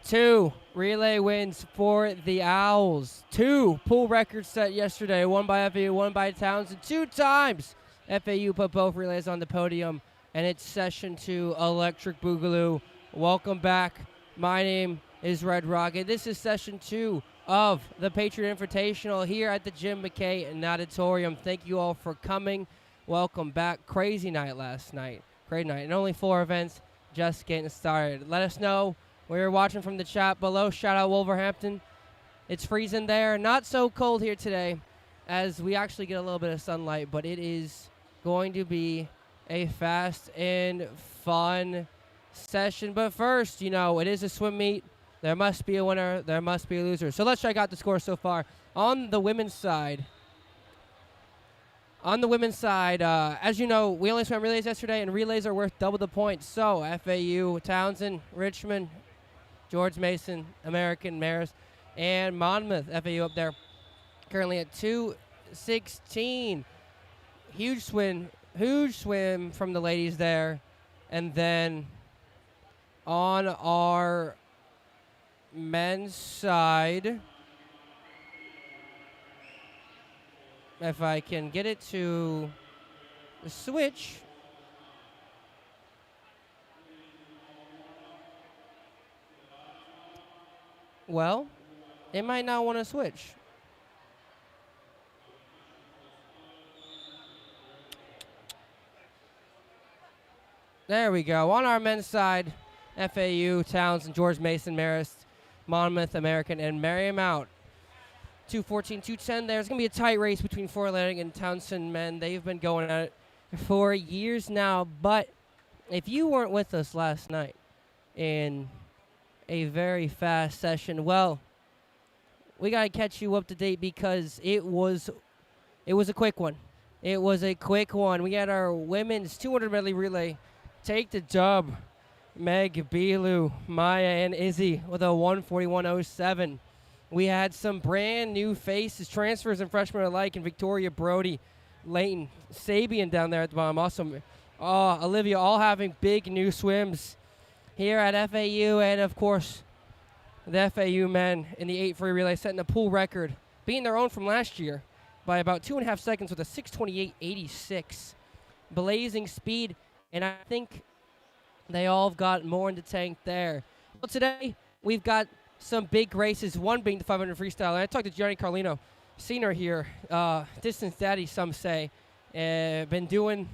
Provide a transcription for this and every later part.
2 relay wins for the Owls. 2 pool records set yesterday, one by FAU, one by Townsend. 2 times FAU put both relays on the podium, and it's session 2 Electric Boogaloo. Welcome back. My name is Red Rocket. This is session 2 of the Patriot Invitational here at the Jim McKay Auditorium. Thank you all for coming. Welcome back. Crazy night last night. Great night. And only 4 events, just getting started. Let us know where you're watching from the chat below. Shout out Wolverhampton. It's freezing there. Not so cold here today as we actually get a little bit of sunlight, but it is going to be a fast and fun session. But first, you know, it is a swim meet. There must be a winner. There must be a loser. So let's check out the score so far. On the women's side, as you know, we only swam relays yesterday, and relays are worth double the points. So FAU, Townsend, Richmond, George Mason, American, Marist, and Monmouth. FAU up there currently at 2:16. Huge swim from the ladies there. And then on our men's side, if I can get it to switch. Well, it might not want to switch. There we go. On our men's side, FAU, Townsend, George Mason, Marist, Monmouth, American, and Marymount. 2:14, 2:10. There's going to be a tight race between Fort Atlantic and Townsend men. They've been going at it for years now. But if you weren't with us last night in a very fast session, well, we got to catch you up to date because it was a quick one. It was a quick one. We had our women's 200 medley relay take the dub. Meg, Belu, Maya, and Izzy with a 1:41.07. We had some brand new faces, transfers and freshmen alike, and Victoria Brody, Leighton, Sabian down there at the bottom. Awesome. Olivia, all having big new swims here at FAU. And, of course, the FAU men in the 8 free relay setting a pool record, beating their own from last year by about 2.5 seconds with a 6:28.86. Blazing speed, and I think they all have got more in the tank there. Well, today we've got some big races, one being the 500 freestyle. And I talked to Gianni Carlino, senior here, distance daddy, some say. Been doing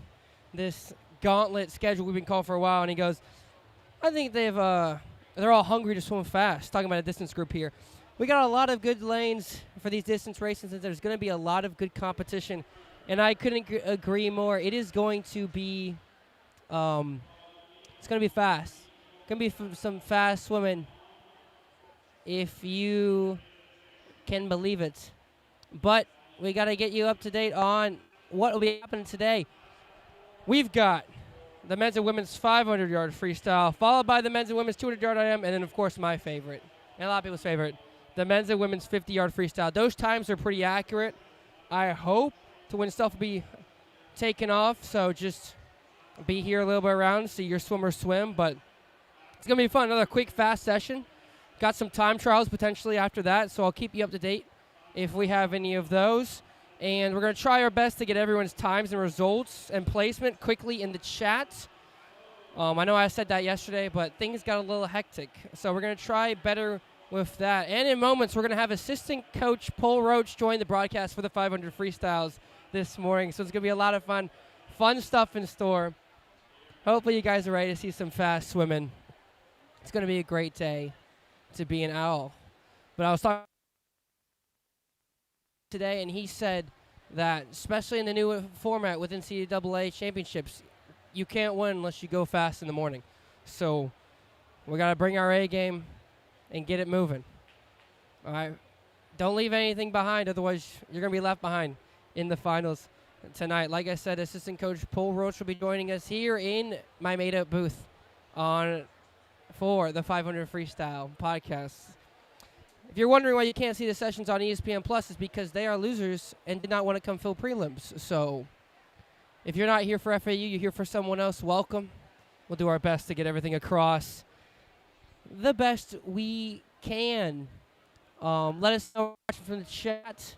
this gauntlet schedule we've been calling for a while, and he goes, I think they're all hungry to swim fast, talking about a distance group here. We got a lot of good lanes for these distance races, and there's going to be a lot of good competition, and I couldn't agree more. It is going to be, it's going to be fast. It's going to be some fast swimming, if you can believe it. But we got to get you up to date on what will be happening today. We've got the men's and women's 500-yard freestyle, followed by the men's and women's 200-yard IM, and then, of course, my favorite, and a lot of people's favorite, the men's and women's 50-yard freestyle. Those times are pretty accurate. I hope to when stuff will be taken off, so just be here a little bit around, see your swimmers swim, but it's going to be fun. Another quick, fast session. Got some time trials potentially after that, so I'll keep you up to date if we have any of those. And we're going to try our best to get everyone's times and results and placement quickly in the chat. I know I said that yesterday, but things got a little hectic. So we're going to try better with that. And in moments, we're going to have assistant coach Paul Roach join the broadcast for the 500 freestyles this morning. So it's going to be a lot of fun stuff in store. Hopefully you guys are ready to see some fast swimming. It's going to be a great day to be an owl. But I was talking today, and he said that, especially in the new format with NCAA championships, you can't win unless you go fast in the morning. So we got to bring our A game and get it moving. All right? Don't leave anything behind, otherwise you're going to be left behind in the finals tonight. Like I said, assistant coach Paul Roach will be joining us here in my made-up booth for the 500 Freestyle podcast. If you're wondering why you can't see the sessions on ESPN Plus, it's because they are losers and did not want to come fill prelims. So if you're not here for FAU, you're here for someone else, welcome. We'll do our best to get everything across. the best we can. Let us know watching from the chat.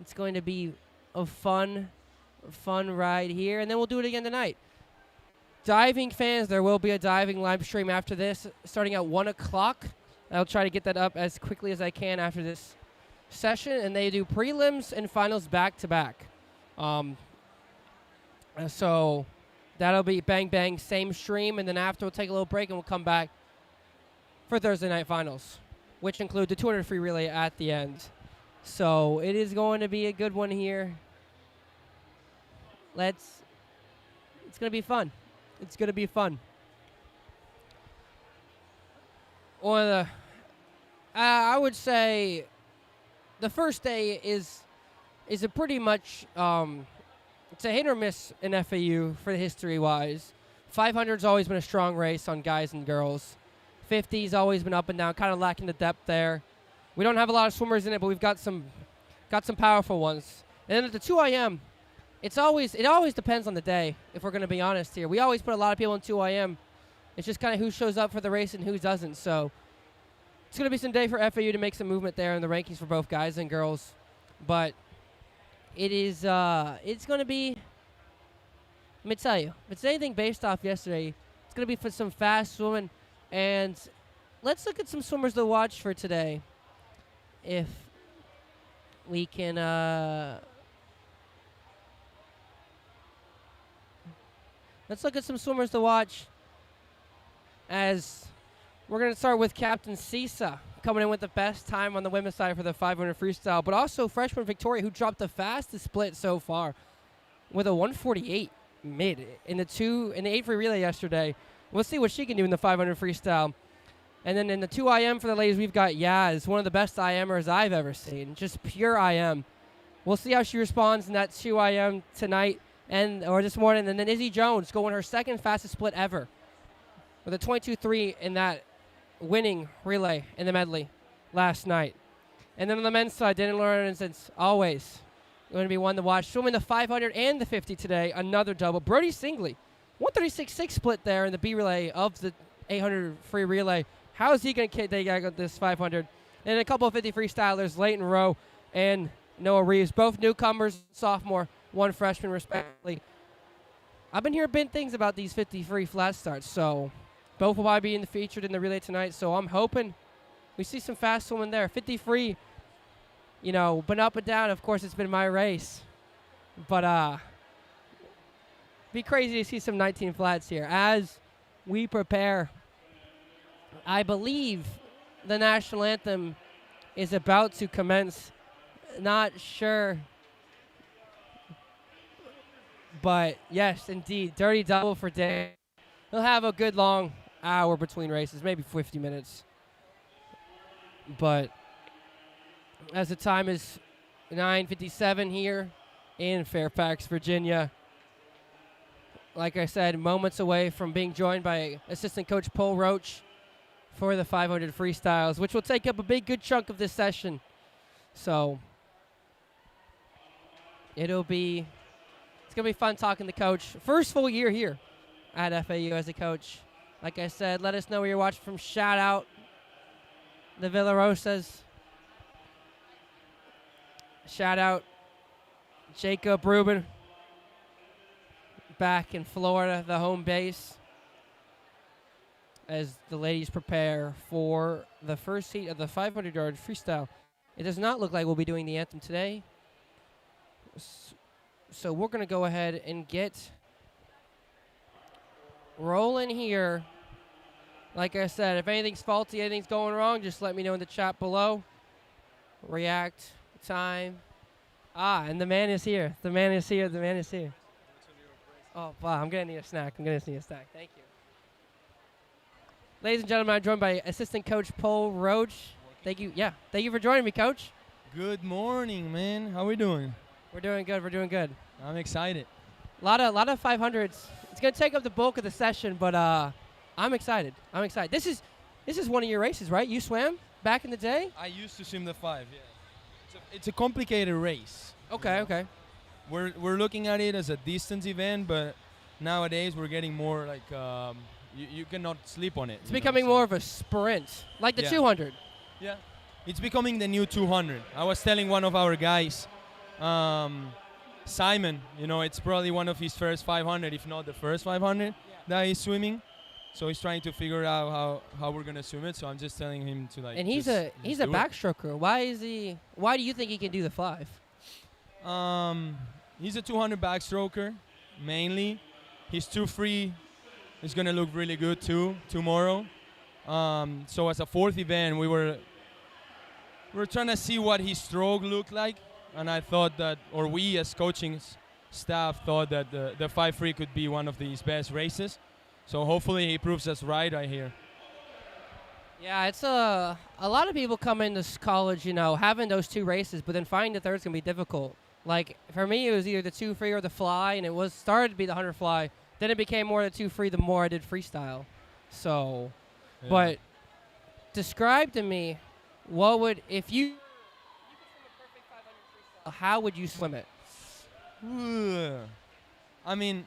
It's going to be a fun ride here, and then we'll do it again tonight. Diving fans, there will be a diving live stream after this, starting at 1 o'clock. I'll try to get that up as quickly as I can after this session, and they do prelims and finals back-to-back. So that'll be bang, bang, same stream, and then after we'll take a little break, and we'll come back for Thursday night finals, which include the 200 free relay at the end. So it is going to be a good one here. It's going to be fun. It's going to be fun. I would say the first day is a pretty much it's a hit or miss in FAU for history-wise. 500's always been a strong race on guys and girls. 50's always been up and down, kind of lacking the depth there. We don't have a lot of swimmers in it, but we've got some powerful ones. And then at the 2IM, it always depends on the day, if we're going to be honest here. We always put a lot of people in 2IM. It's just kind of who shows up for the race and who doesn't. So it's going to be some day for FAU to make some movement there in the rankings for both guys and girls. But it's going to be, let me tell you, if it's anything based off yesterday, it's going to be for some fast swimming. And let's look at some swimmers to watch for today. If we can, let's look at some swimmers to watch. As we're going to start with Captain Sisa coming in with the best time on the women's side for the 500 freestyle, but also freshman Victoria, who dropped the fastest split so far with a 148 mid in the 8 free relay yesterday. We'll see what she can do in the 500 freestyle. And then in the 2IM for the ladies, we've got Yaz, one of the best IMers I've ever seen. Just pure IM. We'll see how she responds in that 2IM tonight or this morning. And then Izzy Jones going her second fastest split ever with a 22.3 in that winning relay in the medley last night. And then on the men's side, Daniel Lawrence, always going to be one to watch. Swimming the 500 and the 50 today, another double. Brody Singley, 136.6 split there in the B relay of the 800 free relay. How is he going to take this 500? And a couple of 50 freestylers, Leighton Rowe and Noah Reeves, both newcomers, sophomore, one freshman respectively. I've been hearing big things about these 50 free flat starts, so both will probably be featured in the relay tonight. So I'm hoping we see some fast swimming there. 50 free, been up and down. Of course, it's been my race. But be crazy to see some 19 flats here as we prepare. I believe the national anthem is about to commence. Not sure. But yes, indeed. Dirty double for Dan. He'll have a good long hour between races, maybe 50 minutes. But as the time is 9:57 here in Fairfax, Virginia. Like I said, moments away from being joined by assistant coach Paul Roach for the 500 freestyles, which will take up a good chunk of this session. So it's going to be fun talking to coach. First full year here at FAU as a coach. Like I said, let us know where you're watching from. Shout out the Villarosas. Shout out Jacob Rubin back in Florida, the home base, as the ladies prepare for the first heat of the 500-yard freestyle. It does not look like we'll be doing the anthem today. So we're going to go ahead and get rolling here. Like I said, if anything's faulty, anything's going wrong, just let me know in the chat below. React, time. And the man is here. The man is here. The man is here. Oh, wow, I'm going to need a snack. Thank you. Ladies and gentlemen, I'm joined by assistant coach Paul Roach. Thank you. Yeah, thank you for joining me, coach. Good morning, man. How we doing? We're doing good. I'm excited. A lot of 500s. It's going to take up the bulk of the session, but I'm excited. This is one of your races, right? You swam back in the day? I used to swim the 5, yeah. It's a complicated race. Okay. We're looking at it as a distance event, but nowadays we're getting more like you cannot sleep on it. It's becoming more of a sprint, like the 200. Yeah, it's becoming the new 200. I was telling one of our guys, Simon, it's probably one of his first 500, if not the first 500 that he's swimming. So he's trying to figure out how we're gonna swim it. So I'm just telling him to And he's a backstroker. Why do you think he can do the 5? He's a 200 backstroker mainly. His 2-free is gonna look really good too tomorrow. So as a 4th event, we were trying to see what his stroke looked like, and I thought that, or we as coaching staff thought that the 5-free could be one of his best races. So hopefully he proves us right here. Yeah, it's a lot of people come into college, having those 2 races, but then finding the third's gonna be difficult. Like for me, it was either the 2-free or the fly, and it started to be the 100 fly. Then it became more the 2-free the more I did freestyle. So, yeah. But describe to me, if you could swim a perfect 500 freestyle, how would you swim it? I mean,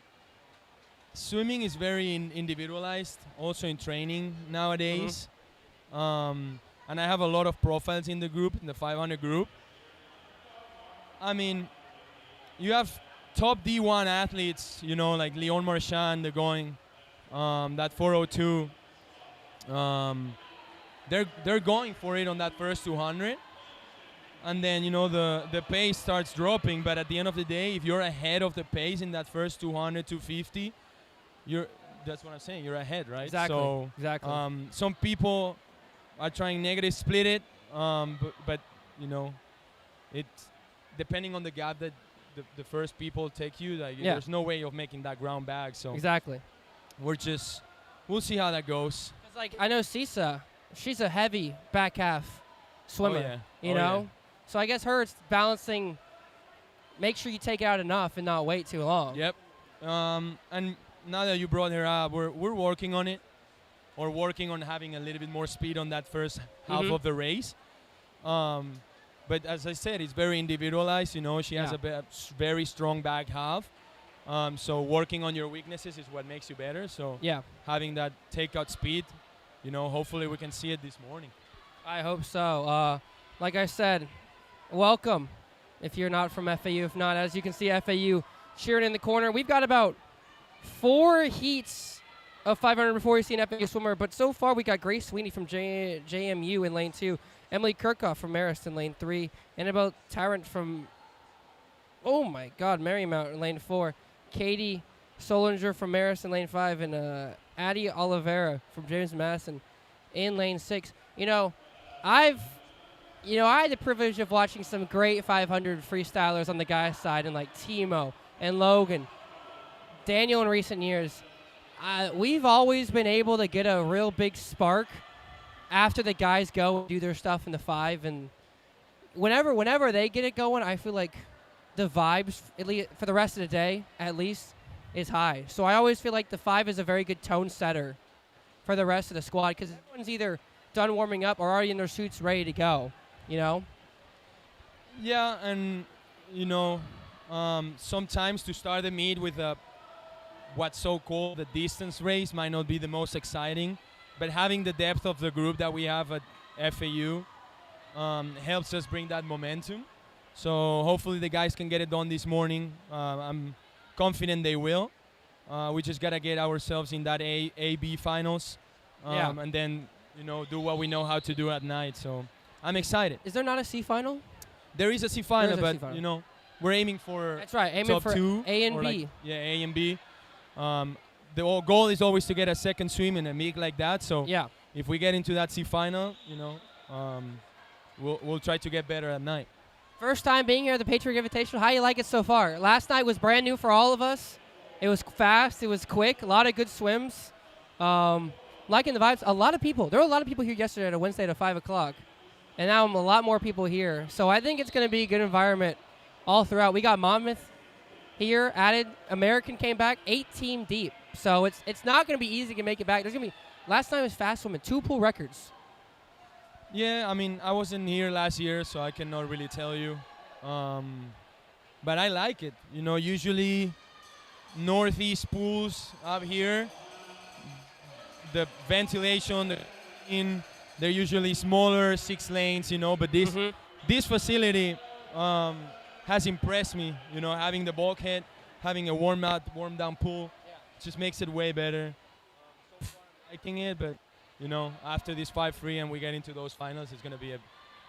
swimming is very individualized, also in training nowadays. And I have a lot of profiles in the group, in the 500 group. I mean, you have top D1 athletes, like Leon Marchand, they're going that 402. They're going for it on that first 200. And then, the pace starts dropping. But at the end of the day, if you're ahead of the pace in that first 200, 250, that's what I'm saying. You're ahead, right? Exactly. So, exactly. Some people are trying negative split it, but it's depending on the gap that the first people take you. There's no way of making that ground back. So exactly. We'll see how that goes. Like I know Sisa, she's a heavy back half swimmer. Oh, yeah. So I guess it's balancing. Make sure you take out enough and not wait too long. Yep. And now that you brought her up, we're working on it, or working on having a little bit more speed on that first half of the race. But as I said, it's very individualized. She has a very strong back half. So working on your weaknesses is what makes you better. So having that takeout speed, hopefully we can see it this morning. I hope so. Like I said, welcome if you're not from FAU. If not, as you can see, FAU cheering in the corner. We've got about 4 heats of 500 before we've seen FAU swimmer. But so far we got Grace Sweeney from JMU in lane 2. Emily Kirchhoff from Marist in lane 3. Annabelle Tarrant from, Marymount in lane 4. Katie Solinger from Marist in lane 5. And Addie Oliveira from James Madison in lane 6. I had the privilege of watching some great 500 freestylers on the guys' side, and like Timo and Logan, Daniel in recent years. We've always been able to get a real big spark after the guys go and do their stuff in the 5, and whenever they get it going, I feel like the vibes, at least for the rest of the day, at least, is high. So I always feel like the 5 is a very good tone setter for the rest of the squad, because everyone's either done warming up or already in their suits ready to go, Yeah, and, sometimes to start the meet with what's so-called the distance race might not be the most exciting, but having the depth of the group that we have at FAU helps us bring that momentum. So hopefully the guys can get it done this morning. I'm confident they will. We just got to get ourselves in that A-B finals and then, do what we know how to do at night. So I'm excited. Is there not a C final? There is a C final, but, we're aiming for that's right, aiming for 2 A and B. A and B. The whole goal is always to get a second swim in a meet like that. So if we get into that C final, we'll try to get better at night. First time being here at the Patriot Invitational. How you like it so far? Last night was brand new for all of us. It was fast. It was quick. A lot of good swims. Liking the vibes. There were a lot of people here yesterday at a Wednesday at 5 o'clock. And now a lot more people here. So I think it's going to be a good environment all throughout. We got Monmouth here added. American came back 8 team deep. So it's not going to be easy to make it back. Last time was fast swimming, 2 pool records. Yeah, I mean, I wasn't here last year, so I cannot really tell you. But I like it. Usually Northeast pools up here, the ventilation they're usually smaller, 6 lanes, but this facility has impressed me, having the bulkhead, having a warm down pool, just makes it way better. So far I'm liking it, but after this 5-3 and we get into those finals, it's going to be a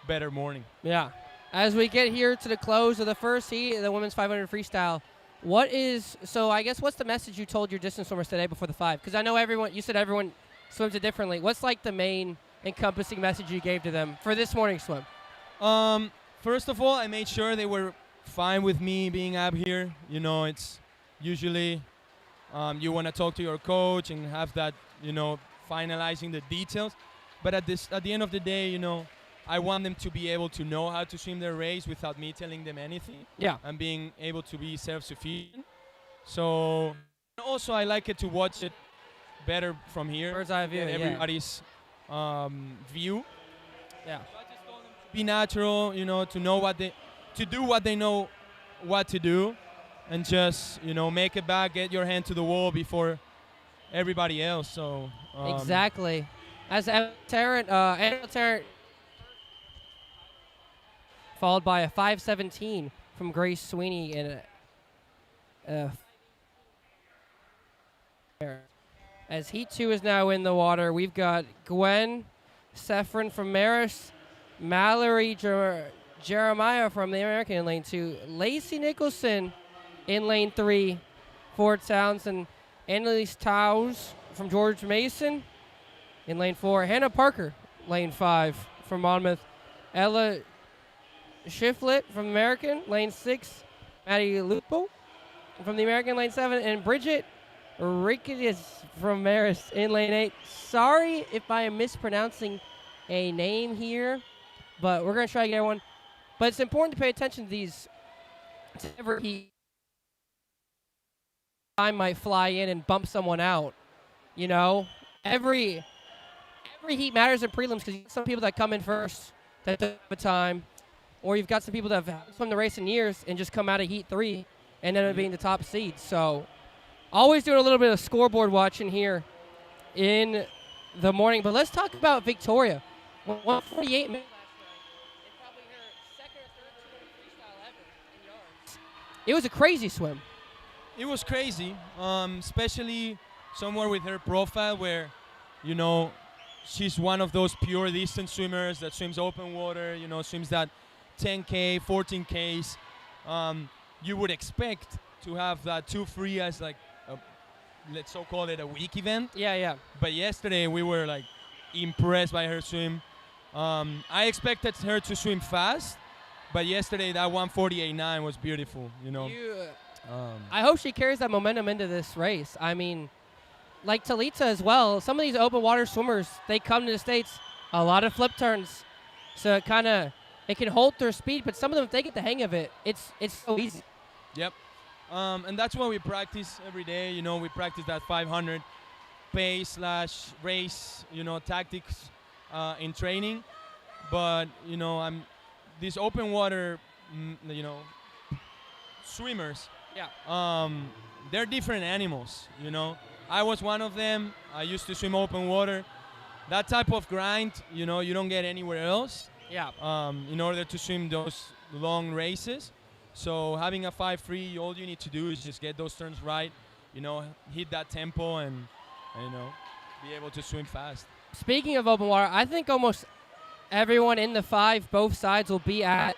better morning. Yeah. As we get here to the close of the first heat, the women's 500 freestyle, what's the message you told your distance swimmers today before the 5? Because I know you said everyone swims it differently. What's like the main encompassing message you gave to them for this morning's swim? First of all, I made sure they were fine with me being up here. It's usually you want to talk to your coach and have that, finalizing the details. But at the end of the day, I want them to be able to know how to swim their race without me telling them anything. Yeah. And being able to be self-sufficient. So also I like it to watch it better from here. Bird's eye view, everybody's view. Yeah. So I just told them to be natural, to know to do what they know what to do, and just make it back, get your hand to the wall before everybody else. So exactly. As Tarrant followed by a 5:17 from Grace Sweeney in as Heat 2 is now in the water, we've got Gwen Seffrin from Marist, Mallory Jeremiah from the American in lane 2, Lacey Nicholson in lane 3, Fort Townsend, Annalise Towes from George Mason in lane 4, Hannah Parker, lane 5 from Monmouth, Ella Shiflett from American, lane 6, Maddie Lupo from the American, lane 7, and Bridget Ricketts from Marist in lane 8. Sorry if I am mispronouncing a name here, but we're going to try to get one. But it's important to pay attention to these. Every time might fly in and bump someone out. Every heat matters in prelims because you have some people that come in first that don't have a time, or you've got some people that have swum the race in years and just come out of heat 3 and end up being the top seed. So always doing a little bit of scoreboard watching here in the morning. But let's talk about Victoria. 148 minutes last night, and probably her second or third 200 freestyle ever in yards. It was a crazy swim. It was crazy, especially somewhere with her profile where, she's one of those pure distance swimmers that swims open water, swims that 10K, 14Ks. You would expect to have that 2-3 as like, let's so call it a weak event. Yeah. But yesterday we were like impressed by her swim. I expected her to swim fast, but yesterday that 148.9 was beautiful, I hope she carries that momentum into this race. I mean, like Talita as well, some of these open water swimmers, they come to the States, a lot of flip turns. So it can hold their speed, but some of them, if they get the hang of it, it's so easy. Yep. And that's why we practice every day. We practice that 500 pace/race, tactics in training. But, these open water, swimmers, they're different animals, I was one of them. I used to swim open water. That type of grind, you don't get anywhere else. Yeah. In order to swim those long races. So having a 5-3, all you need to do is just get those turns right, hit that tempo and be able to swim fast. Speaking of open water, I think almost everyone in the 5, both sides, will be at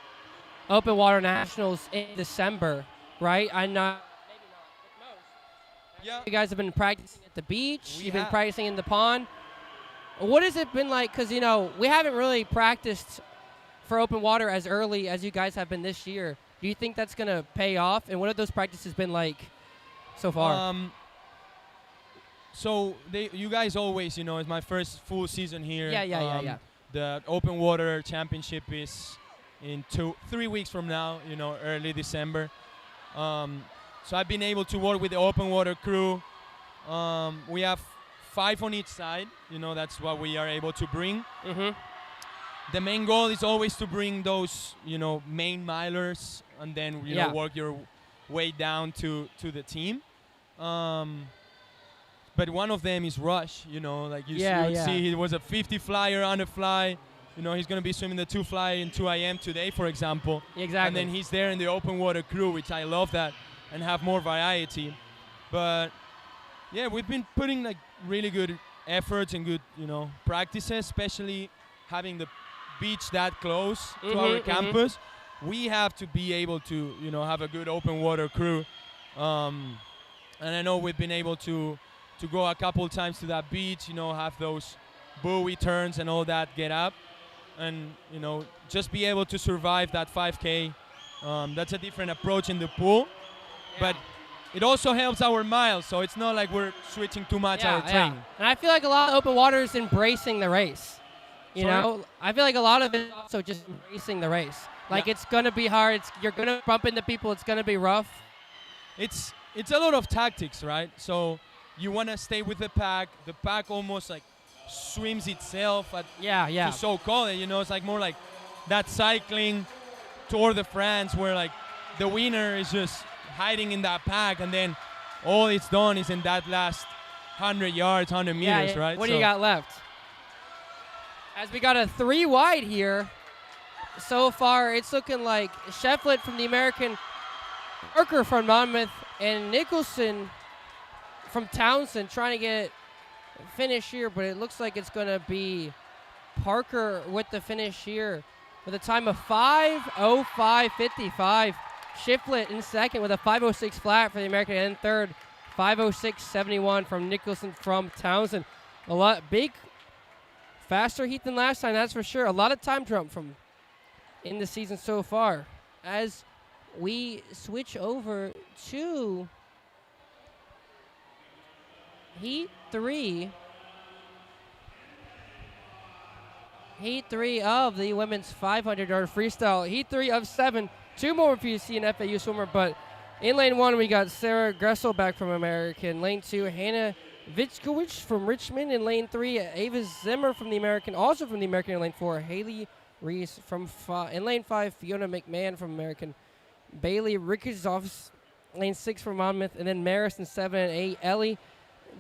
Open Water Nationals in December, right? I'm not. Maybe not. With most. Yeah. You guys have been practicing at the beach. You've been practicing in the pond. What has it been like? Because, we haven't really practiced for open water as early as you guys have been this year. Do you think that's going to pay off? And what have those practices been like so far? So you guys always, it's my first full season here. Yeah. The open water championship is in 3 weeks from now, early December. So I've been able to work with the open water crew. We have 5 on each side. That's what we are able to bring. Mm-hmm. The main goal is always to bring those, main milers, and then work your way down to the team. but one of them is Rush. You know, like you Yeah. see, he was a 50 flyer on a fly. You know, he's going to be swimming the 2 fly in 2 a.m. today, for example. Exactly. And then he's there in the open water crew, which I love that, and have more variety. But yeah, we've been putting like really good efforts and good, practices, especially having the beach that close to our campus. We have to be able to, have a good open water crew. And I know we've been able to go a couple times to that beach, have those buoy turns and all that, get up. And, just be able to survive that 5K. That's a different approach in the pool. Yeah. But it also helps our miles, so it's not like we're switching too much out of training. And I feel like a lot of open water is embracing the race. You know? I feel like a lot of it is also just embracing the race. Like, it's going to be hard. You're going to bump into people. It's going to be rough. It's a lot of tactics, right? So you want to stay with the pack. The pack almost like swims itself to so call it. It's like more like that cycling Tour de France where like the winner is just hiding in that pack, and then all it's done is in that last 100 yards, 100 meters, right? What do you got left? As we got a 3 wide here, so far it's looking like Shefflett from the American, Parker from Monmouth, and Nicholson from Townsend trying to get finish here, but it looks like it's going to be Parker with the finish here with a time of 5:05.55. Shiflett in second with a 5:06 flat for the American, and in third 5:06.71 from Nicholson from Townsend. A lot big, faster heat than last time, that's for sure. A lot of time jump from in the season so far. As we switch over to Heat 3 of the women's 500-yard freestyle. Heat 3 of 7. 2 more if you see an FAU swimmer, but in lane 1 we got Sarah Gressel back from American. Lane 2, Hannah Vitskowicz from Richmond. In lane 3, Ava Zimmer from the American, also from the American. In lane 4, Haley Reese from in lane 5, Fiona McMahon from American. Bailey Rickersoff, lane 6 from Monmouth, and then Maris in 7 and 8, Ellie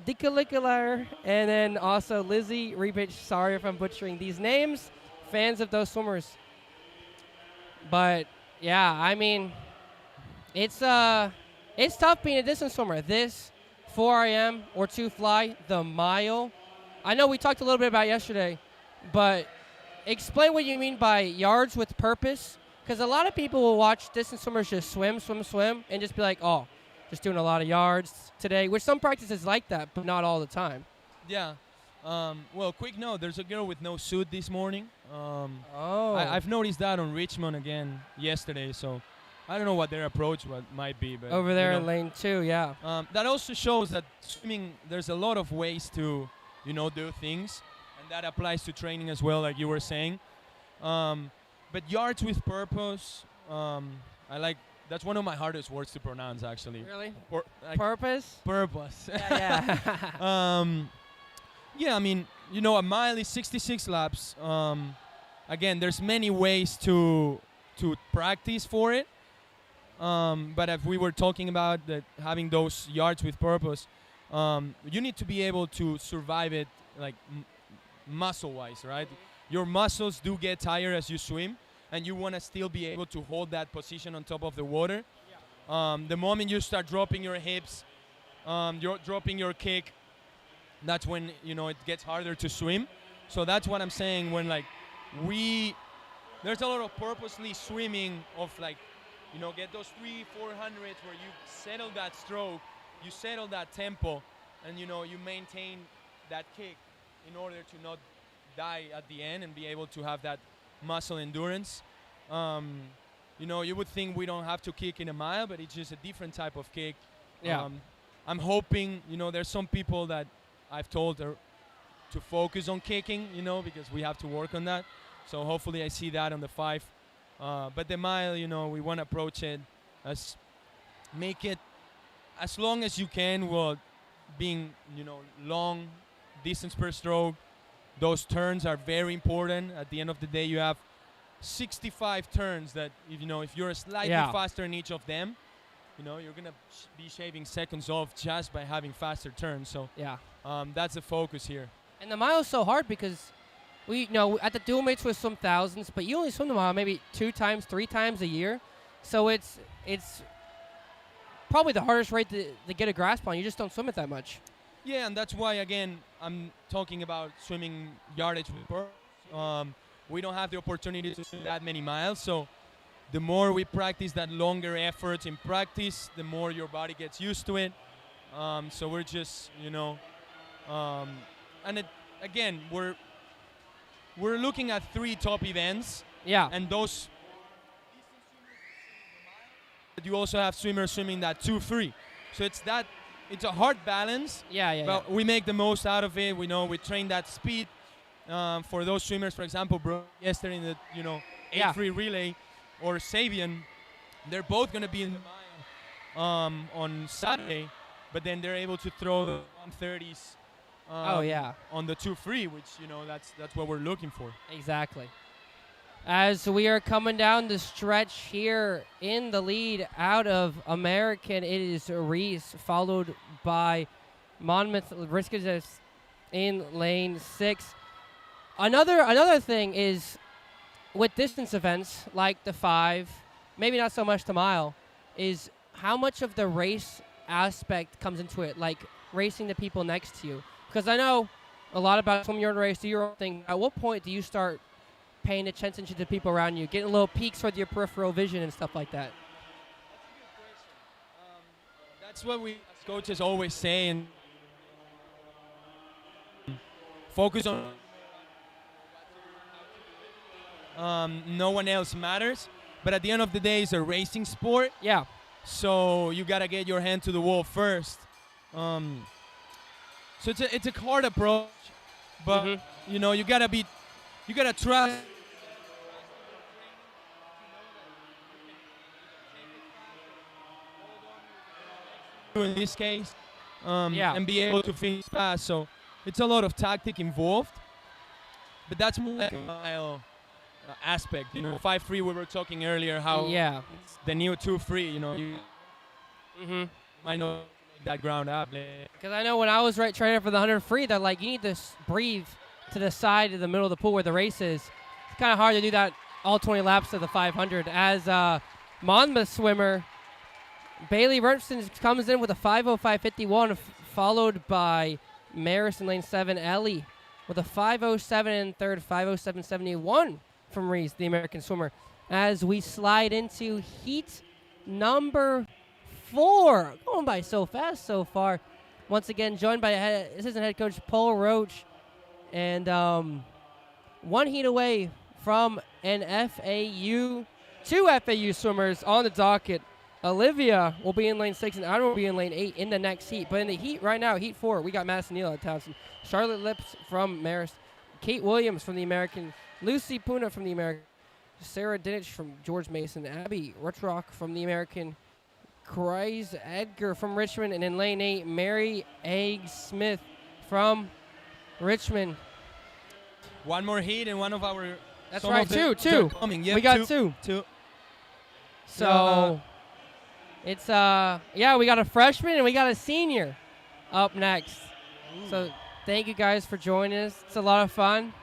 Dickalikalar, and then also Lizzie Rebich. Sorry if I'm butchering these names. Fans of those swimmers. But yeah, I mean, it's tough being a distance swimmer. This 4 a.m. or 2 fly, the mile. I know we talked a little bit about it yesterday, but explain what you mean by yards with purpose, because a lot of people will watch distance swimmers just swim, and just be like, oh, just doing a lot of yards today, which some practices like that, but not all the time. Yeah. Well, quick note, there's a girl with no suit this morning. I've noticed that on Richmond again yesterday, so I don't know what their approach might be. But over there in lane 2, yeah. That also shows that swimming, there's a lot of ways to, do things, and that applies to training as well, like you were saying. But yards with purpose, that's one of my hardest words to pronounce, actually. Really? Purpose? Purpose. Yeah. Yeah, I mean, a mile is 66 laps. Again, there's many ways to practice for it. But if we were talking about that, having those yards with purpose, you need to be able to survive it, like muscle-wise, right? Your muscles do get tired as you swim, and you want to still be able to hold that position on top of the water. The moment you start dropping your hips, you're dropping your kick, that's when, it gets harder to swim. So that's what I'm saying when, there's a lot of purposely swimming of, get those 300-400s where you settle that stroke, you settle that tempo, and, you maintain that kick in order to not die at the end and be able to have that muscle endurance. You would think we don't have to kick in a mile, but it's just a different type of kick. Yeah. I'm hoping, there's some people that I've told to focus on kicking, because we have to work on that. So hopefully I see that on the 5. But the mile, we want to approach it make it as long as you can while being, long distance per stroke. Those turns are very important. At the end of the day, you have 65 turns that, if you're slightly faster in each of them, you're gonna be shaving seconds off just by having faster turns. So Yeah. that's the focus here. And the mile's so hard because at the dual mates we swim thousands, but you only swim the mile maybe 2 times, 3 times a year. So it's probably the hardest rate to get a grasp on. You just don't swim it that much. Yeah, and that's why, again, I'm talking about swimming yardage per. We don't have the opportunity to swim that many miles, so the more we practice that longer efforts in practice, the more your body gets used to it. So we're just, again, we're looking at 3 top events. Yeah. And those, you also have swimmers swimming that 2-3. So it's a hard balance. Yeah. But we make the most out of it. We train that speed. For those swimmers, for example, yesterday in the 8-3 relay, or Sabian, they're both going to be in the mile on Saturday, but then they're able to throw the 130s on the 2-3, which that's what we're looking for. Exactly. As we are coming down the stretch here in the lead out of American, it is Reese, followed by Monmouth Riscus in lane 6. Another thing is with distance events like the 5, maybe not so much the mile, is how much of the race aspect comes into it, like racing the people next to you. Because I know a lot about swim your own race, do your own thing. At what point do you start paying attention to the people around you, getting little peeks with your peripheral vision and stuff like that? That's what we as coaches always say, and focus on no one else matters. But at the end of the day, it's a racing sport. Yeah. So you gotta get your hand to the wall first. So it's a hard approach, but you gotta trust. In this case, and be able to finish fast. So it's a lot of tactic involved, but that's more like a mile aspect. 5-3 we were talking earlier how it's the new 2-3. You might not make that ground up. Because I know when I was training for the 100 free, they're like, you need to breathe to the side of the middle of the pool where the race is. It's kind of hard to do that all 20 laps of the 500. As Monmouth swimmer Bailey Richardson comes in with a 5:05.51, followed by Maris in lane 7. Ellie with a 5:07 in third, 5:07.71 from Reese, the American swimmer. As we slide into heat number 4, going by so fast so far. Once again, joined by assistant head coach Paul Roach, and one heat away from an FAU, 2 FAU swimmers on the docket. Olivia will be in lane 6 and Adam will be in lane 8 in the next heat. But in the heat right now, heat 4, we got Madison Neal out of Townsend, Charlotte Lips from Marist, Kate Williams from the American, Lucy Puna from the American, Sarah Dinich from George Mason, Abby Rutrock from the American, Kreis Edgar from Richmond, and in lane 8, Mary Egg Smith from Richmond. One more heat and one of our... That's right, two. Coming. Yep, we got two. So... It's, we got a freshman and we got a senior up next. Ooh. So thank you guys for joining us. It's a lot of fun.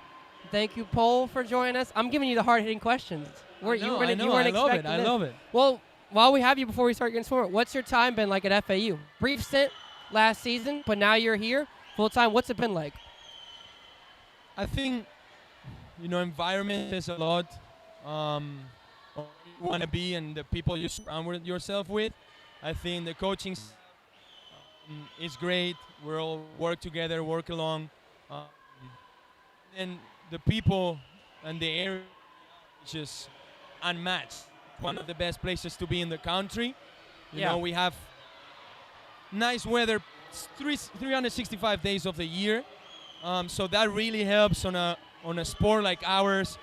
Thank you, Paul, for joining us. I'm giving you the hard-hitting questions. I love it. Well, while we have you before we start getting started, what's your time been like at FAU? Brief stint last season, but now you're here full-time. What's it been like? I think, environment is a lot. You want to be and the people you surround yourself with. I think the coaching is great. We all work together, work along. And the people and the area is just unmatched. One of the best places to be in the country. You know, we have nice weather 365 days of the year. So that really helps on a sport like ours,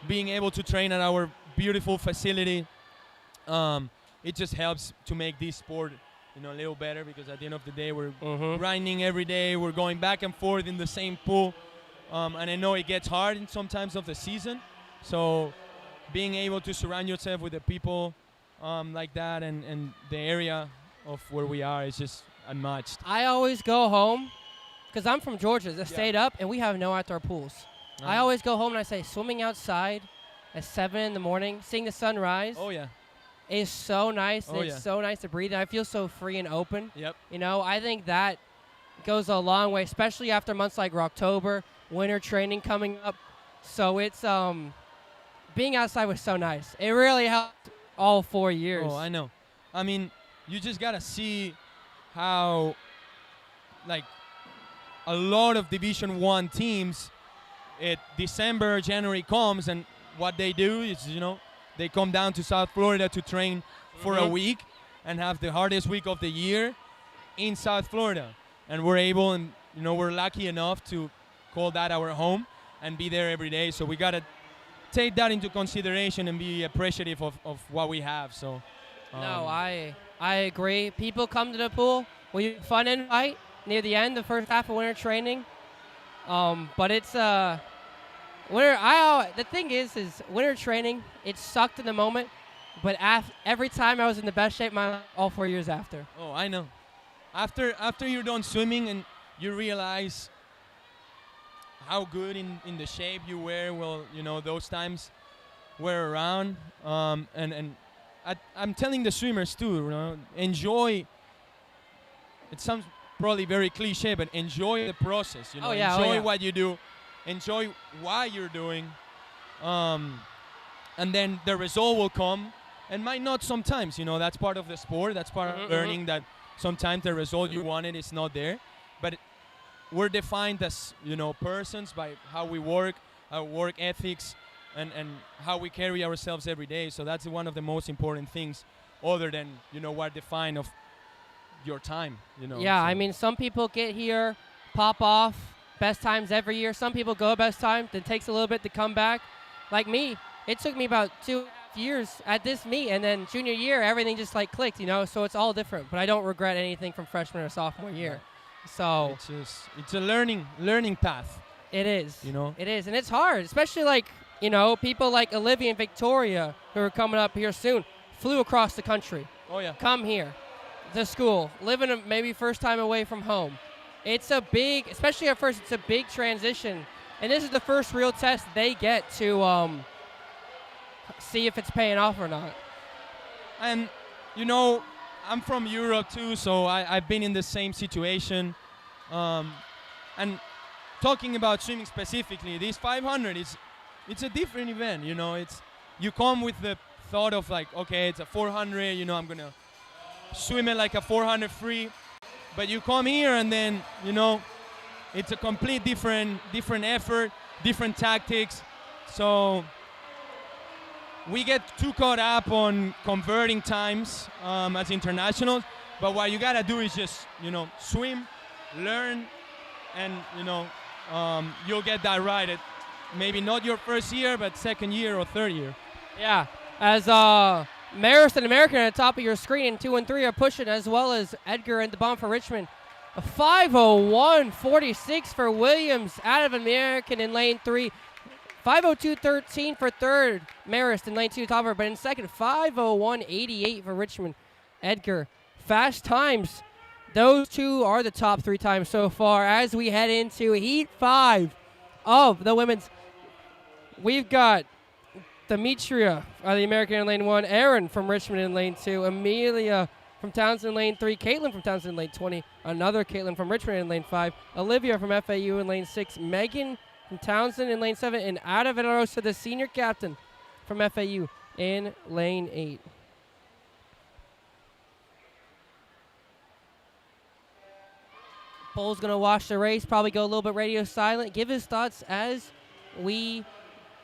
being able to train at our beautiful facility. It just helps to make this sport a little better, because at the end of the day we're grinding every day, we're going back and forth in the same pool, and I know it gets hard in sometimes of the season, so being able to surround yourself with the people like that, and the area of where we are is just unmatched. I always go home because I'm from Georgia, the Yeah. state up, and we have no outdoor pools. I always go home and I say swimming outside at 7 in the morning, seeing the sunrise Oh yeah. is so nice. Oh, and it's yeah. so nice to breathe. And I feel so free and open. Yep. You know, I think that goes a long way, especially after months like October, winter training coming up. So it's being outside was so nice. It really helped all 4 years. Oh, I know. I mean, you just gotta see how, like, a lot of Division 1 teams, December, January comes, and what they do is, they come down to South Florida to train for a week and have the hardest week of the year in South Florida. And we're able, and we're lucky enough to call that our home and be there every day. So we gotta take that into consideration and be appreciative of what we have. So. No, I agree. People come to the pool. We have fun and fight near the end, the first half of winter training. But it's winter. The thing is winter training. It sucked in the moment, but every time I was in the best shape my life, all 4 years after. Oh, I know. After you're done swimming and you realize how good in the shape you were, well, those times were around. And I'm telling the swimmers too, enjoy. It sounds probably very cliche, but enjoy the process. Enjoy what you do, enjoy why you're doing, and then the result will come, and might not sometimes. That's part of the sport. That's part of learning that sometimes the result you wanted is not there, but we're defined as persons by how we work, our work ethics, and how we carry ourselves every day. So that's one of the most important things, other than what defined of your time. Yeah, I mean, some people get here, pop off, best times every year. Some people go best time, then takes a little bit to come back. Like me, it took me about 2.5 years at this meet, and then junior year, everything just like clicked, so it's all different. But I don't regret anything from freshman or sophomore year. So it's a learning path. It is. It is, and it's hard, especially like people like Olivia and Victoria who are coming up here soon flew across the country. Oh yeah. Come here to school, living maybe first time away from home. It's a big, especially at first, it's a big transition, and this is the first real test they get to see if it's paying off or not. And I'm from Europe too, so I've been in the same situation. And talking about swimming specifically, this 500 it's a different event. You come with the thought of like, okay, it's a 400. I'm gonna swim it like a 400 free, but you come here and then it's a complete different effort, different tactics. So we get too caught up on converting times as internationals, but what you gotta do is just swim, learn, and you'll get that right. Maybe not your first year, but second year or third year. Yeah, as Marist and American at the top of your screen, 2 and 3 are pushing, as well as Edgar and the bomb for Richmond. A 5:01.46 for Williams out of American in lane 3. 5:02.13 for third, Marist in lane 2, topper, but in second, 5:01.88 for Richmond. Edgar, fast times. Those two are the top 3 times so far as we head into Heat 5 of the women's. We've got Demetria out of the American in lane 1, Aaron from Richmond in lane 2, Amelia from Townsend in lane 3, Caitlin from Townsend in lane 20, another Caitlin from Richmond in lane 5, Olivia from FAU in lane 6, Megan from Townsend in lane 7, and Ada Venerosa, the senior captain from FAU in lane 8. Bull's going to watch the race, probably go a little bit radio silent, give his thoughts as we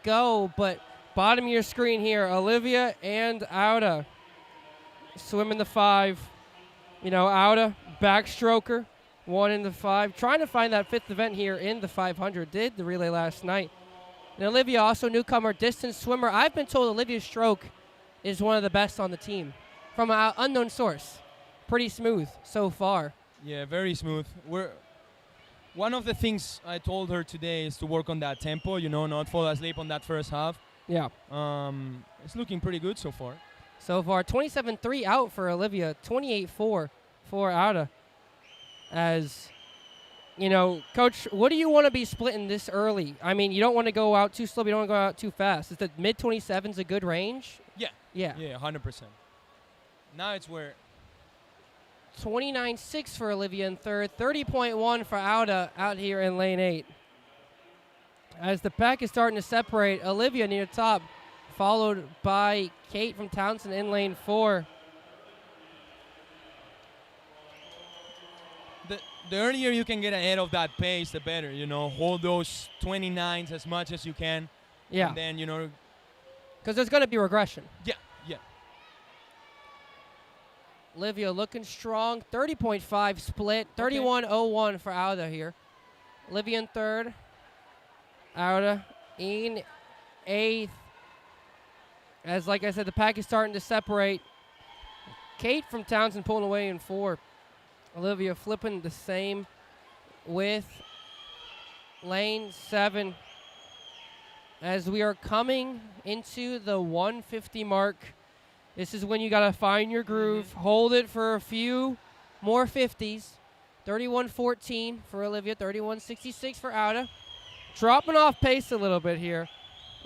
go. But bottom of your screen here, Olivia and Auda swimming the 5. Auda, backstroker, 1 in the 5. Trying to find that 5th event here in the 500. Did the relay last night. And Olivia, also newcomer, distance swimmer. I've been told Olivia's stroke is one of the best on the team from an unknown source. Pretty smooth so far. Yeah, very smooth. One of the things I told her today is to work on that tempo, not fall asleep on that first half. Yeah. It's looking pretty good so far. so far. 27-3 out for Olivia, 28-4 for Auda. As, you know, Coach, what do you want to be splitting this early? I mean, you don't want to go out too slow, but you don't want to go out too fast. Is the mid-27s a good range? Yeah. Yeah. Yeah, 100%. Now it's where 29-6 for Olivia in third, 30.1 for Auda out here in lane 8. As the pack is starting to separate, Olivia near the top, followed by Kate from Townsend in lane 4. The earlier you can get ahead of that pace, the better. You know, hold those 29s as much as you can. Yeah. And then, you know. Because there's going to be regression. Yeah, yeah. Olivia looking strong, 30.5 split, 31.01 for Auda here. Olivia in third, Auda in 8th. As, like I said, the pack is starting to separate. Kate from Townsend pulling away in 4. Olivia flipping the same with lane 7. As we are coming into the 150 mark, this is when you got to find your groove, hold it for a few more 50s. 31.14 for Olivia, 31.66 for Auda. Dropping off pace a little bit here,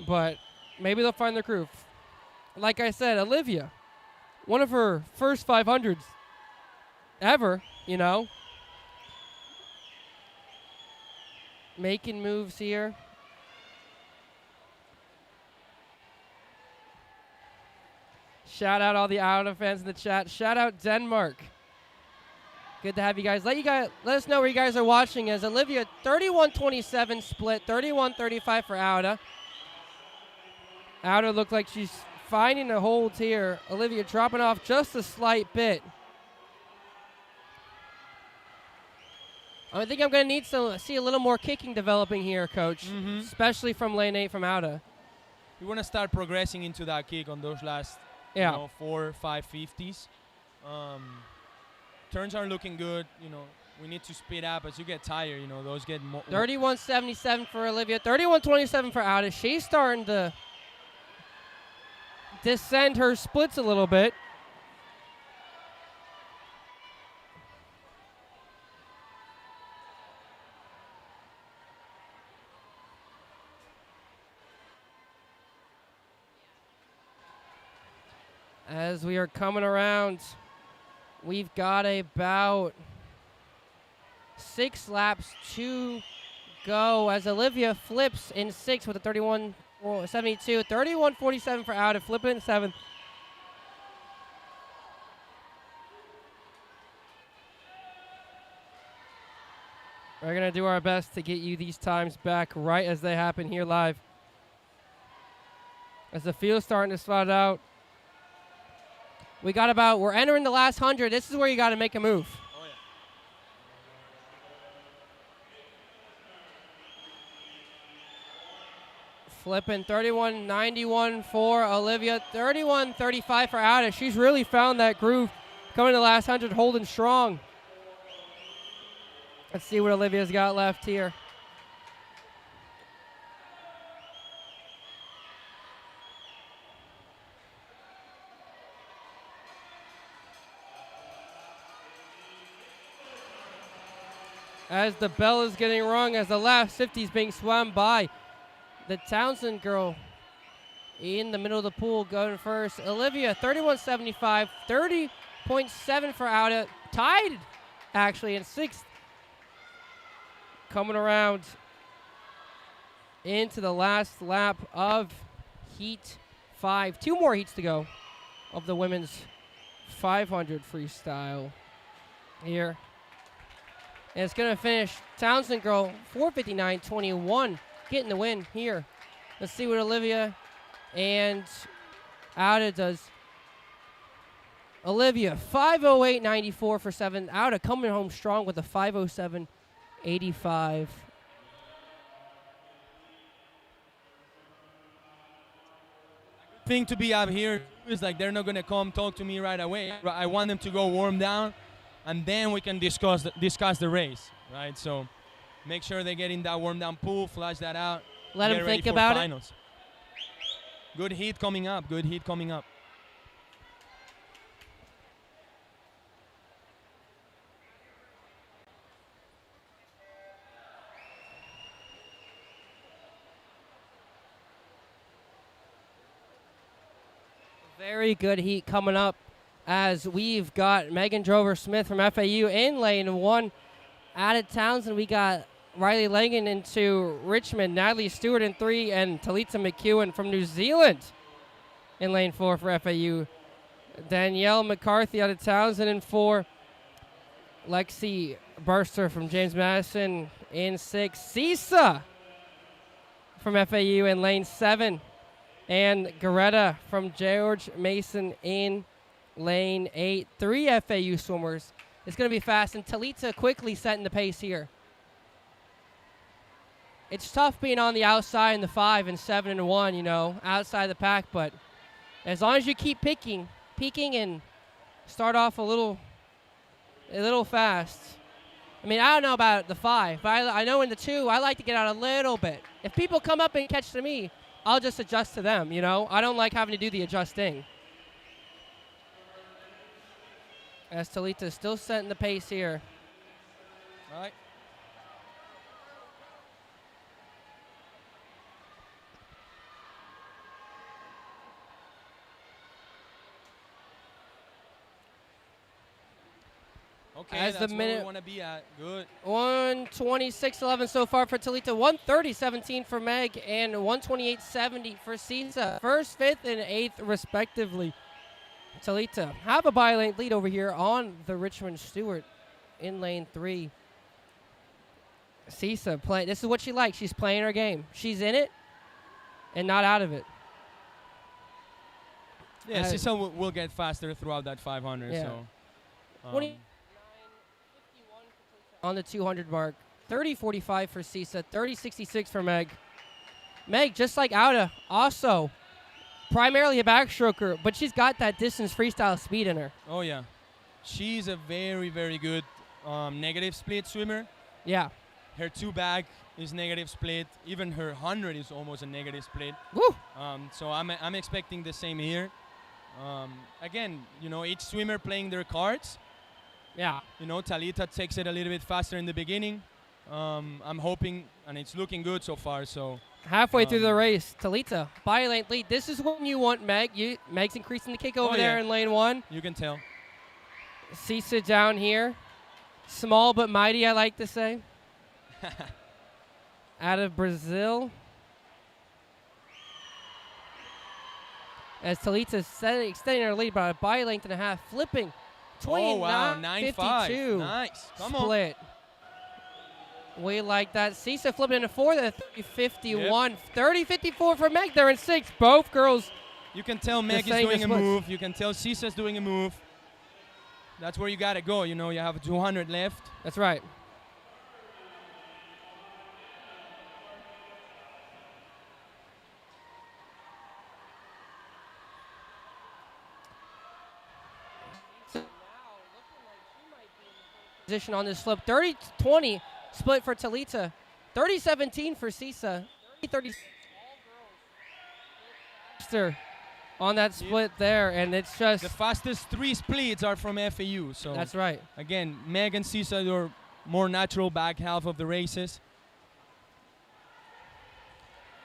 but maybe they'll find their groove. Like I said, Olivia, one of her first 500s ever, you know. Making moves here. Shout out all the Auda fans in the chat. Shout out Denmark. Good to have you guys. Let us know where you guys are watching. As Olivia 31-27 split, 31-35 for Auda. Auda looked like she's finding the holds here. Olivia dropping off just a slight bit. I think I'm going to need to see a little more kicking developing here, Coach, especially from lane 8 from Auda. You want to start progressing into that kick on those last 4 or 5 50s. Turns are looking good. You know, we need to speed up as you get tired. You know, those get more. 31.77 for Olivia, 31.27 for Auda. She's starting to descend her splits a little bit. As we are coming around, we've got about 6 laps to go as Olivia flips in 6th with a 31.72, 31.47 for Auda, flipping in 7th. We're going to do our best to get you these times back right as they happen here live. As the field's starting to spot out. We're entering the last 100. This is where you got to make a move. Oh, yeah. Flipping 31.91 for Olivia, 31.35 for Auda. She's really found that groove coming to the last 100, holding strong. Let's see what Olivia's got left here. As the bell is getting rung, as the last 50 is being swam by. The Townsend girl in the middle of the pool going first. Olivia, 31.75, 30.7 for Auda. Tied, actually, in 6th. Coming around into the last lap of Heat 5. 2 more heats to go of the women's 500 freestyle here. And it's going to finish Townsend girl 4:59.21, getting the win here. Let's see what Olivia and Auda does. Olivia 5:08.94 for 7th. Auda coming home strong with a 5:07.85. Thing to be up here is like they're not going to come talk to me right away. I want them to go warm down, and then we can discuss the race, right? So make sure they get in that warm down pool, flush that out. Let them think about it. Good heat coming up. Very good heat coming up as we've got Megan Drover-Smith from FAU in lane 1. Added Townsend, we got Riley Langan into Richmond, Natalie Stewart in 3, and Talita McEwen from New Zealand in lane 4 for FAU. Danielle McCarthy out of Townsend in 4. Lexi Burster from James Madison in 6. Sisa from FAU in lane 7. And Garetta from George Mason in lane 8. 3 FAU swimmers. It's going to be fast, and Talita quickly setting the pace here. It's tough being on the outside in the 5 and 7 and 1, you know, outside the pack, but as long as you keep peaking and start off a little fast. I mean, I don't know about the 5, but I know in the 2, I like to get out a little bit. If people come up and catch to me, I'll just adjust to them, you know? I don't like having to do the adjusting. As Talita still setting the pace here. All right. Okay, as that's the where minute we want to be at. Good. 126.11 so far for Talita, 130.17 for Meg, and 128.70 for Sisa. First, 5th, and 8th, respectively. Talita have a by-lane lead over here on the Richmond Stewart in lane 3. Sisa play. This is what she likes. She's playing her game. She's in it and not out of it. Yeah, Sisa will get faster throughout that 500. Yeah. So. On the 200 mark. 30.45 for Sisa, 30.66 for Meg. Meg, just like Auda, also primarily a backstroker, but she's got that distance freestyle speed in her. Oh, yeah. She's a very, very good negative split swimmer. Yeah. Her 2 back is negative split. Even her 100 is almost a negative split. Woo! So I'm expecting the same here. Again, you know, each swimmer playing their cards. Yeah. You know, Talita takes it a little bit faster in the beginning. I'm hoping, and it's looking good so far. So halfway through the race, Talita, by-lane lead. This is when you want Meg. Meg's increasing the kick over there in lane 1. You can tell. Sisa down here. Small but mighty, I like to say. Out of Brazil. As Talita's extending her lead by a by-length and a half, flipping. 29, oh, wow, 9.5. Nice. Come split. We like that. Sisa flipping into 4th at 51. Yep. 30.54 for Meg. They're in 6th. Both girls. You can tell Meg is doing a move. You can tell Sisa's doing a move. That's where you got to go. You know, you have 200 left. That's right. Position on this flip. 30-20 split for Talita. 30-17 for Sisa. 30 on that split there, and it's just the fastest 3 splits are from FAU. So that's right. Again, Meg and Sisa are more natural back half of the races.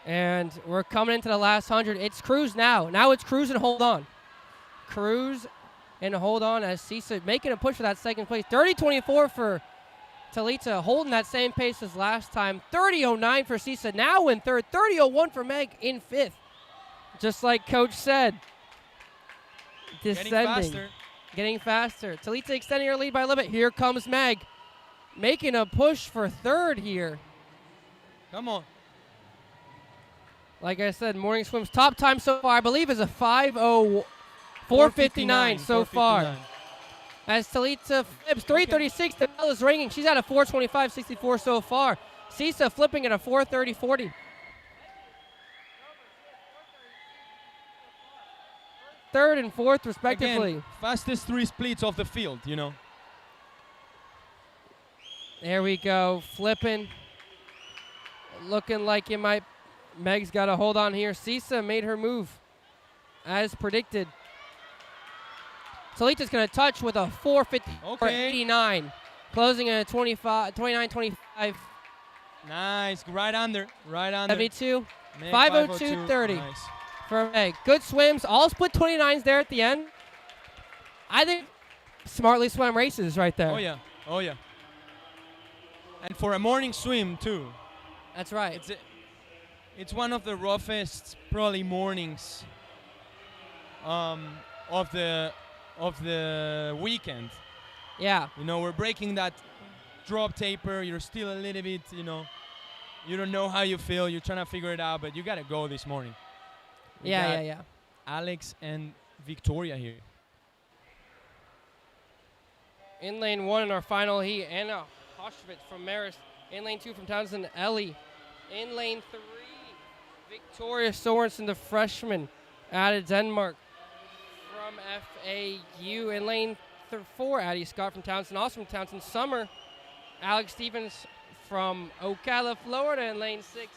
And we're coming into the last 100. It's cruise now. Now it's cruise and hold on. Cruise and hold on as Sisa making a push for that second place. 30-24 for Talita, holding that same pace as last time. 30-09 for Sisa, now in 3rd. 30-01 for Meg in 5th. Just like Coach said. Descending. Getting faster. Talita extending her lead by a little bit. Here comes Meg. Making a push for 3rd here. Come on. Like I said, morning swims top time so far, I believe, is a 4:59 so far. As Talita flips 3:36, the bell is ringing. She's at a 4:25.64 so far. Sisa flipping at a 4:30.40. 3rd and 4th, respectively. Again, fastest 3 splits off the field, you know. There we go, flipping. Looking like it might. Meg's got to hold on here. Sisa made her move, as predicted. Talita's going to touch with a 4:50.89, closing at a 29.25. Nice, right under, right under. 72, 5:02.30. Nice. for Meg. Good swims. All split 29s there at the end. I think smartly swam races right there. Oh, yeah. Oh, yeah. And for a morning swim, too. That's right. It's one of the roughest, probably, mornings of the weekend. Yeah. You know, we're breaking that drop taper. You're still a little bit, you know, you don't know how you feel. You're trying to figure it out, but you got to go this morning. We got Yeah. Alex and Victoria here. In lane 1 in our final heat, Anna Hoshvitz from Marist. In lane 2 from Townsend, Ellie. In lane 3, Victoria Sorensen, the freshman, out of Denmark. From FAU. In lane 4, Addie Scott from Townsend. Also from Townsend, Summer. Alex Stevens from Ocala, Florida. In lane 6,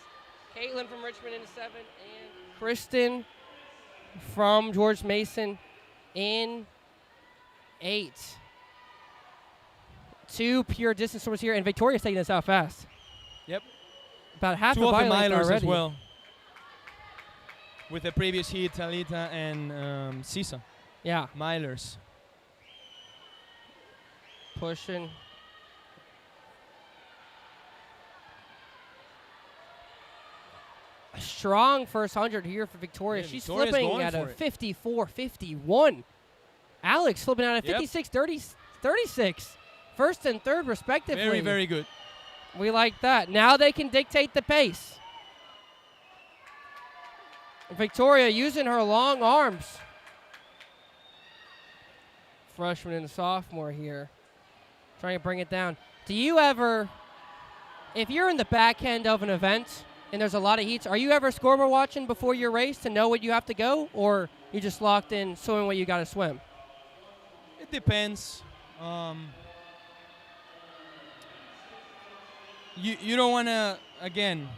Caitlin from Richmond in 7. And Kristen from George Mason in 8. 2 pure distance swimmers here, and Victoria's taking this out fast. Yep. About half 2 the of the body length milers already. as well. With the previous heat, Talita and Sisa. Yeah. Milers. Pushing. A strong first 100 here for Victoria. Yeah, She's Victoria's flipping going at a for it. 54-51. Alex flipping out a Yep. 56-36. First and third, respectively. Very, very good. We like that. Now they can dictate the pace. Victoria using her long arms. Freshman and sophomore here. Trying to bring it down. Do you ever, if you're in the back end of an event and there's a lot of heats, are you ever scoreboard watching before your race to know what you have to go? Or you just locked in swimming what you got to swim? It depends. You don't want to, again,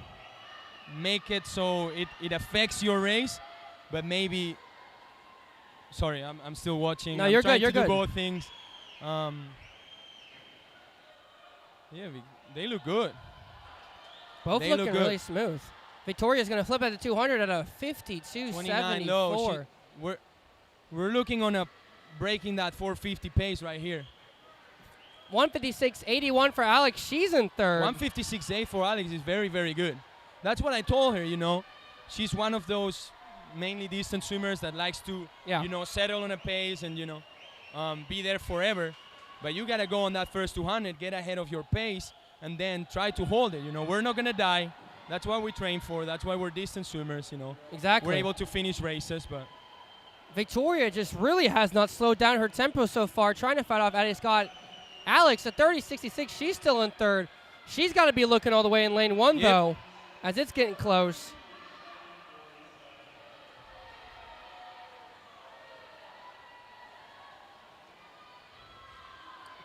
make it so it affects your race, but maybe, sorry, I'm still watching. No, I'm you're trying good, you're to do good. both things. Yeah, they look good. Both They look looking good. really smooth. Victoria's going to flip at the 200 at a 29 low. 52.74. We're looking on a breaking that 450 pace right here. 156.81 for Alex. She's in third. 156.8 for Alex is very, very good. That's what I told her, you know. She's one of those mainly distance swimmers that likes to, Yeah. you know, settle on a pace and, you know, be there forever. But you got to go on that first 200, get ahead of your pace, and then try to hold it. You know, we're not going to die. That's what we train for. That's why we're distance swimmers, you know. Exactly. We're able to finish races, but Victoria just really has not slowed down her tempo so far, trying to fight off Addie Scott. Alex at 30.66, she's still in third. She's got to be looking all the way in lane 1, Yep. though, as it's getting close.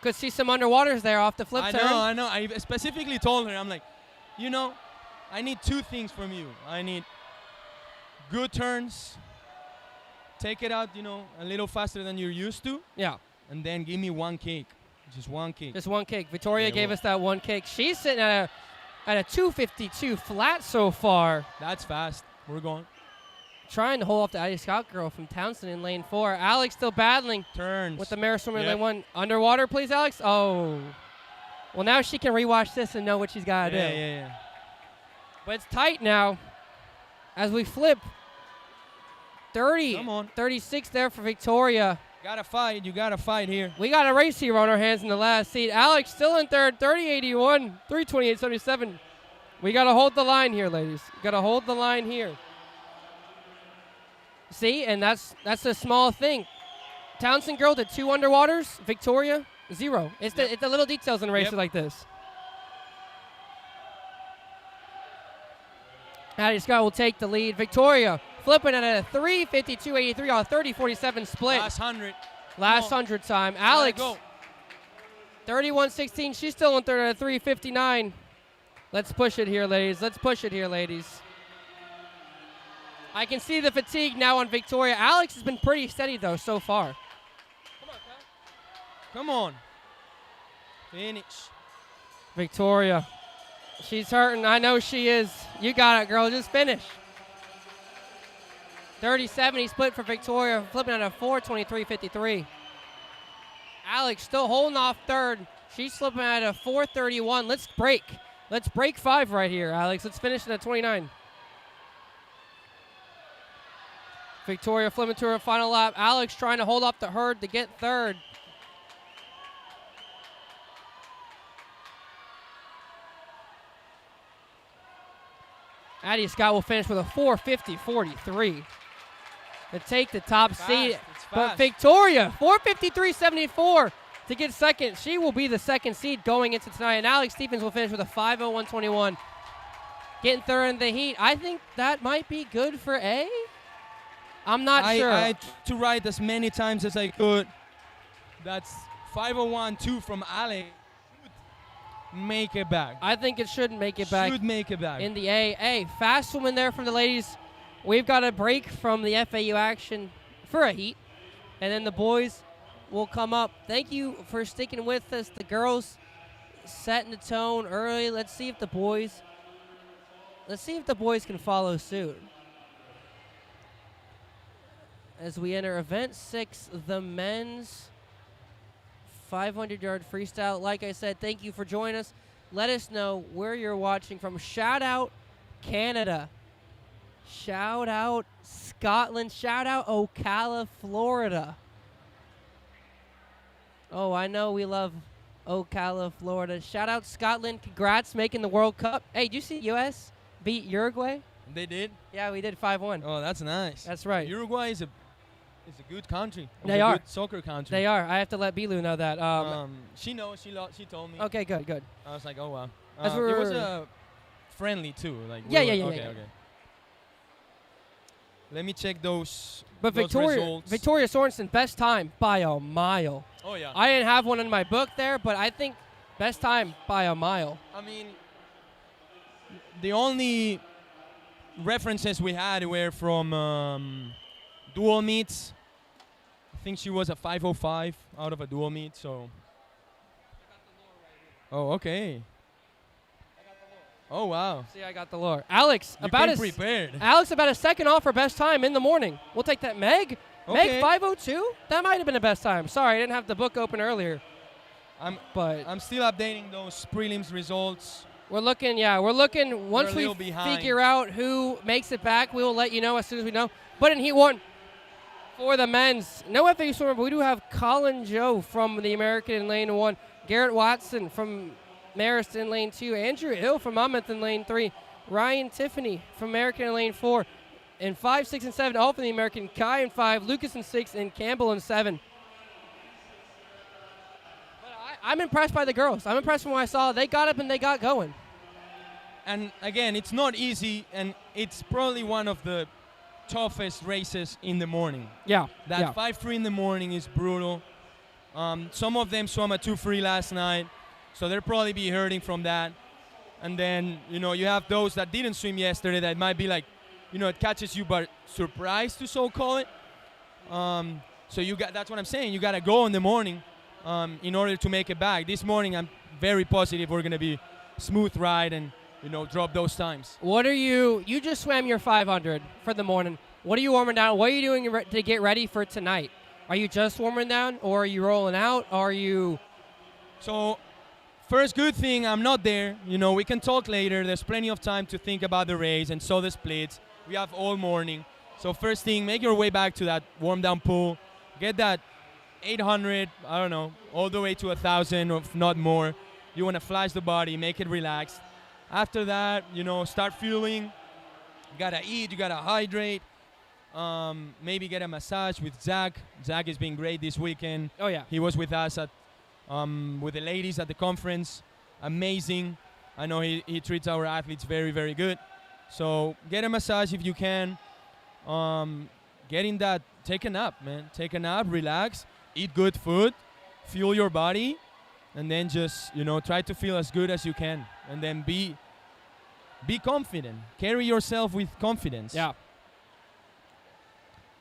Could see some underwaters there off the flip turn. I know. I specifically told her, I'm like, you know, I need 2 things from you. I need good turns, take it out, you know, a little faster than you're used to, Yeah, and then give me 1 kick. Just 1 kick. just 1 kick. Victoria Yeah, gave well- us that 1 kick. She's sitting at a 252 flat so far. That's fast. We're going. Trying to hold off the Addie Scott girl from Townsend in lane 4. Alex still battling Turns. with the mare swimmer in Yep. lane 1. Underwater, please, Alex. Oh. Well, now she can rewatch this and know what she's got to yeah, do. yeah. But it's tight now as we flip. 30, Come on. 36 there for Victoria. Gotta fight. You gotta fight here. We got a race here on our hands in the last seat. Alex still in third, 30.81, 328.77. We got to hold the line here, ladies. Got to hold the line here. See, and that's a small thing. Townsend girl did 2 underwaters. Victoria, 0. It's the little details in races Yep. like this. Addie Scott will take the lead. Victoria flipping at a 3:52.83 on a 30.47 split. Last 100. Last Come on. 100 time. Gotta Alex, go. 31.16. She's still in third at a 3:59. Let's push it here, ladies. Let's push it here, ladies. I can see the fatigue now on Victoria. Alex has been pretty steady, though, so far. Come on. Finish. Victoria. She's hurting. I know she is. You got it, girl. Just finish. 30-70 split for Victoria, flipping at a 4:23.53. Alex still holding off third. She's slipping at a 4:31. Let's break. Let's break 5 right here, Alex. Let's finish it at 29. Victoria flipping to her final lap. Alex trying to hold off the herd to get third. Addie Scott will finish with a 4:50.43 to take the top seed. But Victoria, 4:53.74 to get second. She will be the second seed going into tonight. And Alex Stephens will finish with a 5:01.21. Getting third in the heat. I think that might be good for A. I'm not sure. I tried to write as many times as I could. That's 5:01.2 from Alex. Make it back. I think it should make it back. Should make it back. In the A. Hey, fast woman there from the ladies. We've got a break from the FAU action for a heat. And then the boys will come up. Thank you for sticking with us. The girls setting the tone early. Let's see if the boys can follow suit. As we enter event 6, the men's 500-yard freestyle. Like I said, thank you for joining us. Let us know where you're watching from. Shout out Canada. Shout out Scotland. Shout out Ocala, Florida. Oh, I know we love Ocala, Florida. Shout out Scotland. Congrats making the World Cup. Hey, did you see U.S. beat Uruguay? They did? Yeah, we did 5-1. Oh, that's nice. That's right. Uruguay is a good country. They are. Good soccer country. They are. I have to let Bilu know that. She knows. She told me. Okay, good. I was like, oh wow. As It was friendly too. Like Yeah. Okay. Let me check those. But those Victoria results. Sorensen, best time by a mile. Oh yeah. I didn't have one in my book there, but I think best time by a mile. I mean, the only references we had were from dual meets. I think she was a 5:05 out of a dual meet, so. Oh, okay. Oh, wow. See, I got the lure. Alex, You about came prepared. Alex, about a second off her best time in the morning. We'll take that. Meg, Okay. Meg 5:02. That might have been the best time. Sorry, I didn't have the book open earlier. I'm But still updating those prelims results. we're looking. Once We're a we little behind. figure out who makes it back, we will let you know as soon as we know. But in Heat 1, for the men's, no FAU swimmer, but we do have Colin Joe from the American in lane 1, Garrett Watson from Marist in lane 2, Andrew Hill from Monmouth in lane 3, Ryan Tiffany from American in lane 4, and 5, 6, and 7 all from the American, Kai in 5, Lucas in 6, and Campbell in 7. But I'm impressed by the girls. I'm impressed from what I saw. They got up and they got going. And again, it's not easy, and it's probably one of the toughest races in the morning. Yeah. That 5:3 in the morning is brutal. Some of them swam a 2:3 last night, so they'll probably be hurting from that. And then, you have those that didn't swim yesterday that might be like, it catches you by surprise, to so call it. So that's what I'm saying. You got to go in the morning in order to make it back. This morning, I'm very positive we're going to be smooth ride and, drop those times. You just swam your 500 for the morning. What are you warming down? What are you doing to get ready for tonight? Are you just warming down, or are you rolling out? Are you? So, first good thing, I'm not there. We can talk later. There's plenty of time to think about the race and so the splits. We have all morning. So first thing, make your way back to that warm down pool. Get that 800, I don't know, all the way to 1,000, if not more. You want to flash the body, make it relaxed. After that, start fueling. You got to eat, you got to hydrate. Maybe get a massage with Zach. Zach has been great this weekend. Oh, yeah. He was with us at with the ladies at the conference. Amazing. I know he treats our athletes very, very good. So get a massage if you can. Take a nap, man. Take a nap, relax, eat good food, fuel your body, and then just, try to feel as good as you can. And then be confident. Carry yourself with confidence. Yeah.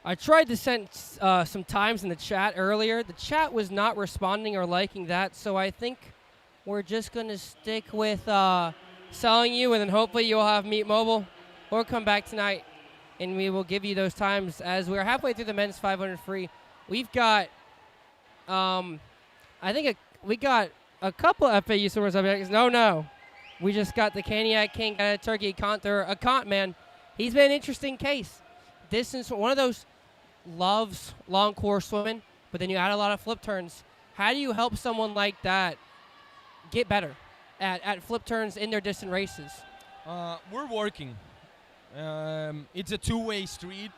I tried to send some times in the chat earlier. The chat was not responding or liking that, so I think we're just going to stick with selling you, and then hopefully you'll have Meet Mobile or come back tonight and we will give you those times as we're halfway through the men's 500 free. We've got, we got a couple FAU swimmers up here. No. We just got the Caniac King out of Turkey, Kant, man. He's been an interesting case. Distance, one of those loves long course swimming, but then you add a lot of flip turns. How do you help someone like that get better at flip turns in their distant races? We're working. It's a two-way street,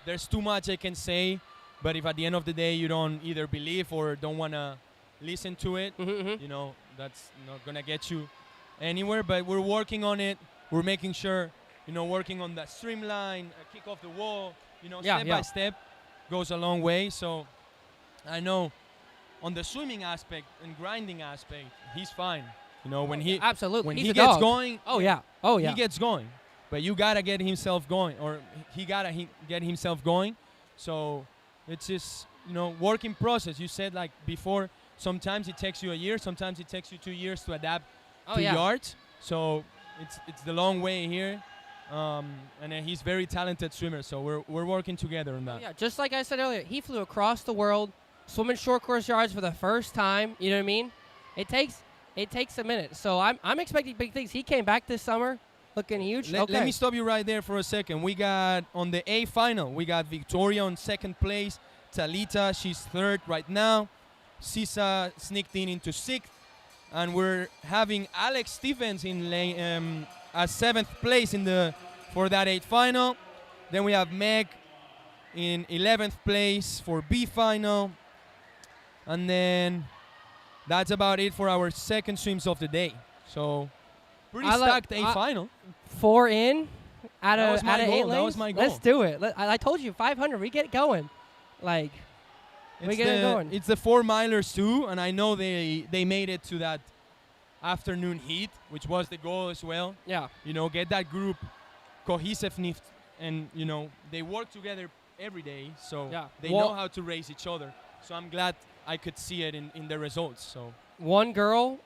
There's too much I can say, but if at the end of the day you don't either believe or don't want to listen to it, that's not going to get you anywhere. But we're working on it. We're making sure, working on that streamline, kick off the wall, step by step goes a long way. So I know on the swimming aspect and grinding aspect, he's fine. When he absolutely when he's he a gets dog. going, he gets going. But you gotta get himself going, or he gotta get himself going. So it's just working process. You said like before, sometimes it takes you a year, sometimes it takes you 2 years to adapt to yards. So it's the long way here. And he's very talented swimmer, so we're working together on that. Yeah, just like I said earlier, he flew across the world, swimming short course yards for the first time. You know what I mean? It takes a minute. So I'm expecting big things. He came back this summer, looking huge. Let me stop you right there for a second. We got on the A final, we got Victoria on second place, Talita, she's third right now, Sisa sneaked into sixth, and we're having Alex Stephens in lane at seventh place for that A final. Then we have Meg in 11th place for B final, and then that's about it for our second swims of the day. So pretty stacked A final. 4 in out of 8 lanes. That was my goal. Let's do it. I told you 500. We get it going. We get it going. It's the 4 milers too, and I know they made it to that afternoon heat, which was the goal as well. Yeah. Get that group cohesiveness, and they work together every day, so they know how to race each other. So I'm glad I could see it in the results. So one girl,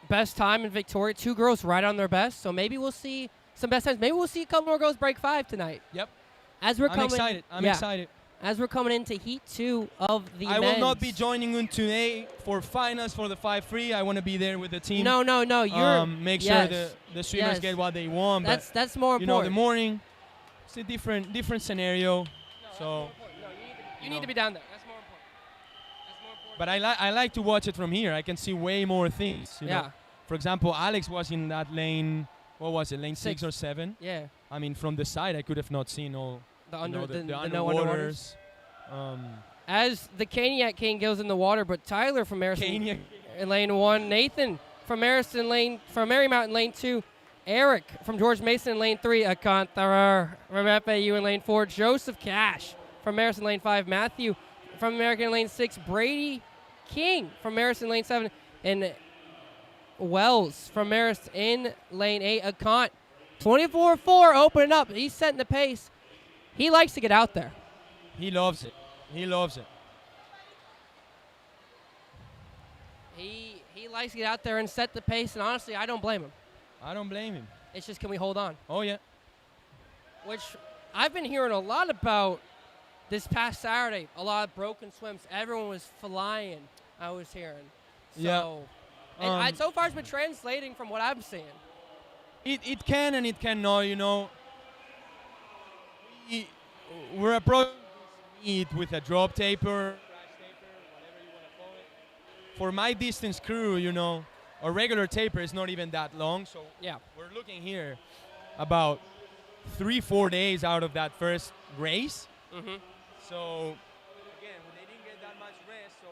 best time in Victoria. 2 girls right on their best. So maybe we'll see some best times. Maybe we'll see a couple more girls break 5 tonight. Yep. I'm excited. I'm excited. As we're coming into heat 2 of the I men's. will not be joining you today for finals for the 5 free. I want to be there with the team. No. You're make sure the swimmers get what they want. That's more important. The morning, it's a different scenario. So you need to be down there. That's more important. But I like to watch it from here. I can see way more things. You know? For example, Alex was in that lane. What was it? Lane 6 or 7. Yeah. I mean, from the side, I could have not seen all the underwaters. As the Caniac King goes in the water, but Tyler from Maryston in lane 1, Nathan from Marymount in lane 2, Eric from George Mason in lane 3, Akantarar from FAU in lane 4, Joseph Cash from Maryston in lane 5, Matthew from American in lane 6, Brady King from Maryston in lane 7, and Wells from Marist in lane 8. Akant, 24-4, opening up. He's setting the pace. He likes to get out there. He loves it. He loves it. He likes to get out there and set the pace, and honestly, I don't blame him. I don't blame him. It's just, can we hold on? Oh, yeah. Which I've been hearing a lot about this past Saturday. A lot of broken swims. Everyone was flying, I was hearing. So, and so far it's been translating from what I'm seeing. It can and it cannot, you know. We're approaching it with a drop taper, crash taper, whatever you want to call it. For my distance crew, you know, a regular taper is not even that long. So yeah, we're looking here about 3-4 days out of that first race. Mm-hmm. So again, they didn't get that much rest, so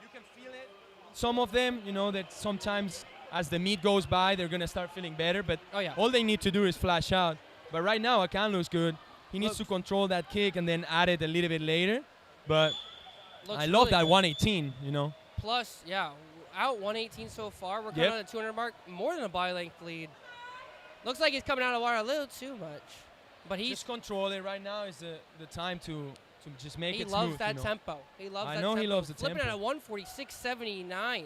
you can feel it. Some of them, you know, that sometimes as the meet goes by, they're gonna start feeling better. But all they need to do is flash out. But right now, Akan looks good. He needs to control that kick and then add it a little bit later. But I love that 118, you know. Plus, out 118 so far. We're coming on the 200 mark, more than a body length lead. Looks like he's coming out of the water a little too much. But he's just control it. Right now is the time to just make it smooth. He loves that tempo. He loves that tempo. I know he loves the tempo. Flipping at a 146.79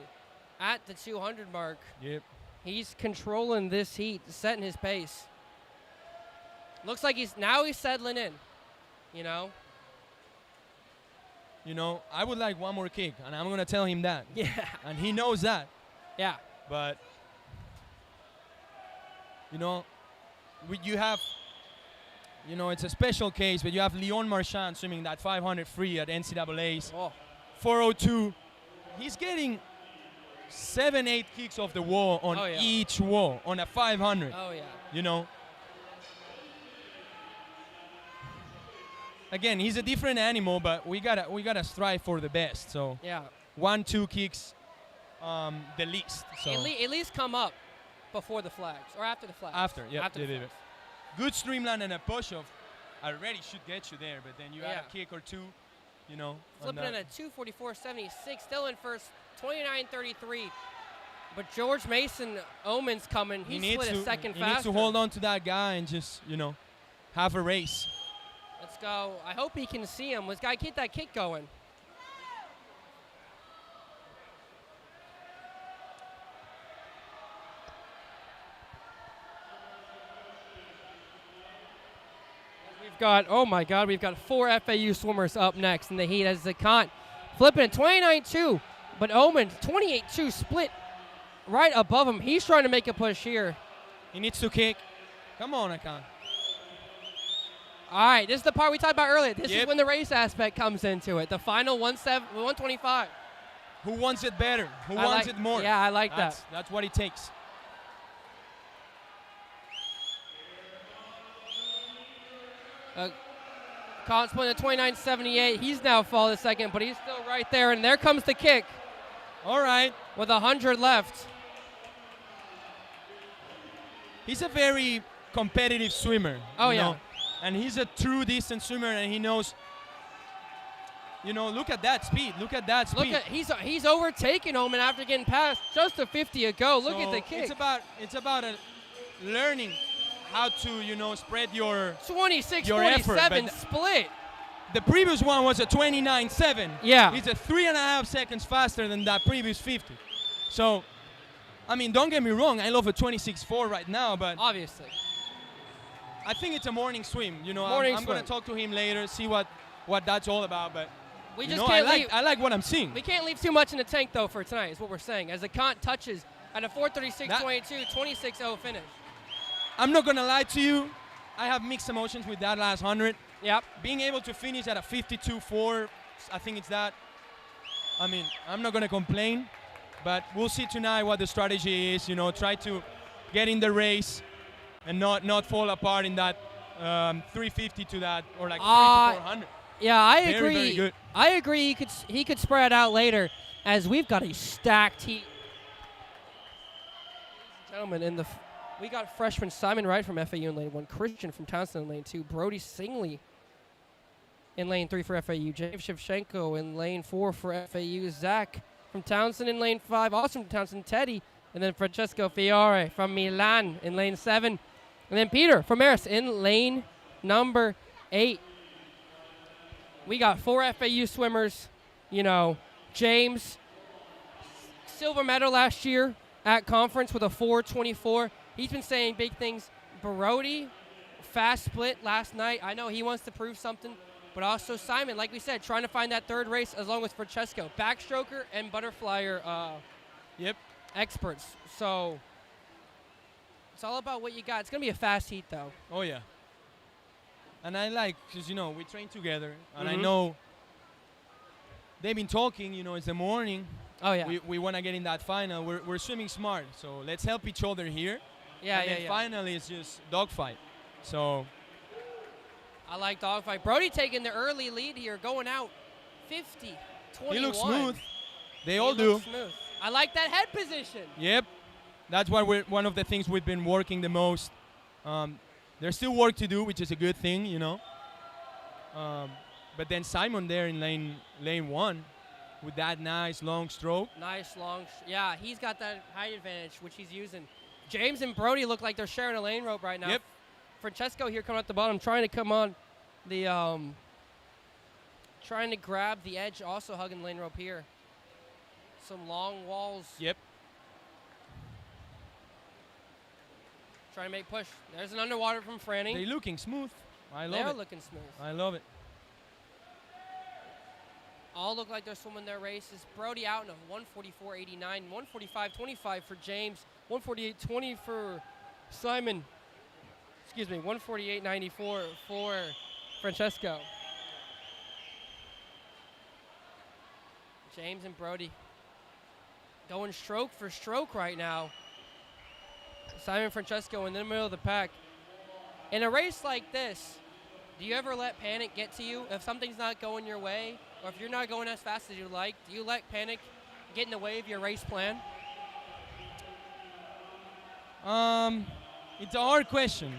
at the 200 mark. Yep. He's controlling this heat, setting his pace. Looks like he's settling in, you know. You know, I would like one more kick, and I'm going to tell him that. Yeah. And he knows that. Yeah. But, you know, you have, you know, it's a special case, but you have Leon Marchand swimming that 500 free at NCAA's. Oh. 402. He's getting 7-8 kicks off the wall on each wall on a 500. Oh, yeah. You know. Again, he's a different animal, but we gotta strive for the best. So yeah, 1-2 kicks, the least. So at least come up before the flags or after the flags. After, yeah, after the flags. Good streamline and a push of already should get you there, but then you add a kick or two, you know. Flipping in a 2:44.76, still in first, 29.33. But George Mason Omen's coming. He split a second faster. He needs to hold on to that guy and just, you know, have a race. Let's go. I hope he can see him. Let's get that kick going. Oh my God, we've got 4 FAU swimmers up next in the heat as Zakant flipping at 29.2, but Omen 28.2 split right above him. He's trying to make a push here. He needs to kick. Come on, Akan. All right, this is the part we talked about earlier. This is when the race aspect comes into it. The final 125. Who wants it better? Who wants it more? Yeah, I like that. That's what it takes. Collins playing at 29.78. He's now fallen a second, but he's still right there. And there comes the kick. All right. With 100 left. He's a very competitive swimmer. Oh, you yeah. know? And he's a true distance swimmer, and he knows, you know, look at that speed. Look at that speed. He's overtaken Omen after getting past just a 50 ago. Look at the kick. It's about learning how to, you know, spread your 26.47 split. The previous one was a 29.7. Yeah. He's a 3.5 seconds faster than that previous 50. So, I mean, don't get me wrong. I love a 26.4 right now, but obviously, I think it's a morning swim. You know, I'm going to talk to him later, see what that's all about. But we just can't leave. I like what I'm seeing. We can't leave too much in the tank though for tonight. Is what we're saying. As the Kant touches at a 4:36.22, 26.0 finish. I'm not gonna lie to you. I have mixed emotions with that last 100. Yep. Being able to finish at a 52.4, I think it's that. I mean, I'm not gonna complain, but we'll see tonight what the strategy is. You know, try to get in the race and not fall apart in that 350 to that or like 3 to 400. Yeah, I agree. Very good. I agree. He could spread out later, as we've got a stacked heat. Gentlemen, we got freshman Simon Wright from FAU in lane 1, Christian from Townsend in lane 2, Brody Singley in lane 3 for FAU, James Shevchenko in lane 4 for FAU, Zach from Townsend in lane 5, Austin from Townsend, Teddy, and then Francesco Fiore from Milan in lane 7, and then Peter from Maris in lane number 8. We got 4 FAU swimmers, you know, James, silver medal last year at conference with a 4:24. He's been saying big things. Brody, fast split last night. I know he wants to prove something, but also Simon, like we said, trying to find that third race along with Francesco. Backstroker and butterflyer experts. So it's all about what you got. It's going to be a fast heat, though. Oh, yeah. And I like, because, you know, we train together, and I know they've been talking, you know, it's the morning. Oh, yeah. We want to get in that final. We're swimming smart, so let's help each other here. Yeah, and then finally, it's just dogfight. So I like dogfight. Brody taking the early lead here, going out 50, 21. He looks smooth. They all do. Smooth. I like that head position. Yep. That's what one of the things we've been working the most. There's still work to do, which is a good thing, you know. But then Simon there in lane 1 with that nice long stroke. Nice long. Yeah, he's got that height advantage, which he's using. James and Brody look like they're sharing a lane rope right now. Yep. Francesco here coming at the bottom, trying to come on the, trying to grab the edge, also hugging lane rope here. Some long walls. Yep. trying to make push. There's an underwater from Franny. They're looking smooth. I love They're it. looking smooth. I love it. All look like they're swimming their races. Brody out in a 144.89, 145.25 for James, 148.20 for Simon. Excuse me, 148.94 for Francesco. James and Brody going stroke for stroke right now. Simon Francesco in the middle of the pack. In a race like this, do you ever let panic get to you? If something's not going your way, or if you're not going as fast as you like, do you let panic get in the way of your race plan? It's a hard question,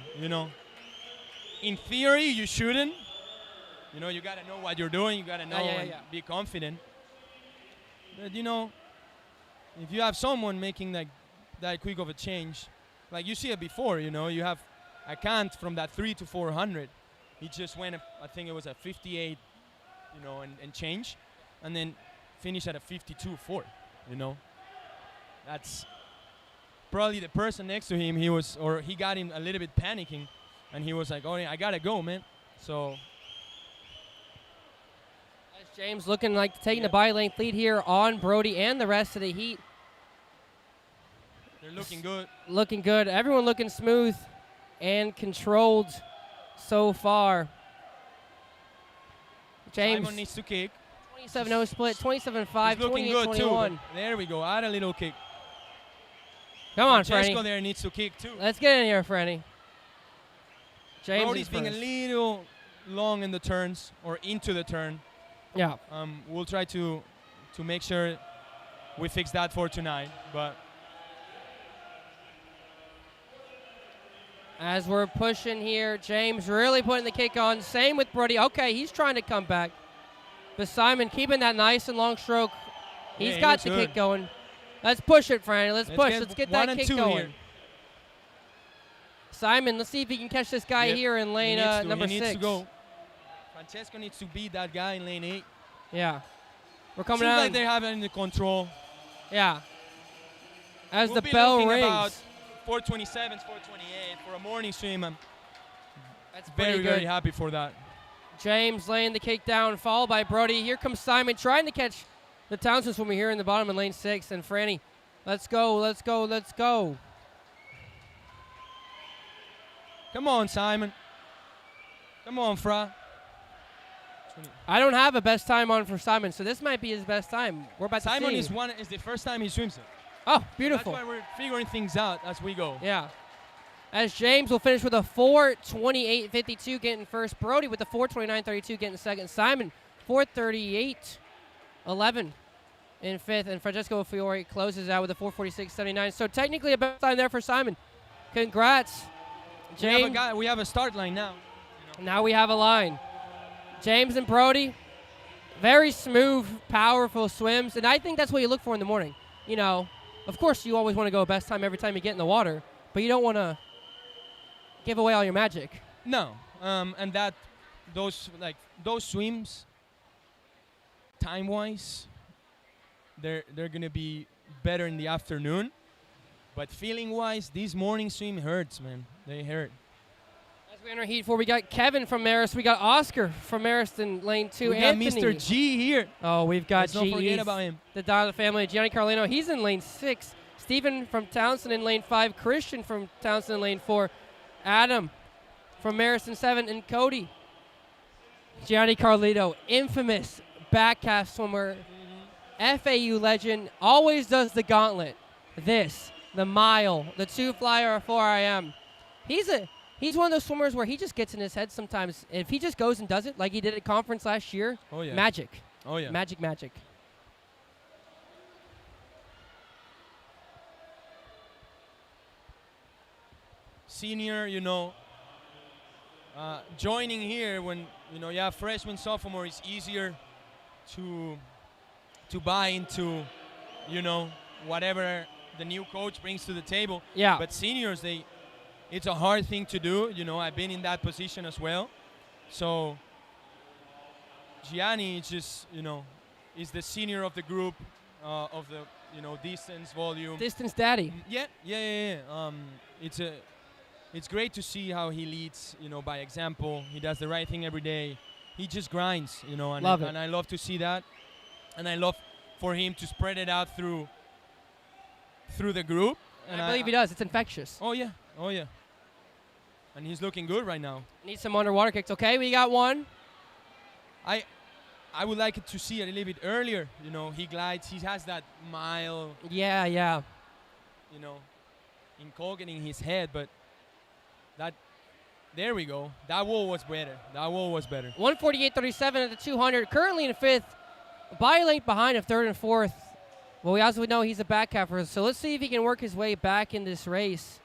In theory, you shouldn't. You got to know what you're doing. You got to know and be confident. But, if you have someone making that quick of a change, like you see it before, you have a Kant from that 3 to 400. He just went, I think it was a 58, and change, and then finished at a 52.4, That's probably the person next to him, he got him a little bit panicking, and he was like, oh, I got to go, man. So. As James looking like taking the by-length lead here on Brody and the rest of the heat. They're looking good. Looking good. Everyone looking smooth and controlled so far. James. Simon needs to kick. 27-0 split, 27-5, 28-21. There we go. Add a little kick. Come on, Francesco Franny. there needs to kick too. Let's get in here, Franny. James Brody's being a little long in the turns or into the turn. Yeah. We'll try to make sure we fix that for tonight. But as we're pushing here, James really putting the kick on. Same with Brody. Okay, he's trying to come back. But Simon keeping that nice and long stroke. He's got the kick going. Let's push it, Franny. Let's push. Let's get that kick going. Here. Simon, let's see if he can catch this guy here in lane number 6. He needs to go. Francesco needs to beat that guy in lane 8. Yeah. We're coming Seems out. like they're having the control. Yeah. As we'll the bell rings. About 427s, 428 for a morning swim. That's very, very happy for that. James laying the kick down, followed by Brody. Here comes Simon trying to catch the Townsend swimmer here in the bottom of lane 6. And Franny, let's go, let's go, let's go. Come on, Simon. Come on, Fra. I don't have a best time on for Simon, so this might be his best time. We're about to see. Simon is the first time he swims it. Oh, beautiful. That's why we're figuring things out as we go. Yeah. As James will finish with a 4:28.52 getting first. Brody with a 4:29.32 getting second. Simon 4:38.11 in fifth. And Francesco Fiore closes out with a 4:46.79. So technically a best time there for Simon. Congrats, James. We have a start line now. Now we have a line. James and Brody, very smooth, powerful swims. And I think that's what you look for in the morning. Of course you always want to go best time every time you get in the water, but you don't want to give away all your magic. No, and those swims, time-wise, they're gonna be better in the afternoon. But feeling-wise, these morning swim hurts, man. They hurt. As we enter heat 4, we got Kevin from Marist. We got Oscar from Marist in lane 2. We got Mr. G here. Oh, we've got G. Don't forget about him. The dad of the family, Gianni Carlino. He's in lane 6. Stephen from Townsend in lane 5. Christian from Townsend in lane 4. Adam from Marist in 7. And Cody. Gianni Carlino, infamous back calf swimmer. FAU legend. Always does the gauntlet. The mile, the 2 flyer or 4 IM. He's one of those swimmers where he just gets in his head sometimes. If he just goes and does it like he did at conference last year, magic. Oh, yeah. Magic, magic. Senior, joining here when, you have freshman, sophomore, it's easier to buy into, whatever the new coach brings to the table. Yeah. But seniors, it's a hard thing to do. I've been in that position as well. So Gianni is just, is the senior of the group, of the, distance, volume. Distance daddy. Yeah. It's it's great to see how he leads, by example. He does the right thing every day. He just grinds, and I love to see that. And I love for him to spread it out through the group. And I believe he does. It's infectious. Oh yeah. And he's looking good right now. Needs some underwater kicks. Okay, we got one. I would like to see it a little bit earlier. He glides. He has that mile. Yeah. Inculcating his head, but there we go. That wall was better. 148.37 at the 200. Currently in fifth. By a length behind of third and fourth. Well, we also know he's a back halfer, so let's see if he can work his way back in this race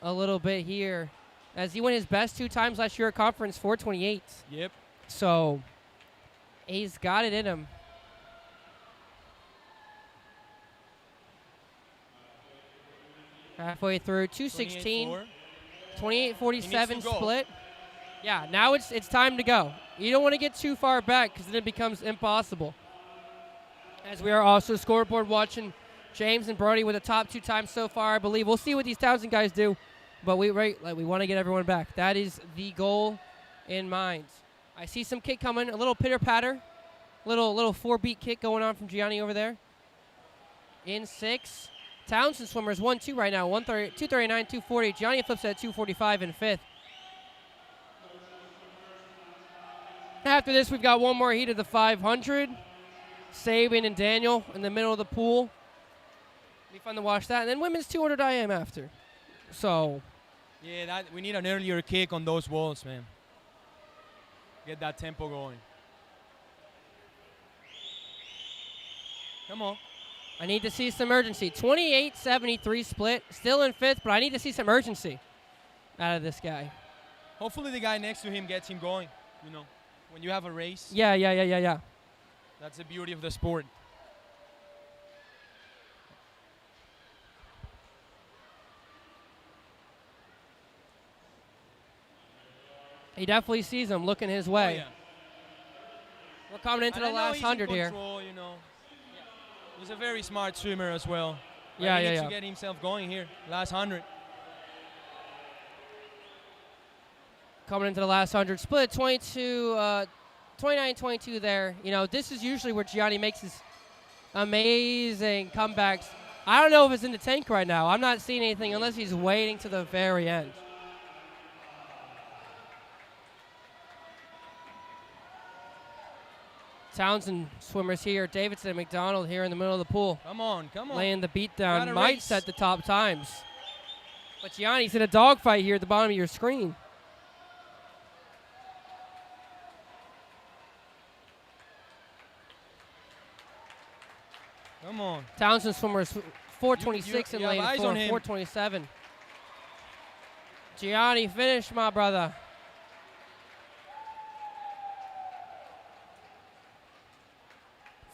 a little bit here. As he won his best 2 times last year at conference, 428. Yep. So he's got it in him. Halfway through, 216, 28-47 split. Yeah, now it's time to go. You don't want to get too far back because then it becomes impossible. As we are also scoreboard watching James and Brody with the top 2 times so far, I believe. We'll see what these Townsend guys do, but we want to get everyone back. That is the goal in mind. I see some kick coming, a little pitter-patter, little 4-beat kick going on from Gianni over there. In 6. Townsend swimmers 1-2 right now, 239, 240. Gianni flips at 245 in 5th. After this, we've got one more heat of the 500. Sabian and Daniel in the middle of the pool. Be fun to watch that. And then women's 200 IM after. So. Yeah, we need an earlier kick on those walls, man. Get that tempo going. Come on. I need to see some urgency. 28-73 split. Still in 5th, but I need to see some urgency out of this guy. Hopefully the guy next to him gets him going, when you have a race. Yeah. That's the beauty of the sport. He definitely sees him looking his way. Oh, yeah. We're coming into the last 100 here. He's a very smart swimmer as well. He needs to get himself going here. Last 100. Coming into the last 100. Split 29-22 there. This is usually where Gianni makes his amazing comebacks. I don't know if it's in the tank right now. I'm not seeing anything unless he's waiting to the very end. Townsend swimmers here. Davidson and McDonald here in the middle of the pool. Come on. Laying the beat down. Might set the top times. But Gianni's in a dogfight here at the bottom of your screen. Come on. Townsend swimmers 426 in lane 4, 427. Gianni, finish, my brother.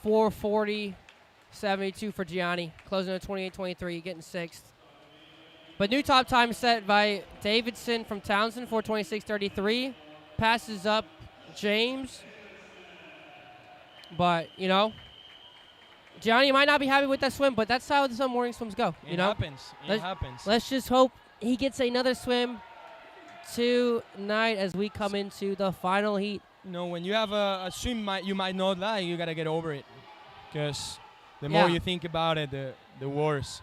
.440.72 for Gianni, closing at 28-23, getting 6th. But new top time set by Davidson from Townsend, 426.33. Passes up James. But, Gianni might not be happy with that swim, but that's how some morning swims go. It happens. Let's just hope he gets another swim tonight as we come into the final heat. When you have a swim you might not like, you got to get over it. Because the more you think about it, the worse.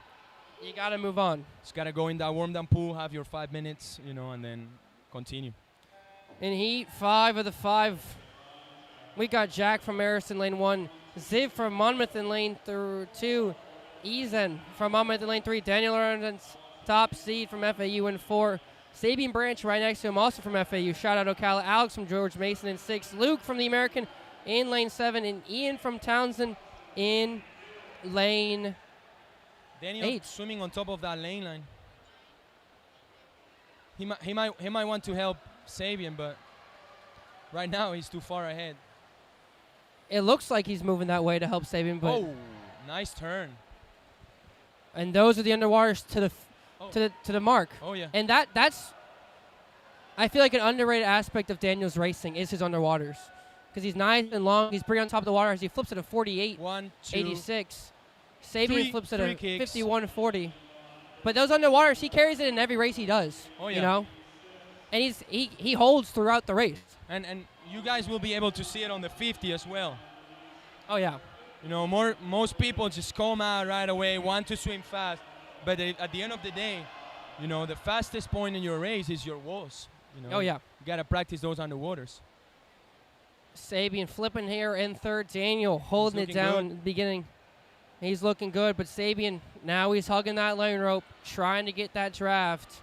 You got to move on. Just got to go in that warm-down pool, have your 5 minutes, and then continue. In heat 5 of the 5, we got Jack from Harrison, lane 1. Ziv from Monmouth in lane 2. Eason from Monmouth in lane 3. Daniel Arndon's top seed from FAU in 4. Sabian Branch right next to him, also from FAU. Shout out Ocala. Alex from George Mason in 6. Luke from the American in lane 7. And Ian from Townsend in lane Daniel 8. Swimming on top of that lane line. He might want to help Sabian, but right now he's too far ahead. It looks like he's moving that way to help Sabian, but nice turn. And those are the underwaters to the mark. Oh yeah. And that's I feel like an underrated aspect of Daniel's racing is his underwaters. Because he's nice and long. He's pretty on top of the water as he flips at a 48. 1, 2, 86. Sabian flips at a 51-40. But those underwaters, he carries it in every race he does. Oh, yeah. You know? And he holds throughout the race. And you guys will be able to see it on the 50 as well. Oh, yeah. You know, most people just come out right away, want to swim fast. But at the end of the day, you know, the fastest point in your race is your walls. You know? Oh, yeah. You got to practice those underwaters. Sabian flipping here in third. Daniel holding it down in the beginning. He's looking good, but Sabian, now he's hugging that lane rope, trying to get that draft.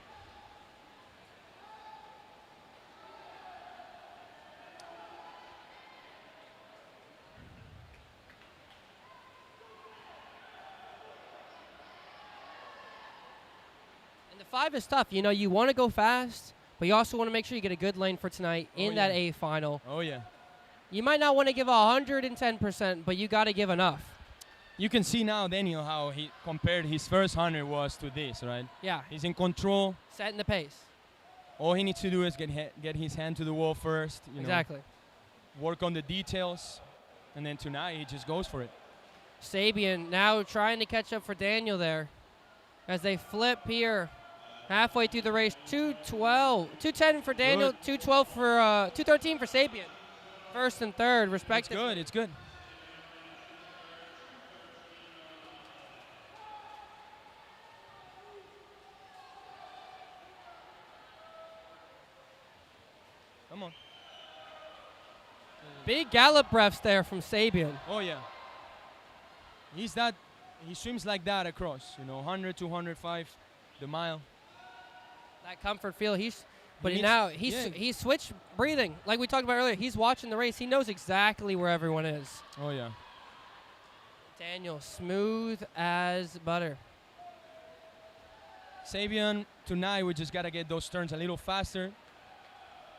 And the 5 is tough. You know, you want to go fast, but you also want to make sure you get a good lane for tonight in that A final. Oh, yeah. You might not want to give 110%, but you got to give enough. You can see now, Daniel, how he compared his first 100 was to this, right? Yeah. He's in control. Setting the pace. All he needs to do is get his hand to the wall first. You Exactly. know, work on the details, and then tonight he just goes for it. Sabian now trying to catch up for Daniel there as they flip here halfway through the race. 2:10 for Daniel, 2:12 for 2:13 for Sabian. First and third, respectively. It's good. Come on. Big gallop breaths there from Sabian. Oh, yeah. He swims like that across, you know, 100, 205, the mile. That comfort feel. He's switched breathing. Like we talked about earlier, he's watching the race. He knows exactly where everyone is. Oh, yeah. Daniel, smooth as butter. Sabian, tonight we just got to get those turns a little faster.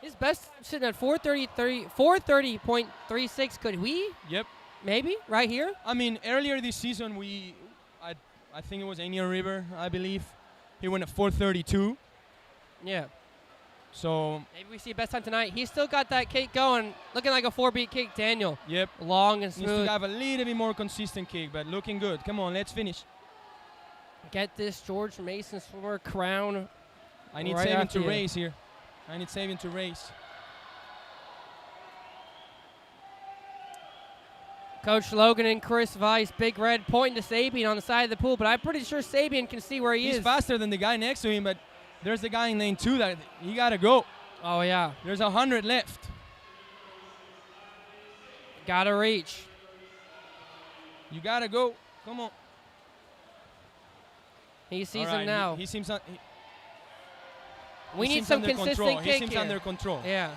His best sitting at 430.36. Could we? Yep. Maybe right here. I mean, earlier this season, I think it was Anier River, I believe. He went at 432. Yeah. So maybe we see best time tonight. He's still got that kick going, looking like a 4-beat kick. Daniel. Yep. Long and smooth. Needs to have a little bit more consistent kick, but looking good. Come on, let's finish. Get this George Mason swimmer crown. I need Sabian to race here. I need Sabian to race. Coach Logan and Chris Weiss, Big Red, pointing to Sabian on the side of the pool, but I'm pretty sure Sabian can see where he is. He's faster than the guy next to him, but there's the guy in lane 2 that he got to go. Oh, yeah. There's 100 left. Got to reach. You got to go. Come on. He sees him now. He seems we need some consistent kick He seems under control. Yeah.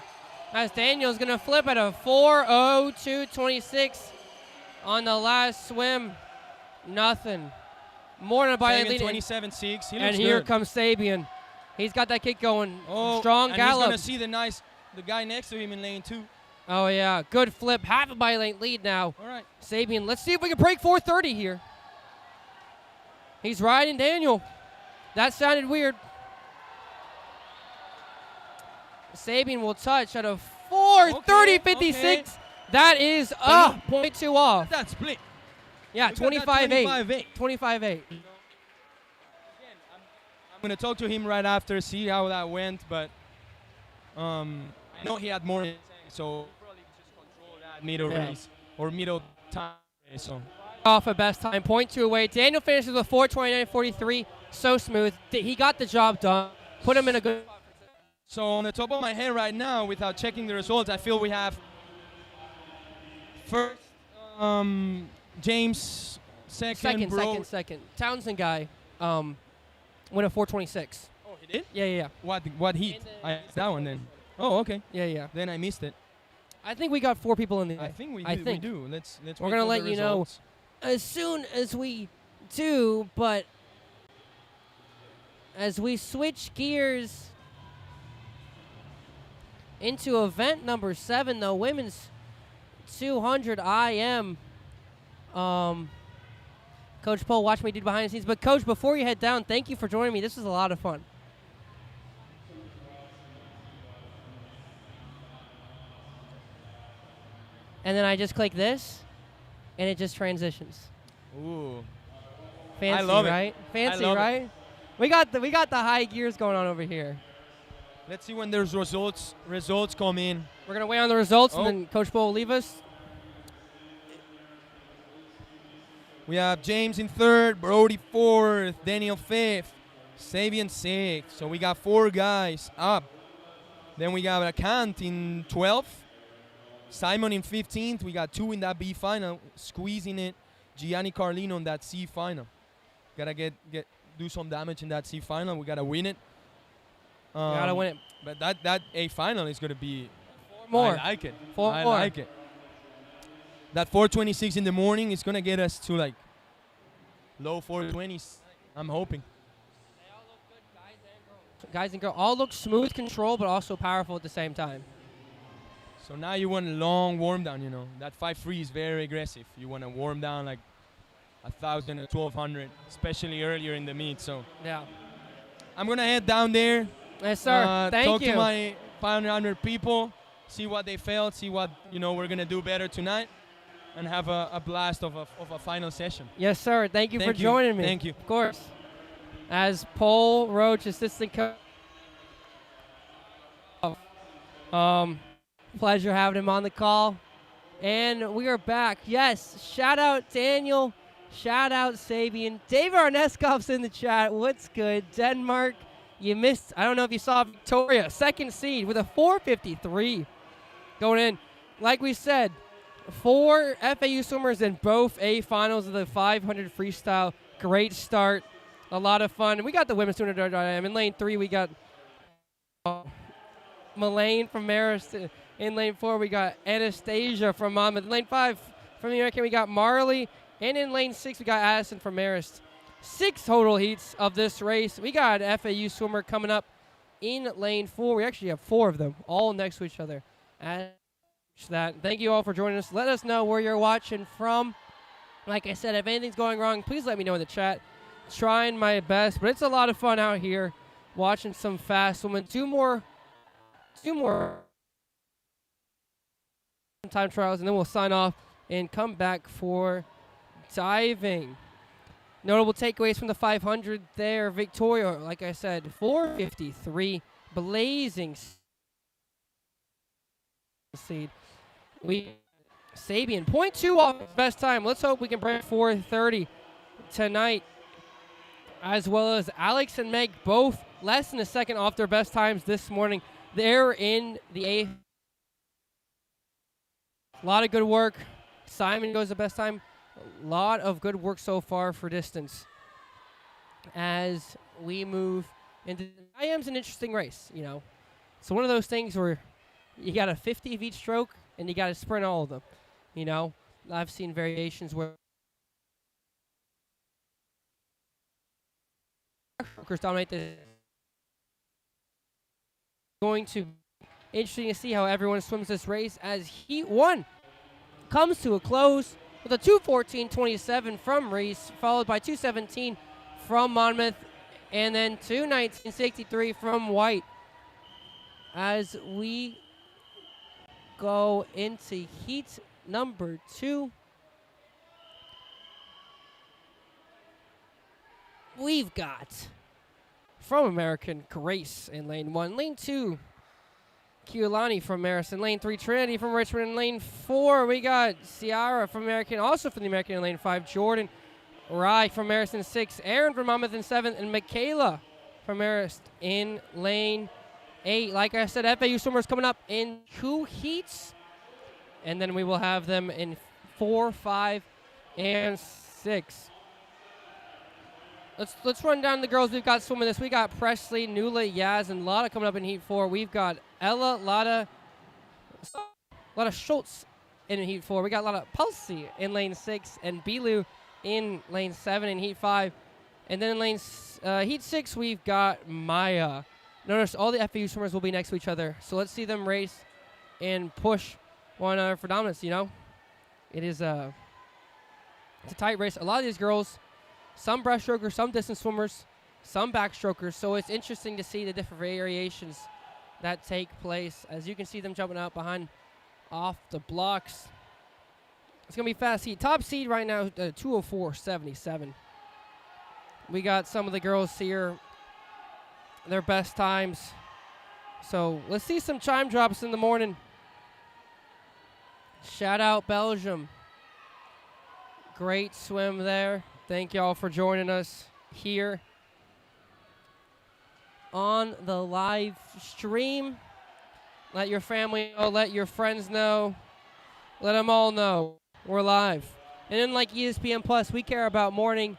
As Daniel's going to flip at a 4:02.26 on the last swim. Nothing. More than a bite lead. 27.6. And here comes Sabian. He's got that kick going. Oh, strong gallop. He's going to see the guy next to him in lane 2. Oh, yeah. Good flip. Half a bite lane lead now. All right. Sabian, let's see if we can break 4:30 here. He's riding Daniel. That sounded weird. Sabian will touch at a 4:30.56. Okay. That is up. 0.2 off. That's split. Yeah, 25.8. 25.8. Again, I'm going to talk to him right after, see how that went, but I know he had more, so probably just control that middle race or middle time race. So. Off a best time, 0.2 away. Daniel finishes with 4:29.43. So smooth. He got the job done. Put him in a good. So on the top of my head right now, without checking the results, I feel we have first James, second. Townsend guy went a 4:26. Oh, he did? Yeah. What heat? I missed that one then. Oh, okay. Yeah. Then I missed it. I think we got 4 people in the. I think we do. Let's. We're gonna let you know as soon as we do, but as we switch gears into event number 7, the women's 200 IM. Coach Pohl, watch me do behind the scenes. But Coach, before you head down, thank you for joining me. This was a lot of fun. And then I just click this, and it just transitions. Ooh. Fancy, I love right? it. Fancy, right? We got the high gears going on over here. Let's see when there's results come in. We're gonna wait on the results, Oh. and then Coach Bo will leave us. We have James in third, Brody fourth, Daniel fifth, Sabian sixth. So we got 4 guys up. Then we got Akant in 12th, Simon in 15th. We got 2 in that B final, squeezing it. Gianni Carlino in that C final. Gotta do some damage in that C final. We gotta win it. Gotta win it. But that A final is gonna be 4 more. I like it. 4 I more. like it. That 426 in the morning is gonna get us to like low 420s. I'm hoping. They all look good, guys and girls. All look smooth control, but also powerful at the same time. So now you want a long warm down, you know. That 5-3 is very aggressive. You want to warm down like 1,000 or 1,200, especially earlier in the meet. So Yeah. I'm gonna head down there. Yes, sir. Thank talk you. to my 500 people, see what they felt, see what we're gonna do better tonight, and have a blast of a final session. Yes, sir. Thank you for Thank you. joining me. Thank you. Of course. As Paul Roach, assistant coach. Pleasure having him on the call. And we are back. Yes, shout out Daniel. Shout out Sabian. Dave Arneskov's in the chat. What's good? Denmark, you missed. I don't know if you saw Victoria, second seed with a 453 going in. Like we said, 4 FAU swimmers in both A finals of the 500 freestyle. Great start. A lot of fun. We got the women's 200 in lane 3. We got Mullane from Marist. In lane 4, we got Anastasia from Monmouth. In lane 5, from the American, we got Marley. And in lane 6, we got Addison from Marist. 6 total heats of this race. We got an FAU swimmer coming up in lane 4. We actually have 4 of them, all next to each other. Thank you all for joining us. Let us know where you're watching from. Like I said, if anything's going wrong, please let me know in the chat. Trying my best, but it's a lot of fun out here watching some fast swimming. Two more time trials, and then we'll sign off and come back for diving. Notable takeaways from the 500 there. Victoria, like I said, 453, blazing seed. Sabian, 0.2 off his best time. Let's hope we can break 430 tonight. As well as Alex and Meg, both less than a second off their best times this morning. They're in the 8th. A lot of good work. Simon goes the best time. A lot of good work so far for distance. As we move into IM's an interesting race, you know. It's one of those things where you got a 50 of each stroke and you got to sprint all of them. You know, I've seen variations where strokers dominate the. Going to be interesting to see how everyone swims this race as Heat 1 comes to a close with a 2:14.27 from Reese, followed by 2:17 from Monmouth, and then 2:19.63 from White. As we go into Heat number 2, we've got from American, Grace in lane 1. Lane 2, Kiulani from Marist. Lane 3, Trinity from Richmond. In lane 4, we got Ciara from American, also from the American in lane 5. Jordan Rye from Marist in 6. Aaron from Monmouth in 7. And Michaela from Marist in lane 8. Like I said, FAU swimmers coming up in 2 heats. And then we will have them in 4, 5, and 6. Let's run down the girls we've got swimming this. We got Presley, Nula, Yaz, and Lada coming up in Heat 4. We've got Ella, Lada Schultz in Heat 4. We got Lada Pulsey in lane 6, and Bilu in lane 7 in Heat 5. And then in Heat 6, we've got Maya. Notice all the FAU swimmers will be next to each other. So let's see them race and push one another for dominance, you know. It's a tight race. A lot of these girls, some breaststrokers, some distance swimmers, some backstrokers. So it's interesting to see the different variations that take place. As you can see them jumping out behind off the blocks. It's going to be fast heat. Top seed right now, 2:04.77. We got some of the girls here their best times. So let's see some chime drops in the morning. Shout out Belgium. Great swim there. Thank y'all for joining us here on the live stream. Let your family know, let your friends know, let them all know we're live. And unlike ESPN Plus, we care about morning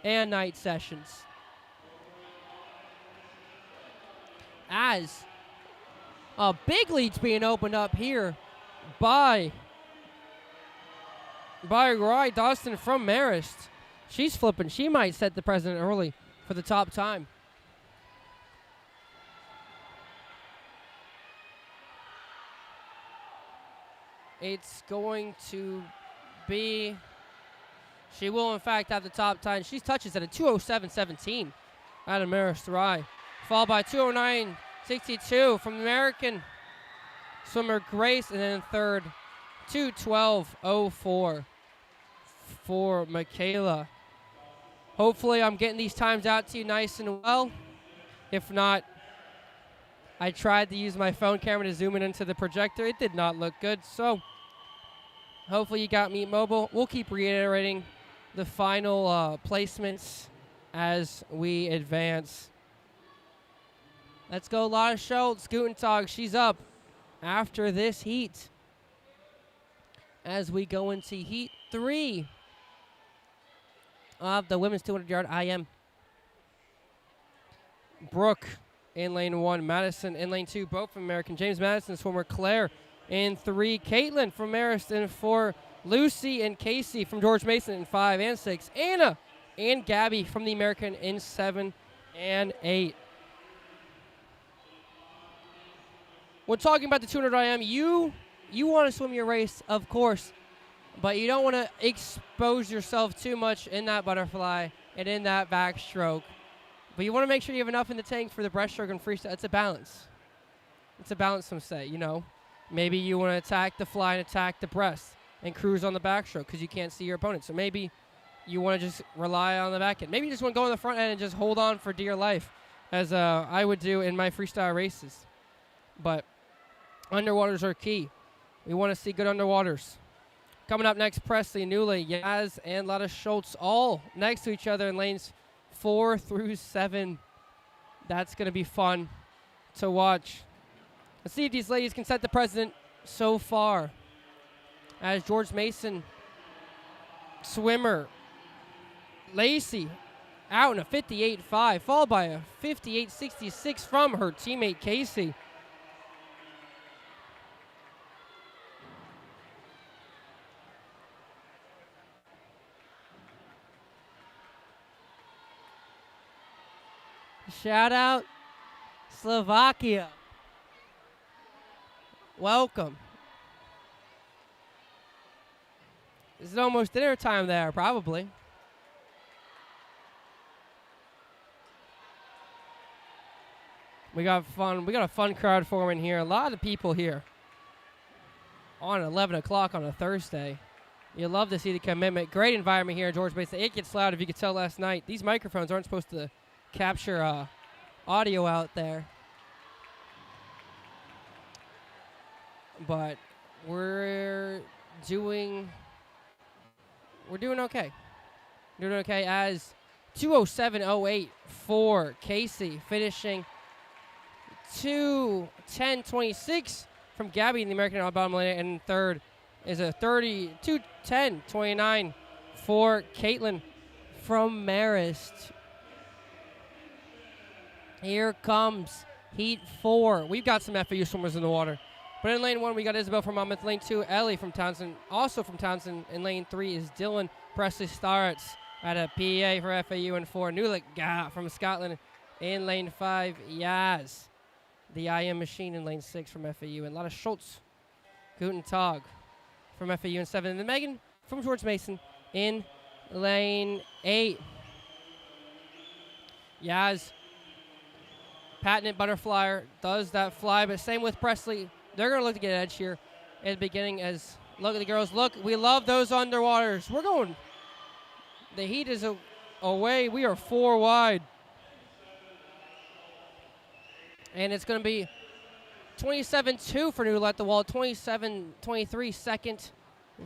and night sessions. As a big lead's being opened up here by Rye Dawson from Marist. She's flipping. She might set the president early for the top time. It's going to be, she will in fact have the top time. She touches at a 2:07.17 out of Marist Rye. Followed by 2:09.62 from the American swimmer Grace. And then third, 2:12.04 for Michaela. Hopefully I'm getting these times out to you nice and well. If not, I tried to use my phone camera to zoom in into the projector. It did not look good, so hopefully you got me mobile. We'll keep reiterating the final placements as we advance. Let's go, Lotta Schultz. Guten Tag, she's up after this heat. As we go into heat 3 of the women's 200-yard IM. Brooke in lane 1, Madison in lane 2, both from American. James Madison, swimmer Claire in 3, Caitlin from Marist in 4, Lucy and Casey from George Mason in 5 and 6, Anna and Gabby from the American in 7 and 8. When talking about the 200 IM, you want to swim your race, of course, but you don't want to expose yourself too much in that butterfly and in that backstroke. But you want to make sure you have enough in the tank for the breaststroke and freestyle. It's a balance. It's a balance, some say, you know. Maybe you want to attack the fly and attack the breast and cruise on the backstroke because you can't see your opponent. So maybe you want to just rely on the back end. Maybe you just want to go on the front end and just hold on for dear life, as I would do in my freestyle races. But underwaters are key. We want to see good underwaters. Coming up next, Presley, Newley, Yaz, and Lotta Schultz all next to each other in lanes 4 through 7. That's going to be fun to watch. Let's see if these ladies can set the president so far. As George Mason swimmer Lacey out in a 58.5, followed by a 58.66 from her teammate Casey. Shout out Slovakia. Welcome. It's almost dinner time there, probably. We got fun. We got a fun crowd forming here. A lot of people here on 11 o'clock on a Thursday. You love to see the commitment. Great environment here in George Mason. It gets loud, if you could tell last night. These microphones aren't supposed to capture audio out there. But we're doing okay. Doing okay as 2:07.08 for Casey, finishing 2:10.26 from Gabby in the American bottom lane, and third is a 2:10.29 for Caitlin from Marist. Here comes heat 4. We've got some FAU swimmers in the water. But in lane 1, we got Isabel from Monmouth. Lane 2, Ellie from Townsend. Also from Townsend. In lane 3 is Dylan Presley Starretts at a PA for FAU. And 4, Nulik from Scotland. In lane 5, Yaz, the IM machine in lane 6 from FAU. And Lotta Schultz, Guten Tag from FAU in 7. And then Megan from George Mason in lane 8. Yaz, patented butterflyer, does that fly, but same with Presley. They're going to look to get edge here at the beginning as, look at the girls. Look, we love those underwaters. We're going, the heat is away. We are 4 wide. And it's going to be 27-2 for Nula at the wall, 27-23 second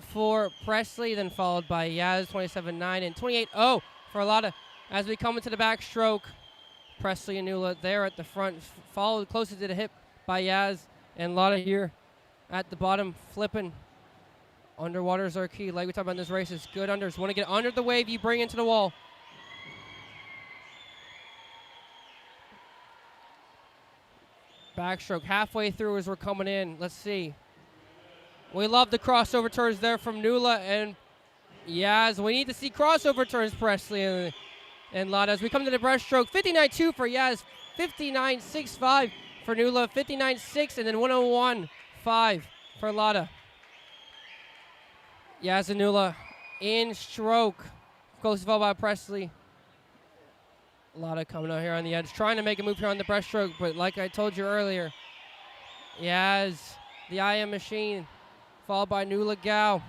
for Presley, then followed by Yaz, 27-9, and 28-0 for Alada. As we come into the backstroke, Presley and Nula there at the front, followed closer to the hip by Yaz, and Lada here at the bottom, flipping. Underwaters are key. Like we talked about in this race, it's good unders. Want to get under the wave, you bring into the wall. Backstroke halfway through as we're coming in. Let's see. We love the crossover turns there from Nula and Yaz. We need to see crossover turns, Presley and Lada. As we come to the breaststroke, 59-2 for Yaz, 59-6-5 for Nula, 59-6, and then 101-5 for Lada. Yaz and Nula in stroke. Closely followed by Presley. Lada coming out here on the edge, trying to make a move here on the breaststroke, but like I told you earlier, Yaz, the IM machine, followed by Nula Gao.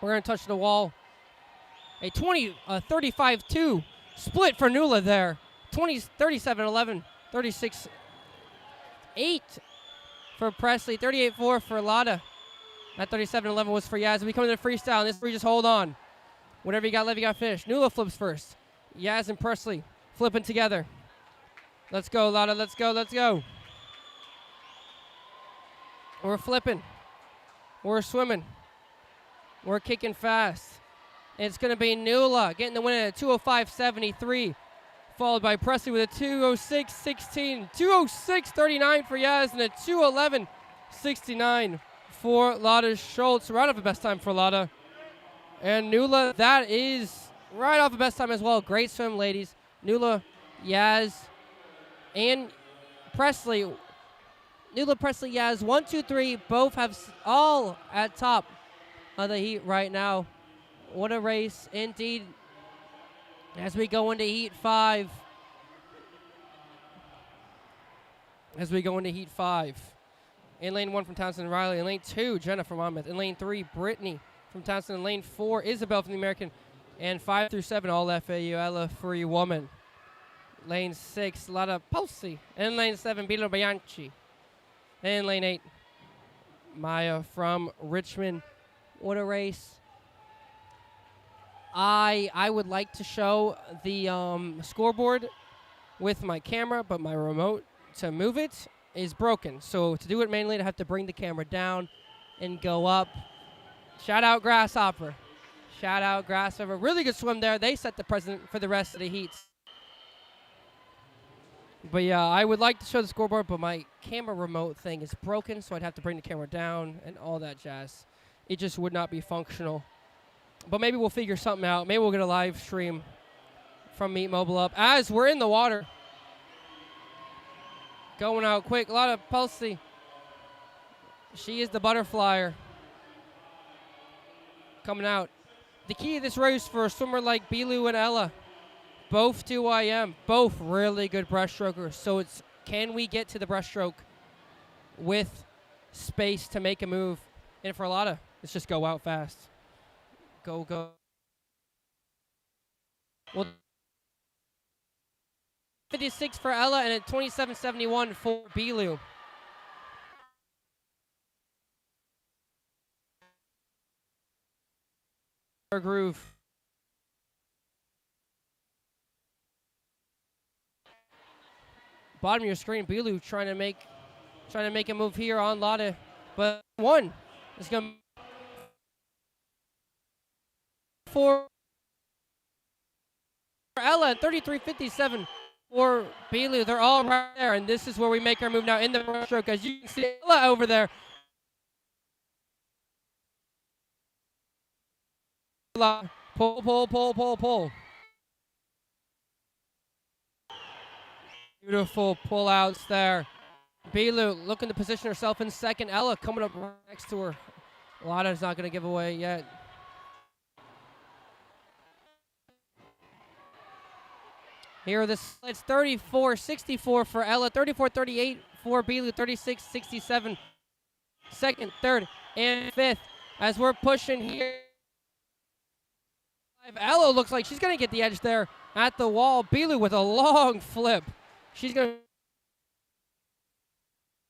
We're going to touch the wall. A 35-2 split for Nula there. 37-11, 36-8 for Presley, 38-4 for Lada. That 37-11 was for Yaz. We come to the freestyle, and this we just hold on. Whatever you got left, you got finished. Nula flips first. Yaz and Presley flipping together. Let's go, Lada. Let's go, let's go. We're flipping. We're swimming. We're kicking fast. It's going to be Nula getting the win at a 205.73, followed by Presley with a 206.16, 206.39 for Yaz, and a 211.69 for Lada Schultz. Right off the best time for Lada. And Nula, that is right off the best time as well. Great swim, ladies. Nula, Yaz, and Presley. Nula, Presley, Yaz, 1, 2, 3, both have all at top of the heat right now. What a race indeed. As we go into heat 5. In lane 1 from Townsend and Riley. In lane 2, Jenna from Monmouth. In lane 3, Brittany from Townsend. In lane 4, Isabel from the American. And 5 through 7, all FAU, Ella Free Woman. Lane 6, Lada Pulsi. In lane 7, Bilo Bianchi. In lane 8, Maya from Richmond. What a race. I would like to show the scoreboard with my camera, but my remote to move it is broken. So to do it manually, I have to bring the camera down and go up. Shout out Grasshopper. Shout out Grasshopper. Really good swim there. They set the precedent for the rest of the heats. But yeah, I would like to show the scoreboard, but my camera remote thing is broken, so I'd have to bring the camera down and all that jazz. It just would not be functional. But maybe we'll figure something out. Maybe we'll get a live stream from Meet Mobile up as we're in the water. Going out quick. A lot of Pulsey. She is the butterflyer. Coming out. The key to this race for a swimmer like Bilu and Ella, both do IM, both really good breaststrokers. So it's, can we get to the breaststroke with space to make a move? And for a lot of, let's just go out fast. Go, go. Well, 56 for Ella and a 27.71 for Bilu. Groove. Bottom of your screen, Bilu trying to make a move here on Lada, but one is going for Ella, 33.57 for Bilu. They're all right there, and this is where we make our move now in the breaststroke. As you can see, Ella over there. Pull, pull, pull, pull, pull. Beautiful pull-outs there. Bilu looking to position herself in second. Ella coming up right next to her. Lada's not going to give away yet. Here are the splits. 34-64 for Ella. 34-38 for Bilu. 36-67. Second, third, and fifth. As we're pushing here. Ella looks like she's going to get the edge there at the wall. Bilu with a long flip. She's going to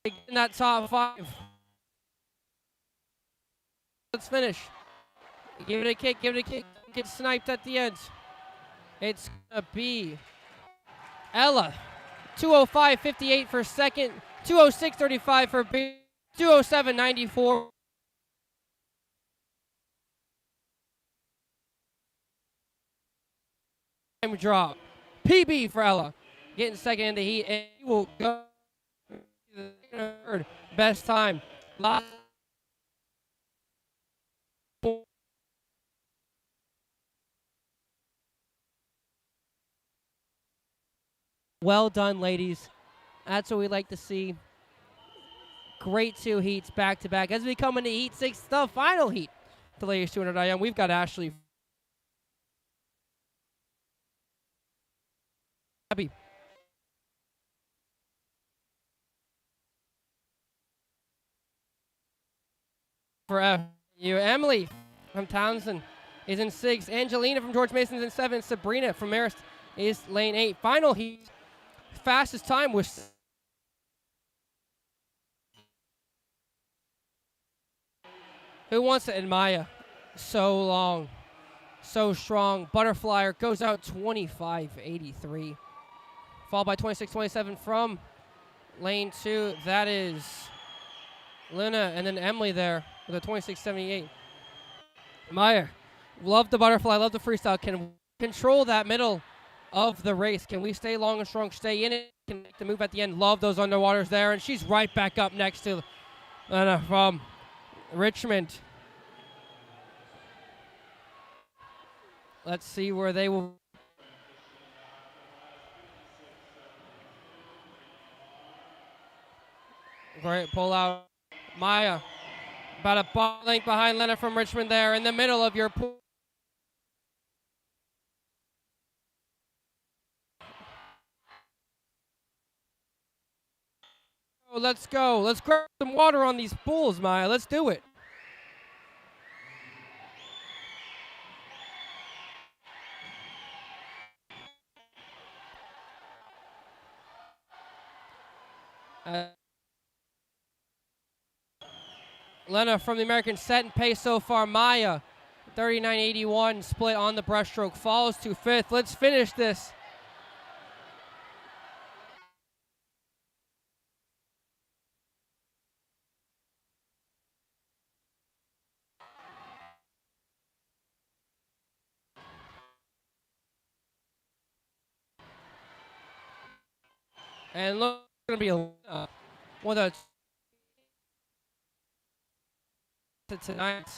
in that top 5. Let's finish. Give it a kick, give it a kick. Get sniped at the end. It's going to be Ella. 205.58 for second. 206.35 for B. 207.94. Drop. PB for Ella. Getting second in the heat. And he will go to the third best time. Well done, ladies. That's what we like to see. Great 2 heats back to back. As we come into Heat 6, the final heat, the ladies 200 IM, we've got Ashley. Happy. For FU. Emily from Townsend is in 6. Angelina from George Mason is in 7. Sabrina from Marist is lane 8. Final heat. Fastest time was who wants it? Maya. So long. So strong. Butterflyer goes out 25.83. Followed by 26.27 from lane 2. That is Luna and then Emily there with a 26.78. Maya, love the butterfly, love the freestyle. Can control that middle of the race. Can we stay long and strong, stay in it? Can make the move at the end. Love those underwaters there. And she's right back up next to Luna from Richmond. Let's see where they will. Great pull out. Maya, about a ball length behind Lena from Richmond there in the middle of your pool. Oh, let's go. Let's grab some water on these pools, Maya. Let's do it. Lena from the American set and pace so far. Maya, 39.81 split on the breaststroke. Falls to 5th. Let's finish this. And look, it's going to be one of the tonight.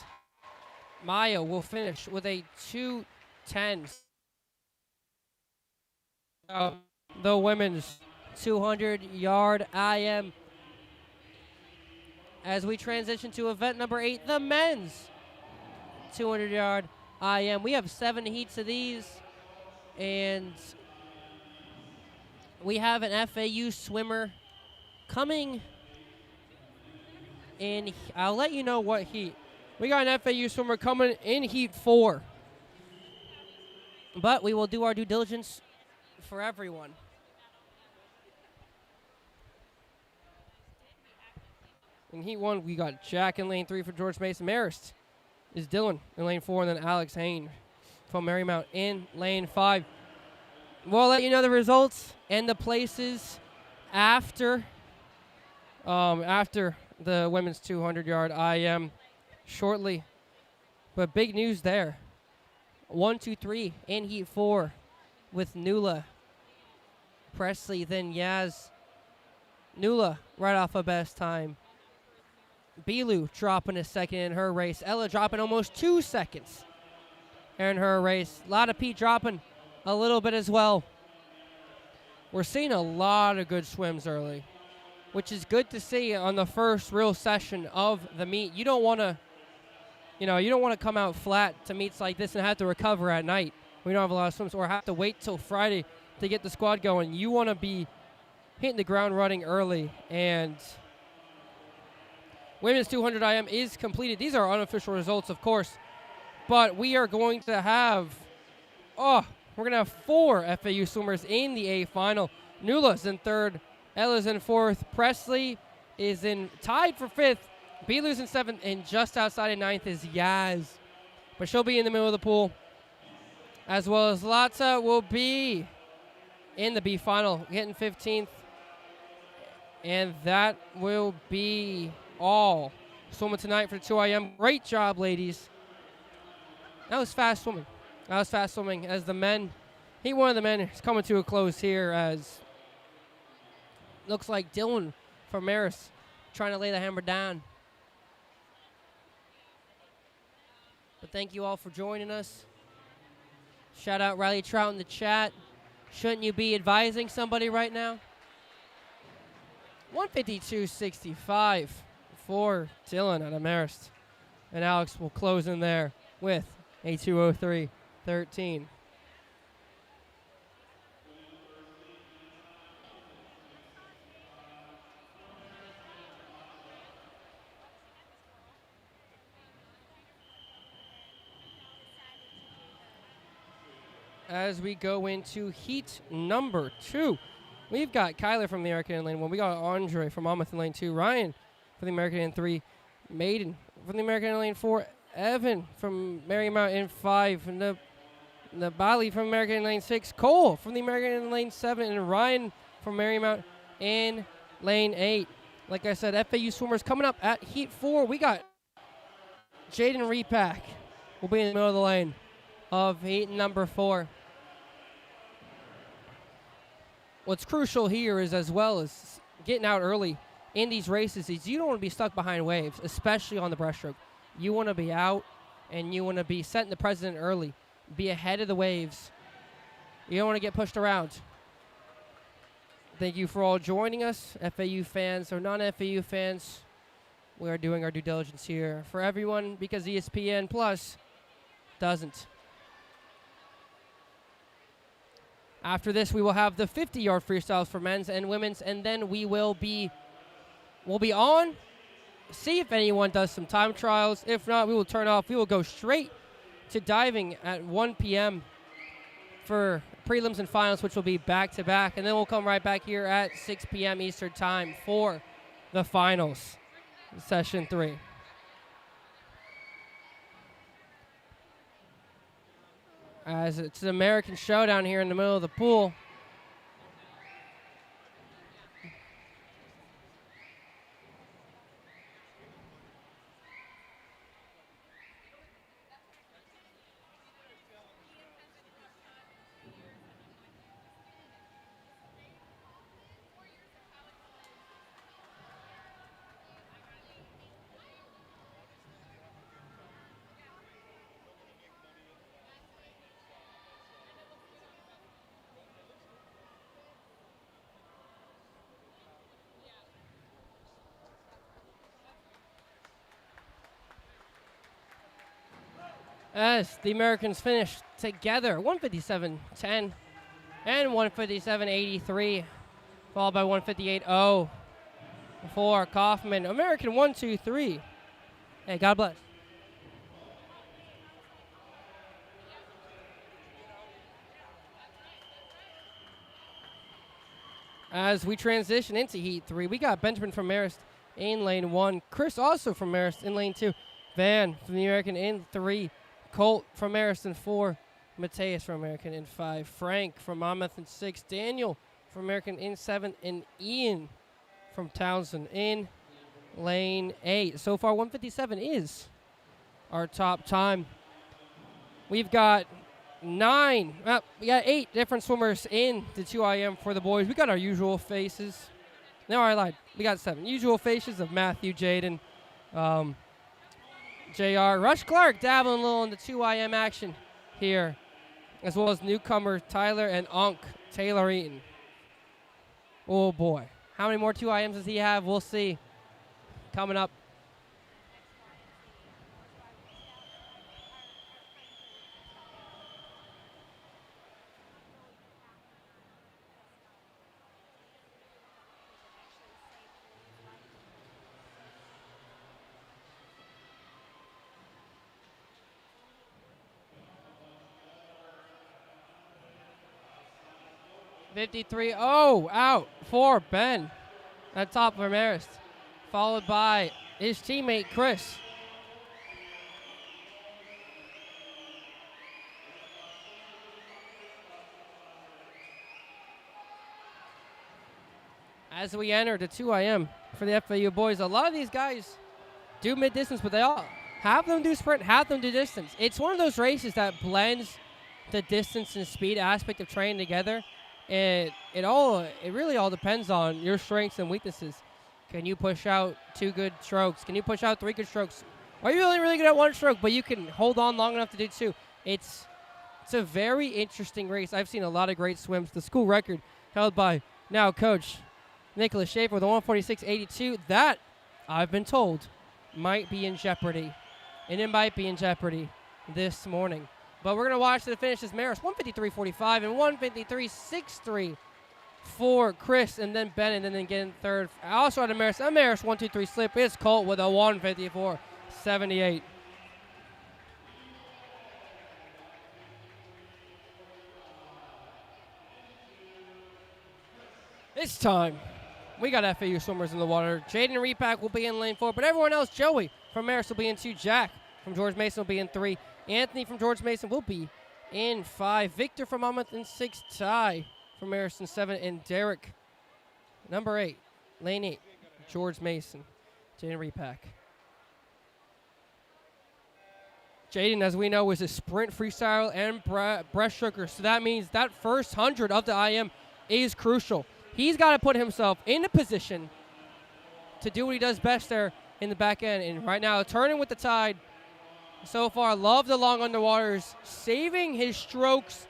Maya will finish with a 2:10. The women's 200-yard IM. As we transition to event number 8, the men's 200-yard IM. We have 7 heats of these, and we have an FAU swimmer coming in. I'll let you know what heat. We got an FAU swimmer coming in heat 4. But we will do our due diligence for everyone. In heat 1, we got Jack in lane 3 for George Mason. Marist is Dylan in lane 4, and then Alex Hain from Marymount in lane 5. We'll let you know the results and the places after the women's 200-yard IM shortly. But big news there. 1, 2, 3 in heat 4 with Nula Presley, then Yaz. Nula right off of best time. Bilu dropping a second in her race. Ella dropping almost 2 seconds in her race. Lotta Pete dropping a little bit as well. We're seeing a lot of good swims early, which is good to see on the first real session of the meet. You don't want to come out flat to meets like this and have to recover at night. We don't have a lot of swims, or have to wait till Friday to get the squad going. You want to be hitting the ground running early, and women's 200 IM is completed. These are unofficial results, of course, but we are going to have, we're going to have 4 FAU swimmers in the A final. Nula's in 3rd, Ella's in 4th, Presley is in tied for 5th. Belu's in 7th, and just outside of 9th is Yaz. But she'll be in the middle of the pool. As well as Latza will be in the B final, getting 15th. And that will be all swimming tonight for the 2IM. Great job, ladies. That was fast swimming. That was fast swimming as the men, one of the men is coming to a close here as looks like Dylan from Marist trying to lay the hammer down. But thank you all for joining us. Shout out Riley Trout in the chat. Shouldn't you be advising somebody right now? 152.65 for Dylan out of Marist. And Alex will close in there with a 2:03.13. As we go into heat number 2, we've got Kyler from the American in lane 1. We got Andre from Monmouth in lane 2. Ryan from the American in 3. Maiden from the American in lane 4. Evan from Marymount in 5. And the Bali from American in lane 6. Cole from the American in lane 7. And Ryan from Marymount in lane 8. Like I said, FAU swimmers coming up at heat 4. We got Jaden Repack will be in the middle of the lane of heat number 4. What's crucial here is, as well as getting out early in these races, is you don't want to be stuck behind waves, especially on the breaststroke. You want to be out, and you want to be setting the precedent early. Be ahead of the waves. You don't want to get pushed around. Thank you for all joining us, FAU fans or non-FAU fans. We are doing our due diligence here for everyone because ESPN Plus doesn't. After this, we will have the 50-yard freestyles for men's and women's, and then we'll be on, see if anyone does some time trials. If not, we will turn off. We will go straight to diving at 1 p.m. for prelims and finals, which will be back-to-back, and then we'll come right back here at 6 p.m. Eastern Time for the finals, session 3. As it's an American showdown here in the middle of the pool. As the Americans finish together, 157.10 and 157.83, followed by 158.0 for Kaufman. American 1, 2, 3. Hey, God bless. As we transition into Heat 3, we got Benjamin from Marist in lane 1. Chris also from Marist in lane 2. Van from the American in 3. Colt from Marist in 4. Mateus from American in 5. Frank from Monmouth in 6. Daniel from American in 7. And Ian from Townsend in lane 8. So far, 157 is our top time. We've got 8 different swimmers in the 2IM for the boys. We got our usual faces. No, I lied. We got 7 usual faces of Matthew, Jaden, JR, Rush Clark dabbling a little in the 2IM action here, as well as newcomer Tyler and Unk Taylor Eaton. Oh boy, how many more 2IMs does he have? We'll see coming up. .53.0 out for Ben at top of Marist. followed by his teammate, Chris. As we enter the 2 IM for the FAU boys, a lot of these guys do mid-distance, but they all have them do sprint, have them do distance. It's one of those races that blends the distance and speed aspect of training together. It really all depends on your strengths and weaknesses. Can you push out 2 good strokes? Can you push out 3 good strokes? Are you really good at 1 stroke, but you can hold on long enough to do 2? It's a very interesting race. I've seen a lot of great swims. The school record held by now Coach Nicholas Schaefer with a 146.82. That, I've been told, might be in jeopardy. And it might be in jeopardy this morning. But we're going to watch the finishes. Maris 153.45 and 153.63 for Chris, and then Bennett, and then getting third. Also out of Maris, a Maris 123 slip is Colt with a 154.78. It's time. We got FAU swimmers in the water. Jaden Repack will be in lane 4, but everyone else, Joey from Maris will be in 2. Jack from George Mason will be in 3. Anthony from George Mason will be in 5. Victor from Monmouth in 6. Ty from Maris in 7. And Derek, number 8, lane 8, George Mason. Jaden Repack. Jaden, as we know, is a sprint freestyle and breaststroker, so that means that first 100 of the IM is crucial. He's got to put himself in a position to do what he does best there in the back end. And right now, turning with the tide. So far, love the long underwaters, saving his strokes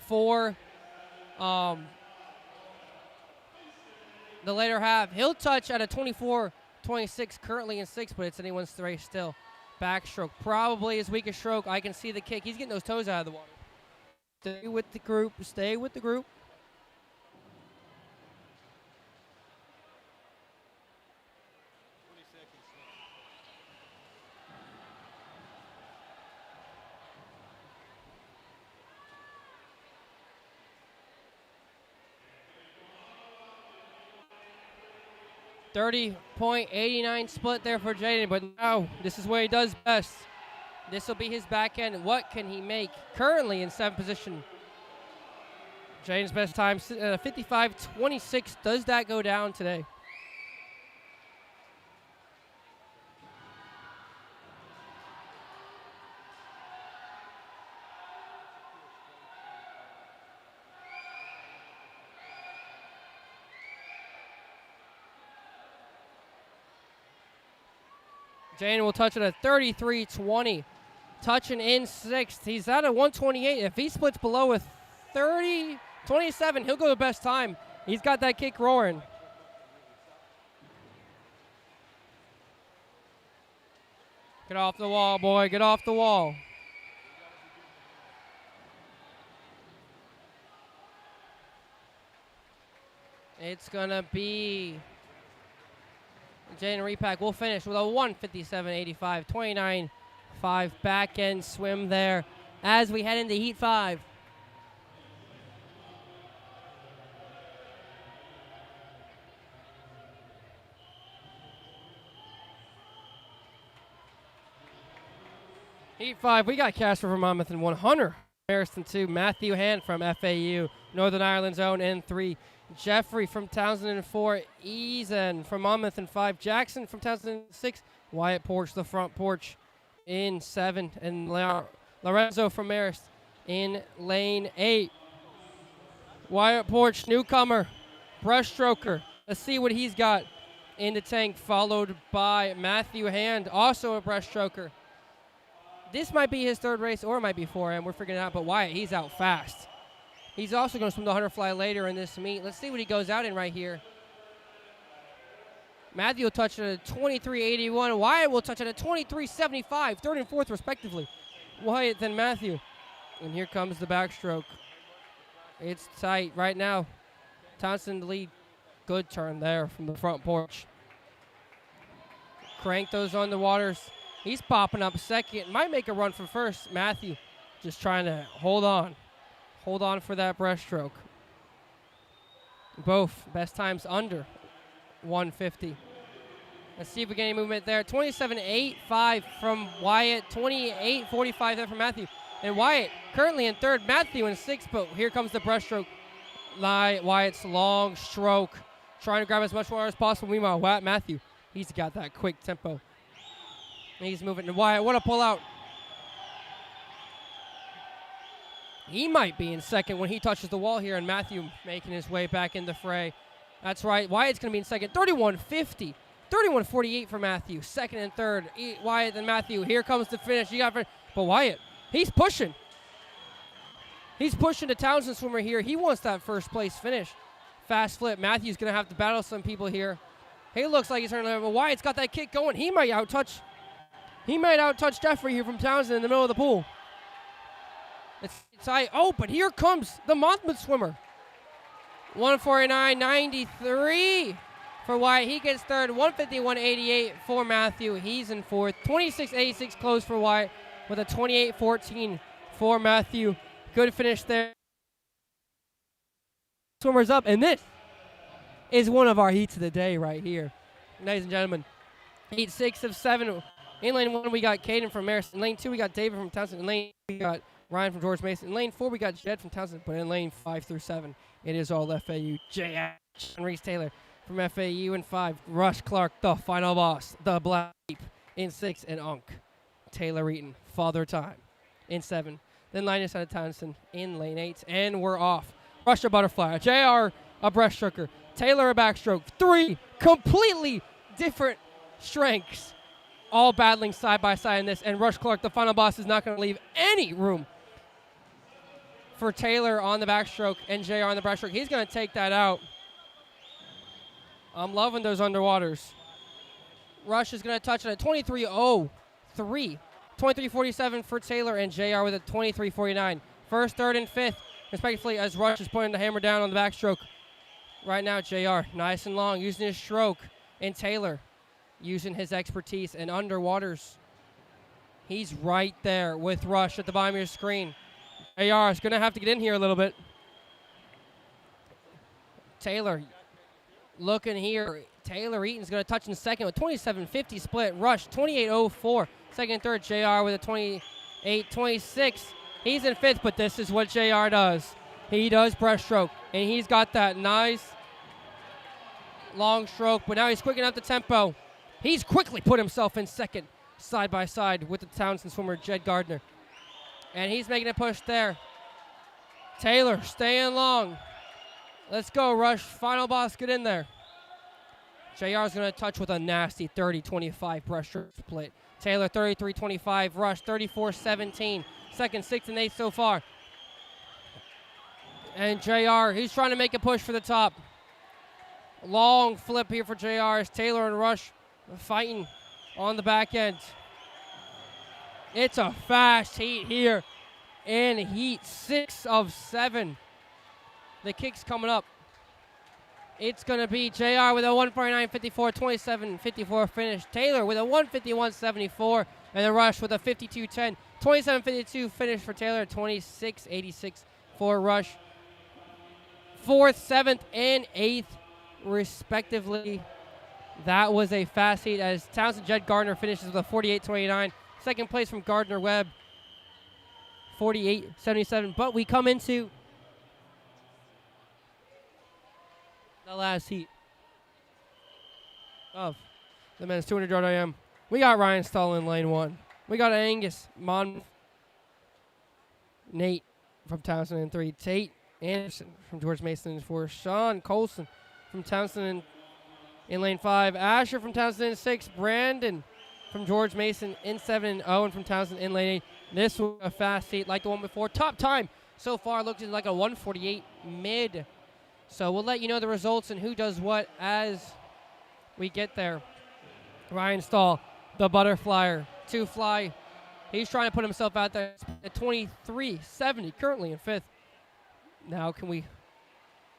for the later half. He'll touch at a 24.26, currently in 6, but it's anyone's race still. Backstroke, probably his weakest stroke. I can see the kick. He's getting those toes out of the water. Stay with the group. Stay with the group. .89 split there for Jaden, but now this is what he does best. This will be his back end. What can he make? Currently in 7th position. Jaden's best time, 55.26. Does that go down today? Jaden will touch it at 33.20. Touching in 6th. He's at a 128. If he splits below a 30.27, he'll go the best time. He's got that kick roaring. Get off the wall, boy. Get off the wall. It's going to be Jaden Repack will finish with a 157.85, 29.5 back end swim there as we head into Heat 5. Heat 5, we got Casper from Monmouth in 1, Hunter Harrison 2, Matthew Hand from FAU, Northern Ireland's own in 3, Jeffrey from Townsend in 4, Eason from Monmouth in 5, Jackson from Townsend in 6, Wyatt Porch, the front porch, in 7, and Lorenzo from Marist in lane 8. Wyatt Porch, newcomer, breaststroker. Let's see what he's got in the tank, followed by Matthew Hand, also a breaststroker. This might be his 3rd race, or it might be 4M. We're figuring it out, but Wyatt, he's out fast. He's also going to swim the 100-fly later in this meet. Let's see what he goes out in right here. Matthew will touch at a 23.81. Wyatt will touch at a 23.75, 3rd and 4th respectively. Wyatt, then Matthew. And here comes the backstroke. It's tight right now. Townsend lead. Good turn there from the front porch. Crank those on the waters. He's popping up 2nd. Might make a run for 1st. Matthew just trying to hold on. Hold on for that breaststroke. Both best times under 150. Let's see if we get any movement there. 27.85 from Wyatt. 28.45 there from Matthew. And Wyatt currently in third. Matthew in sixth, but here comes the breaststroke. Wyatt's long stroke. Trying to grab as much water as possible. Meanwhile, Matthew, he's got that quick tempo. He's moving to Wyatt. What a pullout. He might be in second when he touches the wall here, and Matthew making his way back in the fray. That's right. Wyatt's going to be in second. 31.50. 31.48 for Matthew. Second and third. Wyatt and Matthew. Here comes the finish. But Wyatt, he's pushing. He's pushing the Townsend swimmer here. He wants that first place finish. Fast flip. Matthew's going to have to battle some people here. He looks like he's turning over. Wyatt's got that kick going. He might outtouch Jeffrey here from Townsend in the middle of the pool. It's tight. Oh, but here comes the Monmouth swimmer. 149.93 for Wyatt. He gets third. 151.88 for Matthew. He's in fourth. 26.86 close for Wyatt with a 28.14 for Matthew. Good finish there. Swimmers up, and this is one of our heats of the day right here. Ladies and gentlemen, heat 6 of 7. In lane 1, we got Caden from Marist. In lane 2, we got David from Townsend. In lane 3, we got Ryan from George Mason. In lane 4, we got Jed from Townsend. But in lane 5 through 7, it is all FAU. J.H. and Reese Taylor from FAU. In 5, Rush Clark, the final boss, the Black Sheep. In 6, and Unk, Taylor Eaton, Father Time. In 7, then Linus out of Townsend in lane 8. And we're off. Rush a butterfly. JR a breaststroker. Taylor a backstroke. 3 completely different strengths. All battling side by side in this. And Rush Clark, the final boss, is not going to leave any room for Taylor on the backstroke and JR on the breaststroke. He's going to take that out. I'm loving those underwaters. Rush is going to touch it at 23.03. 23.47 for Taylor and JR with a 23.49. First, third, and fifth, respectively, as Rush is putting the hammer down on the backstroke. Right now, JR, nice and long, using his stroke. And Taylor, using his expertise in underwaters. He's right there with Rush at the bottom of your screen. JR is going to have to get in here a little bit. Taylor looking here. Taylor Eaton's going to touch in second with 27.50 split. Rush, 28.04. Second and third, JR with a 28.26. He's in fifth, but this is what JR does. He does breaststroke, and he's got that nice long stroke, but now he's quickening up the tempo. He's quickly put himself in second, side by side with the Townsend swimmer, Jed Gardner. And he's making a push there. Taylor staying long. Let's go, Rush. Final boss, get in there. JR's going to touch with a nasty 30-25 breaststroke split. Taylor 33-25, Rush 34-17. Second, sixth, and eighth so far. And JR, he's trying to make a push for the top. Long flip here for JR as Taylor and Rush fighting on the back end. It's a fast heat here in heat 6 of 7. The kick's coming up. It's going to be JR with a 149.54, 27.54 finish. Taylor with a 151.74, and the Rush with a 52.10, 27.52 finish for Taylor, 26.86 for Rush. 4th, 7th, and 8th, respectively. That was a fast heat as Townsend Jed Gardner finishes with a 48.29. Second place from Gardner Webb, 48.77. But we come into the last heat of the men's 200-yard IM. We got Ryan Stahl in lane 1. We got Angus Monmouth, Nate from Townsend in 3, Tate Anderson from George Mason in 4, Sean Colson from Townsend in lane 5, Asher from Townsend in 6, Brandon from George Mason in 7, and Owen from Townsend in lane 8. This was a fast heat like the one before. Top time so far looks like a 148 mid. So we'll let you know the results and who does what as we get there. Ryan Stahl, the butterflyer, 2 fly. He's trying to put himself out there at 23.70, currently in 5th. Now can we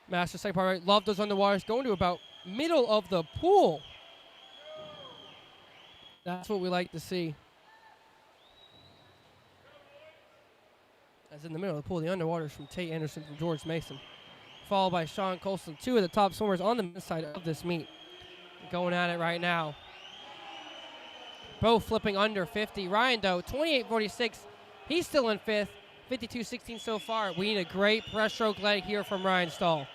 master the second part right? Love those underwaters going to about middle of the pool. That's what we like to see. As in the middle of the pool, the underwaters from Tate Anderson from George Mason, followed by Sean Colson, 2 of the top swimmers on the men's side of this meet. Going at it right now. both flipping under 50. Ryan, though, 28.46. He's still in fifth. 52.16 so far. We need a great breaststroke leg here from Ryan Stahl.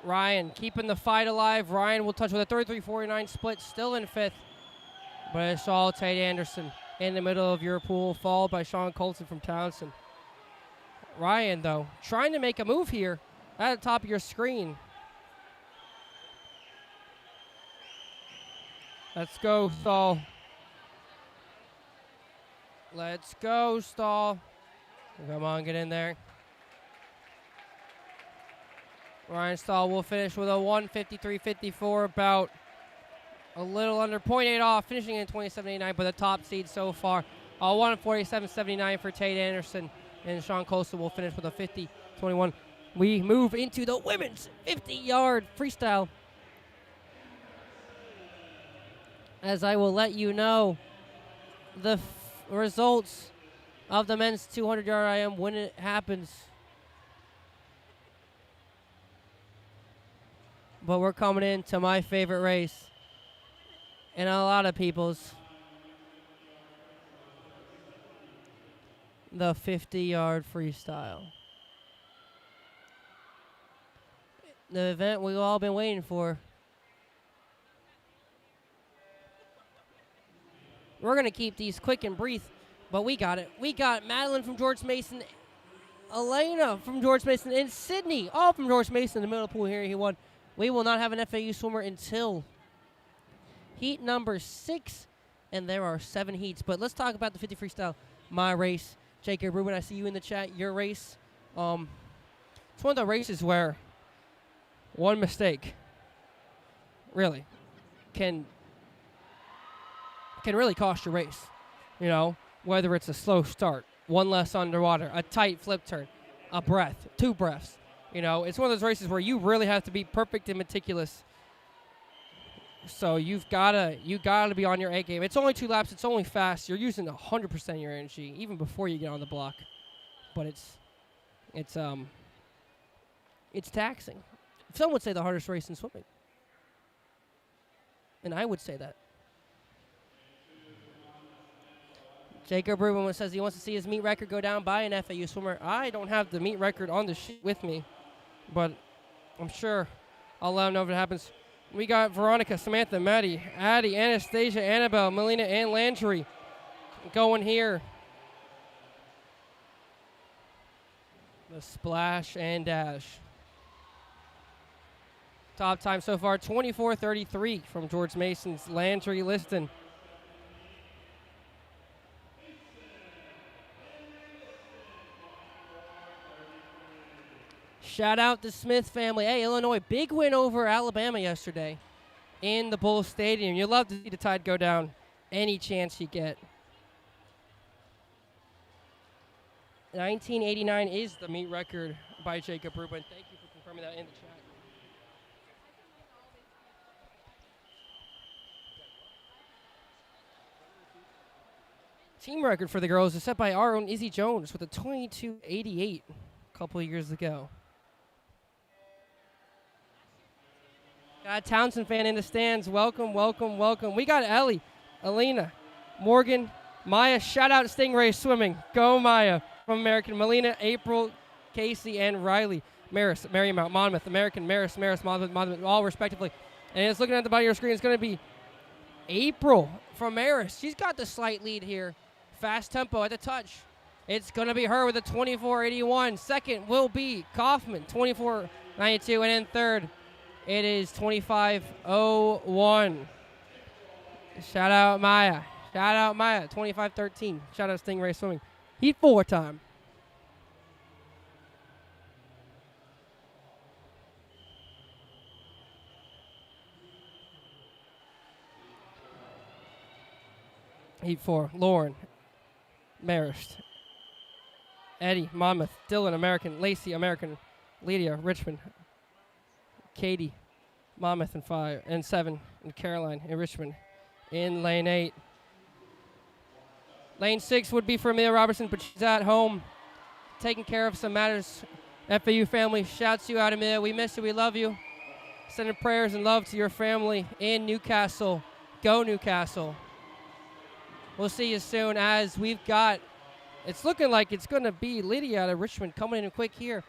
Ryan keeping the fight alive. Ryan will touch with a 33.49 split, still in fifth. But it's all Tate Anderson in the middle of your pool, followed by Sean Colton from Townsend. Ryan, though, trying to make a move here at the top of your screen. Let's go, Stahl. Let's go, Stahl. Come on, get in there. Ryan Stahl will finish with a 153.54, about a little under 0.8 off, finishing in 27.89, but the top seed so far. 147.79 for Tate Anderson, and Sean Colson will finish with a 50.21. We move into the women's 50-yard freestyle. As I will let you know the results of the men's 200-yard IM when it happens. But we're coming into my favorite race, and a lot of people's, the 50-yard freestyle. The event we've all been waiting for. We're going to keep these quick and brief, but we got it. We got Madeline from George Mason, Elena from George Mason, and Sydney, all from George Mason in the middle of the pool here. He won. We will not have an FAU swimmer until heat number 6, and there are 7 heats. But let's talk about the 50 freestyle, my race. Jacob Rubin, I see you in the chat. Your race. It's one of the races where one mistake really can really cost your race. You know, whether it's a slow start, one less underwater, a tight flip turn, a breath, 2 breaths. You know, it's one of those races where you really have to be perfect and meticulous. So you gotta be on your A game. It's only 2 laps. It's only fast. You're using 100% of your energy even before you get on the block. But it's taxing. Some would say the hardest race in swimming, and I would say that. Jacob Rubin says he wants to see his meet record go down by an FAU swimmer. I don't have the meet record on the sheet with me, but I'm sure I'll let him know if it happens. We got Veronica, Samantha, Maddie, Addie, Anastasia, Annabelle, Melina, and Landry going here. The splash and dash. Top time so far, 24:33 from George Mason's Landry Liston. Shout out the Smith family. Hey, Illinois, big win over Alabama yesterday in the Bull Stadium. You love to see the Tide go down any chance you get. 1989 is the meet record by Jacob Rubin. Thank you for confirming that in the chat. Team record for the girls is set by our own Izzy Jones with a 22.88 a couple of years ago. Got a Townsend fan in the stands. Welcome, welcome, welcome. We got Ellie, Alina, Morgan, Maya. Shout out Stingray Swimming. Go Maya from American. Melina, April, Casey, and Riley. Maris, Marymount, Monmouth, American, Maris, Monmouth, all respectively. And it's looking at the bottom of your screen. It's going to be April from Maris. She's got the slight lead here. Fast tempo at the touch. It's going to be her with a 24.81. Second will be Kaufman, 24.92. And then third, it is 25.01. Shout out Maya. Shout out Maya, 25.13. Shout out Stingray Swimming. Heat 4 time. Heat 4, Lauren, Marist, Eddie, Monmouth, Dylan, American, Lacey, American, Lydia, Richmond, Katie, Monmouth in 5 and 7, and Caroline in Richmond in lane 8. Lane 6 would be for Amelia Robertson, but she's at home taking care of some matters. FAU family shouts you out, Amelia. We miss you. We love you. Sending prayers and love to your family in Newcastle. Go Newcastle. We'll see you soon as we've got, it's looking like it's going to be Lydia out of Richmond coming in quick here.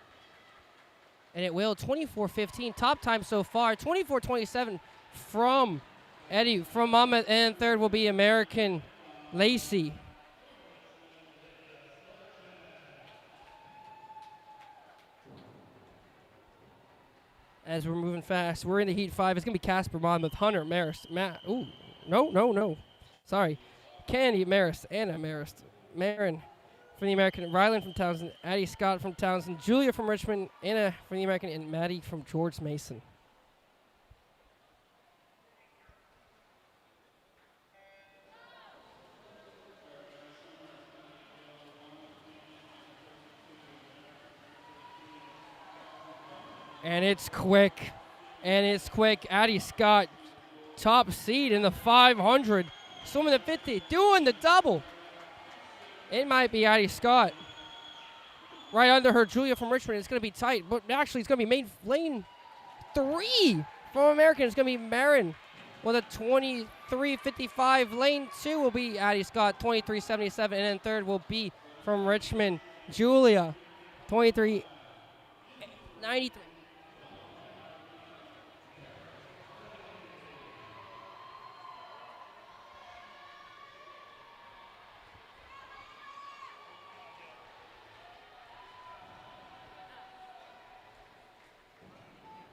And it will, 24:15. Top time so far, 24:27 from Eddie, from Monmouth. And third will be American Lacey. As we're moving fast, we're in the heat 5. It's going to be Casper, Monmouth, Hunter, Marist, Matt. Ooh, no. Sorry. Candy, Marist, Anna, Marist, Marin from the American, Ryland from Townsend, Addie Scott from Townsend, Julia from Richmond, Anna from the American, and Maddie from George Mason. And it's quick. Addie Scott, top seed in the 500. Swimming the 50, doing the double. It might be Addie Scott. Right under her, Julia from Richmond. It's going to be tight, but actually it's going to be lane 3 from American. It's going to be Marin with a 23:55. Lane 2 will be Addie Scott, 23:77. And then third will be from Richmond, Julia, 23:93.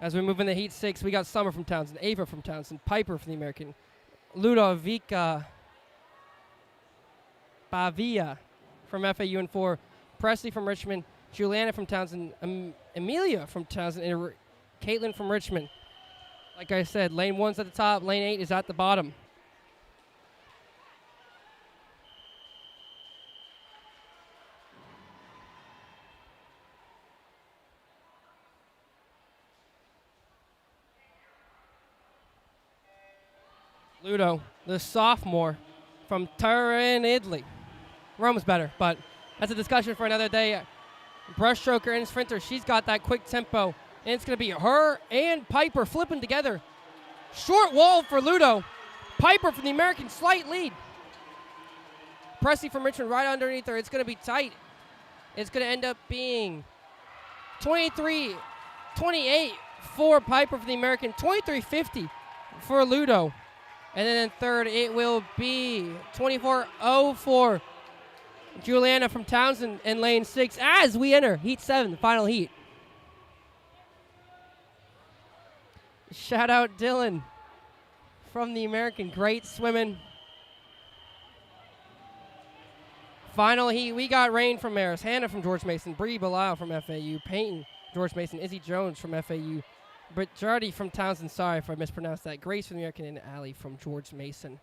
As we move in the heat 6, we got Summer from Townsend, Ava from Townsend, Piper from the American, Ludovica Bavia from FAU in 4, Presley from Richmond, Juliana from Townsend, Amelia from Townsend, and Caitlin from Richmond. Like I said, lane 1's at the top, lane 8 is at the bottom. Ludo, the sophomore from Turin, Italy. Rome's better, but that's a discussion for another day. Brushstroker and sprinter, she's got that quick tempo. And it's going to be her and Piper flipping together. Short wall for Ludo. Piper from the American, slight lead. Presley from Richmond right underneath her. It's going to be tight. It's going to end up being 23-28 for Piper from the American, 23:50 for Ludo. And then in third, it will be 24:04 Juliana from Townsend in lane 6 as we enter heat 7, the final heat. Shout out Dylan from the American, great swimming. Final heat, we got Rain from Maris, Hannah from George Mason, Bree Bilal from FAU, Peyton, George Mason, Izzy Jones from FAU, Britt Jardy from Townsend, sorry if I mispronounced that, Grace from the American, and Allie from George Mason.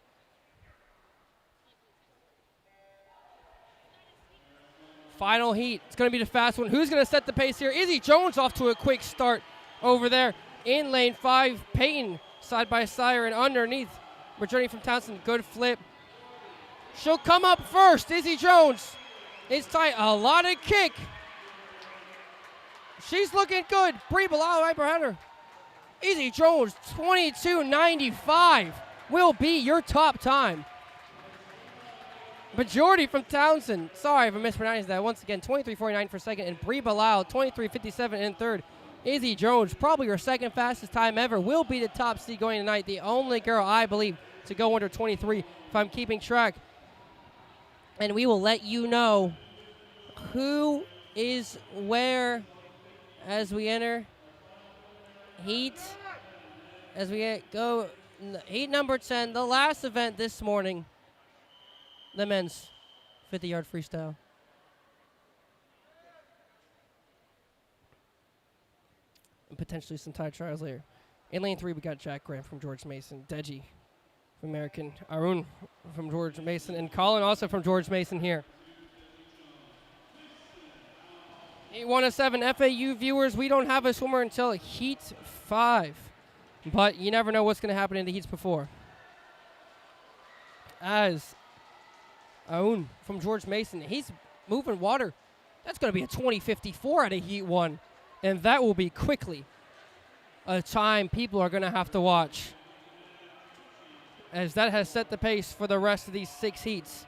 Final heat, it's going to be the fast one. Who's going to set the pace here? Izzy Jones off to a quick start over there in lane 5. Peyton side by side and underneath. Britt from Townsend, good flip. She'll come up first. Izzy Jones is tight. A lot of kick. She's looking good. Bree Bilal right behind her. Izzy Jones, 22:95 will be your top time. Majority from Townsend. Sorry if I mispronounced that. Once again, 23:49 for second. And Bree Bilal, 23:57 in third. Izzy Jones, probably her second fastest time ever, will be the top seed going tonight. The only girl, I believe, to go under 23, if I'm keeping track. And we will let you know who is where as we enter heat, as we go heat number 10, the last event this morning, the men's 50-yard freestyle. And potentially some time trials later. In lane 3, we got Jack Grant from George Mason, Deji from American, Arun from George Mason, and Colin also from George Mason here. 1 of 7 FAU viewers, we don't have a swimmer until Heat 5. But you never know what's going to happen in the heats before. As Aoun from George Mason, he's moving water. That's going to be a 20:54 out of Heat 1. And that will be quickly a time people are going to have to watch, as that has set the pace for the rest of these 6 heats.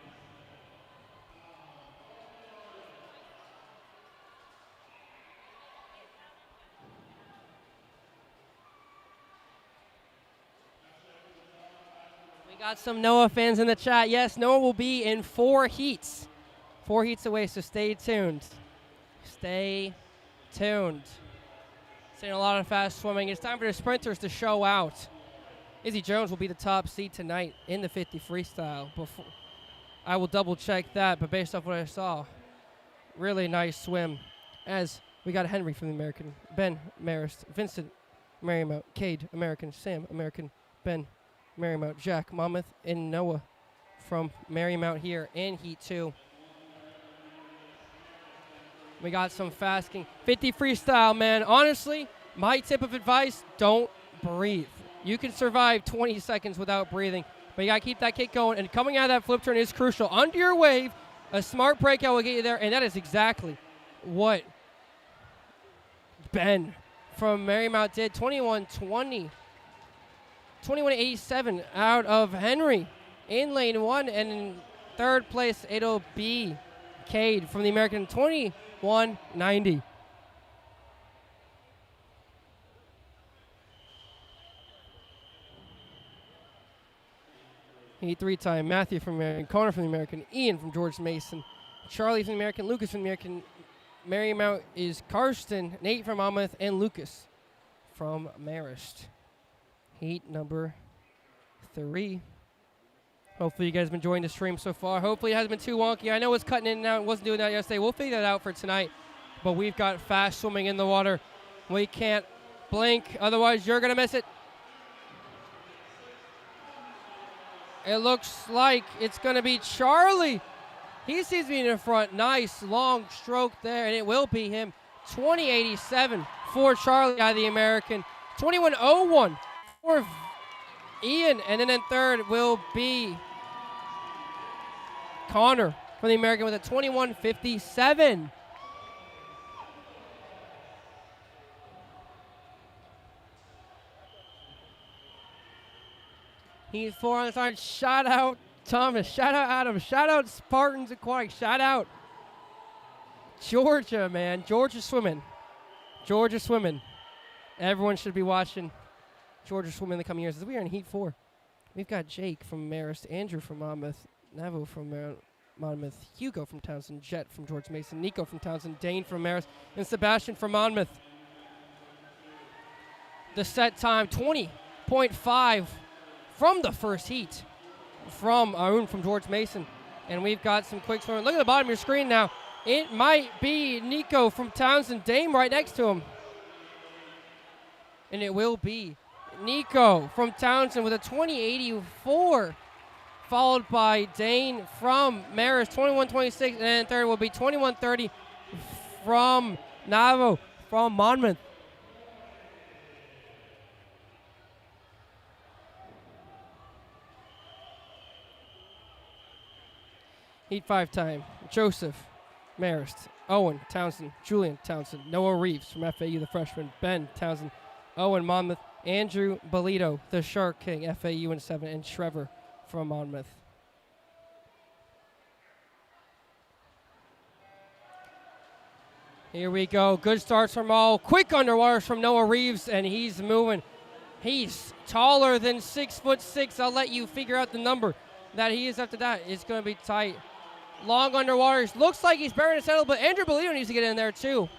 We got some Noah fans in the chat. Yes, Noah will be in 4 heats. 4 heats away, so stay tuned. Stay tuned. Seeing a lot of fast swimming. It's time for the sprinters to show out. Izzy Jones will be the top seed tonight in the 50 freestyle. Before, I will double check that, but based off what I saw, really nice swim. As we got Henry from the American, Ben Marist, Vincent Marymount, Cade American, Sam American, Ben Marymount, Jack Monmouth, and Noah from Marymount here in Heat 2. We got some fast king. 50 freestyle, man. Honestly, my tip of advice, don't breathe. You can survive 20 seconds without breathing, but you got to keep that kick going. And coming out of that flip turn is crucial. Under your wave, a smart breakout will get you there, and that is exactly what Ben from Marymount did. 21:20. 21:87 out of Henry in lane 1, and in third place, it'll be Cade from the American. 21:90. Heat 3 time. Matthew from the American, Connor from the American, Ian from George Mason, Charlie from the American, Lucas from the American. Marymount is Karsten, Nate from Monmouth, and Lucas from Marist. Heat number 3. Hopefully you guys have been enjoying the stream so far. Hopefully it hasn't been too wonky. I know it's cutting in and out. It wasn't doing that yesterday. We'll figure that out for tonight. But we've got fast swimming in the water. We can't blink. Otherwise, you're going to miss it. It looks like it's going to be Charlie. He seems to be in the front. Nice long stroke there, and it will be him. 20:87 for Charlie out of the American. 21:01 for Ian, and then in third will be Connor from the American with a 21:57. He's 4 on the side. Shout out Thomas. Shout out Adam. Shout out Spartans Aquatic. Shout out Georgia, man. Georgia swimming. Georgia swimming. Everyone should be watching Georgia swimming in the coming years. As we are in Heat 4. We've got Jake from Marist, Andrew from Monmouth, Navo from Monmouth, Hugo from Townsend, Jet from George Mason, Nico from Townsend, Dane from Marist, and Sebastian from Monmouth. The set time, 20:5 from the first heat from Aoun from George Mason. And we've got some quick swimming. Look at the bottom of your screen now. It might be Nico from Townsend, Dame right next to him. And it will be Nico from Townsend with a 20:84, followed by Dane from Marist, 21:26, and then third will be 21:30 from Navo from Monmouth. Heat 5 time. Joseph, Marist, Owen, Townsend, Julian, Townsend, Noah Reeves from FAU, the freshman, Ben, Townsend, Owen, Monmouth, Andrew Bolito, the Shark King, FAU in 7, and Trevor from Monmouth. Here we go. Good starts from all. Quick underwaters from Noah Reeves, and he's moving. He's taller than 6'6". I'll let you figure out the number that he is after that. It's going to be tight. Long underwaters. Looks like he's bearing to settle, but Andrew Bolito needs to get in there too.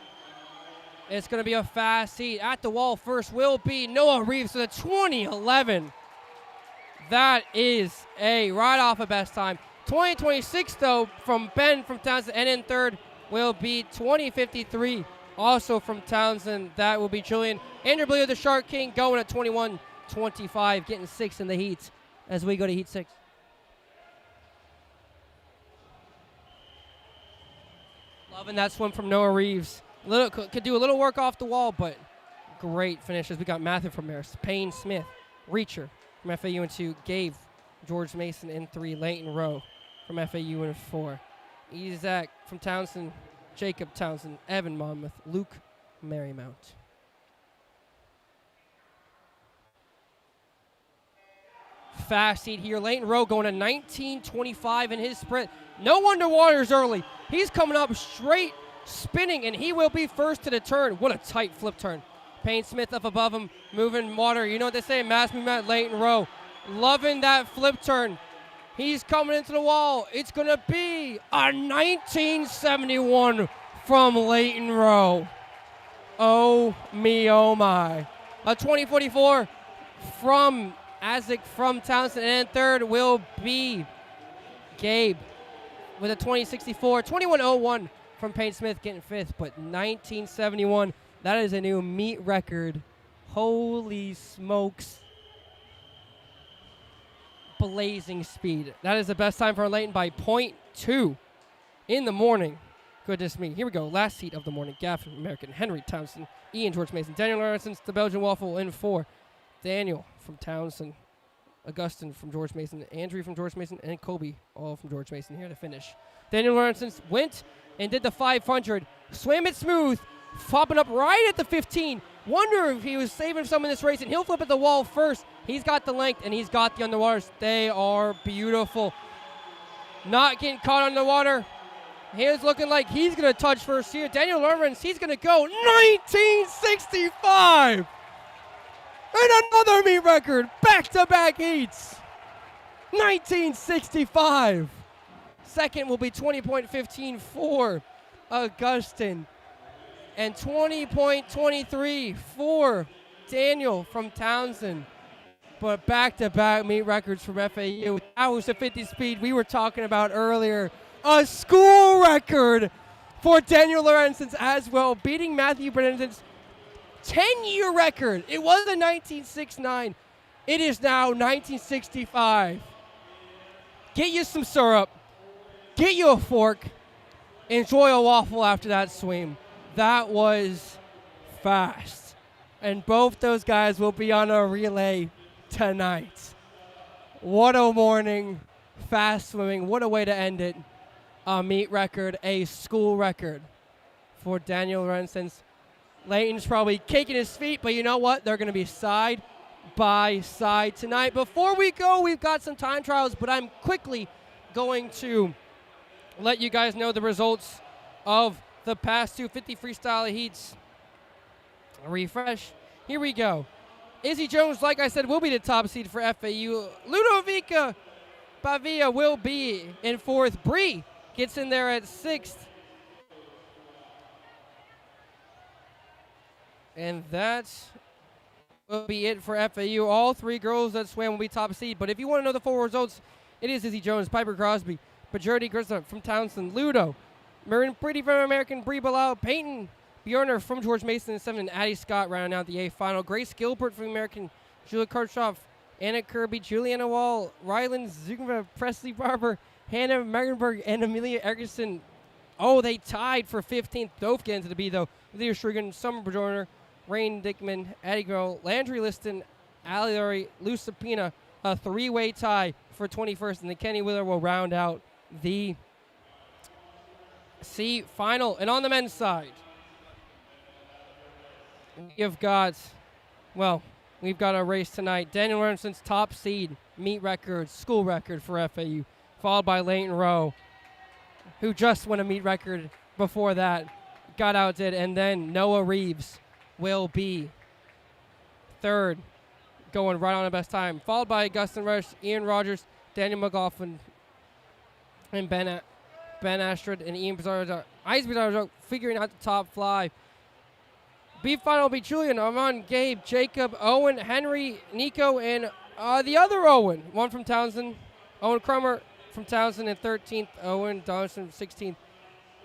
It's going to be a fast heat. At the wall first will be Noah Reeves with a 20:11. That is a right off a best time. 20:26 though from Ben from Townsend, and in third will be 20:53 also from Townsend. That will be Julian. Andrew Bolito, the Shark King, going at 21:25, getting 6 in the heats as we go to Heat 6. Loving that swim from Noah Reeves. Could do a little work off the wall, but great finishes. We got Matthew from Marist, Payne Smith, Reacher from FAU in 2, Gabe, George Mason in 3, Leighton Rowe from FAU in 4, Isaac from Townsend, Jacob Townsend, Evan Monmouth, Luke Marymount. Fast heat here. Leighton Rowe going to 19.25 in his sprint. No underwaters early. He's coming up straight, spinning, and he will be first to the turn. What a tight flip turn. Payne Smith up above him, moving water. You know what they say, mass movement, Leighton Rowe. Loving that flip turn. He's coming into the wall. It's going to be a 1971 from Leighton Rowe. Oh me, oh my. A 2044 from Isaac from Townsend, and third will be Gabe with a 2064. 2101 from Payne Smith getting fifth, but 1971, that is a new meet record. Holy smokes. Blazing speed. That is the best time for Leighton by 0.2 in the morning. Goodness me. Here we go. Last seat of the morning. Gaff American, Henry Townsend, Ian George Mason, Daniel Lawrence, the Belgian Waffle in 4. Daniel from Townsend, Augustin from George Mason, Andrew from George Mason, and Kobe all from George Mason here to finish. Daniel Lawrence went and did the 500, swam it smooth, flopping up right at the 15. Wonder if he was saving some in this race, and he'll flip at the wall first. He's got the length, and he's got the underwaters. They are beautiful. Not getting caught underwater. He's looking like he's going to touch first here. Daniel Lawrence, he's going to go 1965. And another meet record. Back-to-back heats. 1965. Second will be 20.15 for Augustin. And 20.23 for Daniel from Townsend. But back-to-back meet records from FAU. That was the 50 speed we were talking about earlier. A school record for Daniel Lawrence as well, beating Matthew Brennan's 10-year record. It was a 1969. It is now 1965. Get you some syrup. Get you a fork. Enjoy a waffle after that swim. That was fast. And both those guys will be on a relay tonight. What a morning. Fast swimming. What a way to end it. A meet record, a school record for Daniel Lawrence. Leighton's probably kicking his feet, but you know what? They're going to be side by side tonight. Before we go, we've got some time trials, but I'm quickly going to let you guys know the results of the past 250 freestyle heats. Refresh. Here we go. Izzy Jones, like I said, will be the top seed for FAU. Ludovica Pavia will be in 4th. Bree gets in there at 6th. And that will be it for FAU. All 3 girls that swam will be top seed. But if you want to know the full results, it is Izzy Jones, Piper Crosby, Bajordi Grissa from Townsend, Ludo, Marin Pretty from American, Bree Bilal, Peyton Bjorner from George Mason in 7, and Addie Scott rounding out the A final. Grace Gilbert from American, Julia Karchoff, Anna Kirby, Juliana Wall, Ryland Zugma, Presley Barber, Hannah Megenberg, and Amelia Erickson. Oh, they tied for 15th. Both get into the B, though. Leah Strigan, Summer Bajorner, Rain Dickman, Addie Girl, Landry Liston, Ali Laurie, Lou Sapina, a 3-way tie for 21st, and then Kenny Wheeler will round out the C final. And on the men's side, we've got a race tonight. Daniel Lawrence's top seed, meet record, school record for FAU, followed by Leighton Rowe, who just won a meet record before that, got outdid, and then Noah Reeves will be 3rd, going right on the best time, followed by Augustin Rush, Ian Rogers, Daniel McLaughlin, and Ben Astrid, and Ian Bizarro, figuring out the top 5. B final will be Julian, Armand, Gabe, Jacob, Owen, Henry, Nico, and the other Owen, one from Townsend, Owen Crummer from Townsend in 13th, Owen Donaldson 16th.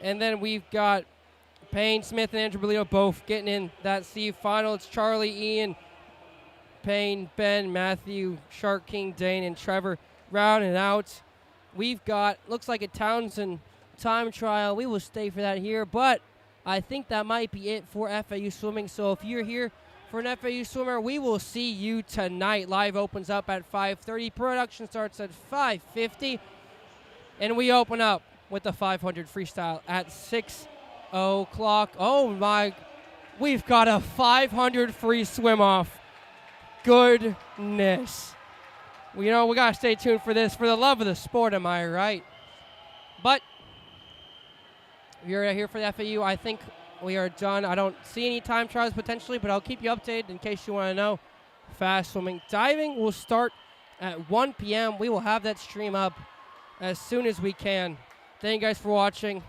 And then we've got Payne Smith and Andrew Bolito both getting in that C final. It's Charlie, Ian, Payne, Ben, Matthew, Shark King, Dane, and Trevor rounding out. We've got, looks like a Townsend time trial. We will stay for that here, but I think that might be it for FAU swimming. So if you're here for an FAU swimmer, we will see you tonight. Live opens up at 5:30. Production starts at 5:50. And we open up with the 500 freestyle at 6 o'clock. Oh my, we've got a 500 free swim off. Goodness. Well, you know, we got to stay tuned for this. For the love of the sport, am I right? But if you're here for the FAU, I think we are done. I don't see any time trials potentially, but I'll keep you updated in case you want to know. Fast swimming. Diving will start at 1 p.m. We will have that stream up as soon as we can. Thank you guys for watching.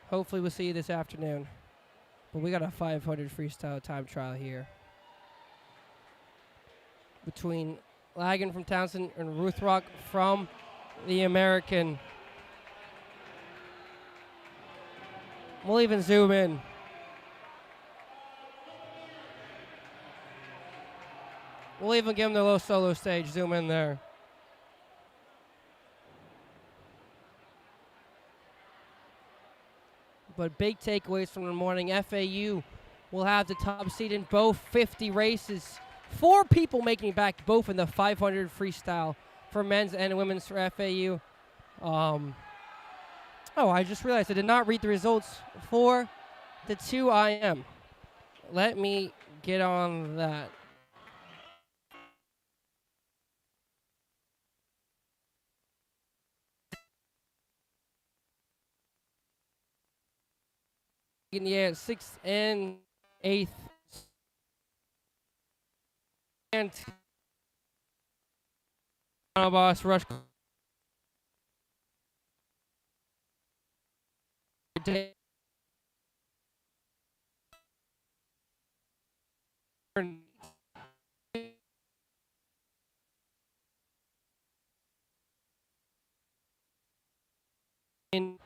Hopefully we'll see you this afternoon. But we got a 500 freestyle time trial here between Lagan from Townsend and Ruthrock from the American. We'll even zoom in. We'll even give them the low solo stage. Zoom in there. But big takeaways from the morning. FAU will have the top seed in both 50 races. 4 people making it back both in the 500 freestyle for men's and women's for FAU. Oh, I just realized I did not read the results for the 2 IM. Let me get on that. Yeah, 6th and 8th. And boss rush. In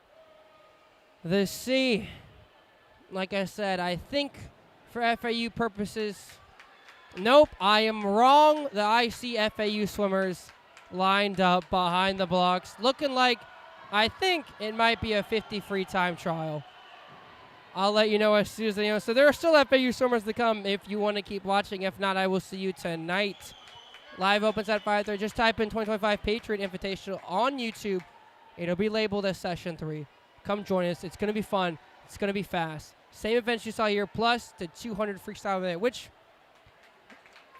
the C, like I said, I think for FAU purposes, nope, I am wrong. I see FAU swimmers lined up behind the blocks, looking like I think it might be a 50 free time trial. I'll let you know as soon as I know. So there are still FAU swimmers to come if you want to keep watching. If not, I will see you tonight. Live opens at 5:30. Just type in 2025 Patriot Invitational on YouTube. It'll be labeled as Session 3. Come join us. It's going to be fun. It's going to be fast. Same events you saw here, plus the 200 freestyle event, which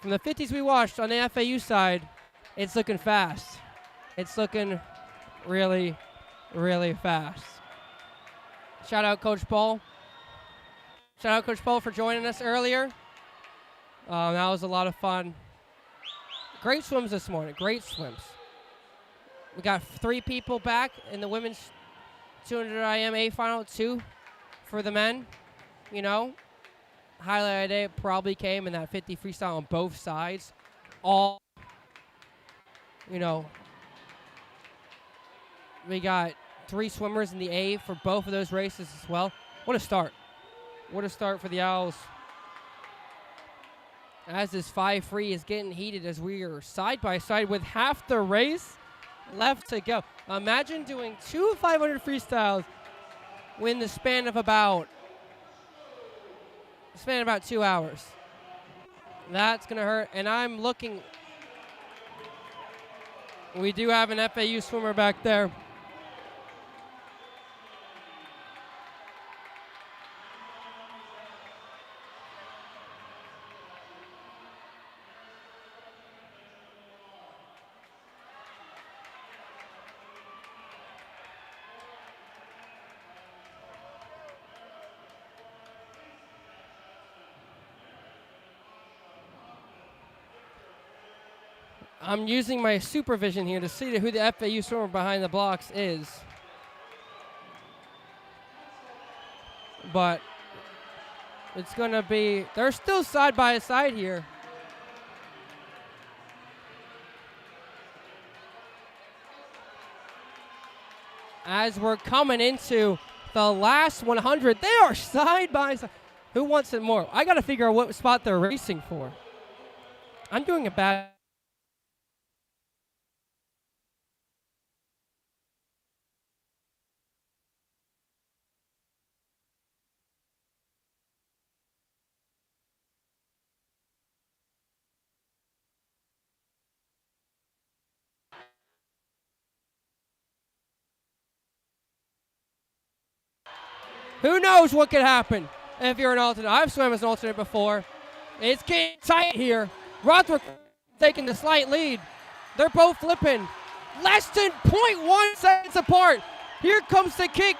from the 50s we watched on the FAU side, it's looking fast. It's looking really, really fast. Shout out Coach Paul. Shout out Coach Paul for joining us earlier. That was a lot of fun. Great swims this morning. Great swims. We got 3 people back in the women's 200 IM A final, 2 for the men. You know, highlight of the day probably came in that 50 freestyle on both sides. All, you know, we got 3 swimmers in the A for both of those races as well. What a start. What a start for the Owls. As this 5 free is getting heated as we are side by side with half the race left to go. Imagine doing 2 500 freestyles in the span of about 2 hours. That's going to hurt. And I'm looking. We do have an FAU swimmer back there. I'm using my supervision here to see who the FAU swimmer behind the blocks is. But it's going to be, they're still side by side here. As we're coming into the last 100, they are side by side. Who wants it more? I got to figure out what spot they're racing for. I'm doing a bad. Who knows what could happen if you're an alternate? I've swam as an alternate before. It's getting tight here. Rothwick taking the slight lead. They're both flipping. Less than 0.1 seconds apart. Here comes the kick.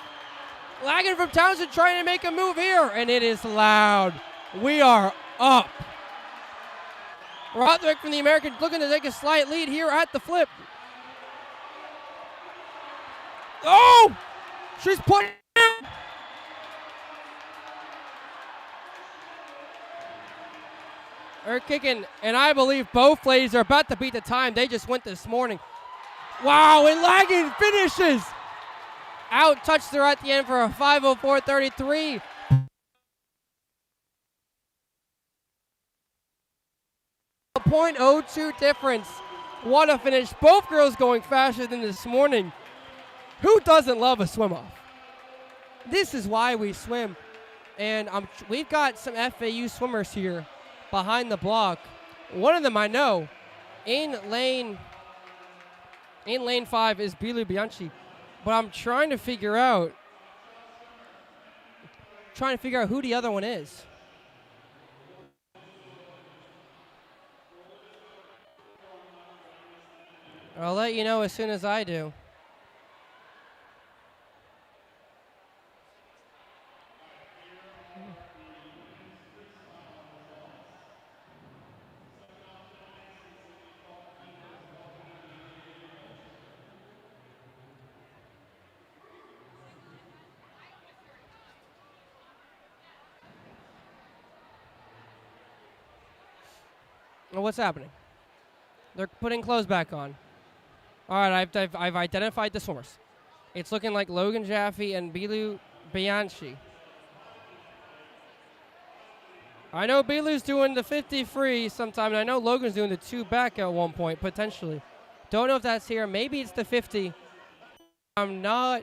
Lagging from Townsend trying to make a move here, and it is loud. We are up. Rothwick from the American looking to take a slight lead here at the flip. Oh! She's putting it down. They're kicking, and I believe both ladies are about to beat the time they just went this morning. Wow, and Lagging finishes. Out touched her at the end for a 5:04.33. A .02 difference. What a finish. Both girls going faster than this morning. Who doesn't love a swim off? This is why we swim. And we've got some FAU swimmers here behind the block. One of them I know. In lane 5 is Bilu Bianchi. But I'm trying to figure out who the other one is. I'll let you know as soon as I do. Well, what's happening? They're putting clothes back on. All right, I've identified the swimmers. It's looking like Logan Jaffe and Bilu Bianchi. I know Bilu's doing the 50 free sometime, and I know Logan's doing the 2 back at one point, potentially. Don't know if that's here. Maybe it's the 50. I'm not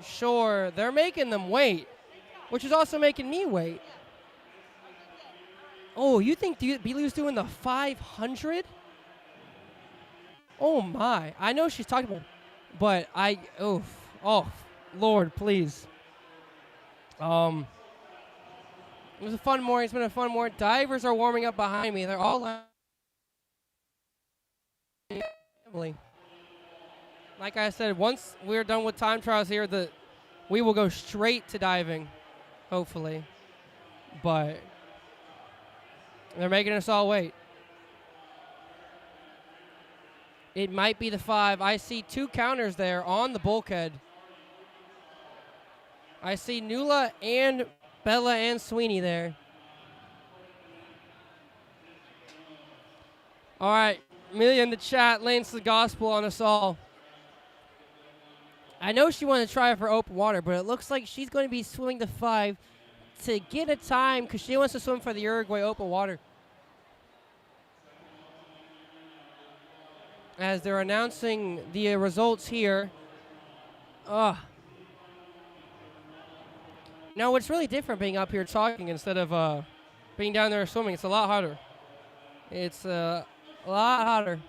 sure. They're making them wait, which is also making me wait. Oh, you think Bilu's doing the 500? Oh my! I know she's talking about, but oh, Lord, please. It was a fun morning. It's been a fun morning. Divers are warming up behind me. They're all like I said. Once we're done with time trials here, we will go straight to diving, hopefully. But they're making us all wait. It might be the 5. I see 2 counters there on the bulkhead. I see Nula and Bella and Sweeney there. All right, Amelia in the chat lanes the gospel on us all. I know she wanted to try for open water, but it looks like she's going to be swimming the 5 to get a time because she wants to swim for the Uruguay open water. As they're announcing the results here. Now, it's really different being up here talking instead of being down there swimming. It's a lot harder. It's a lot hotter.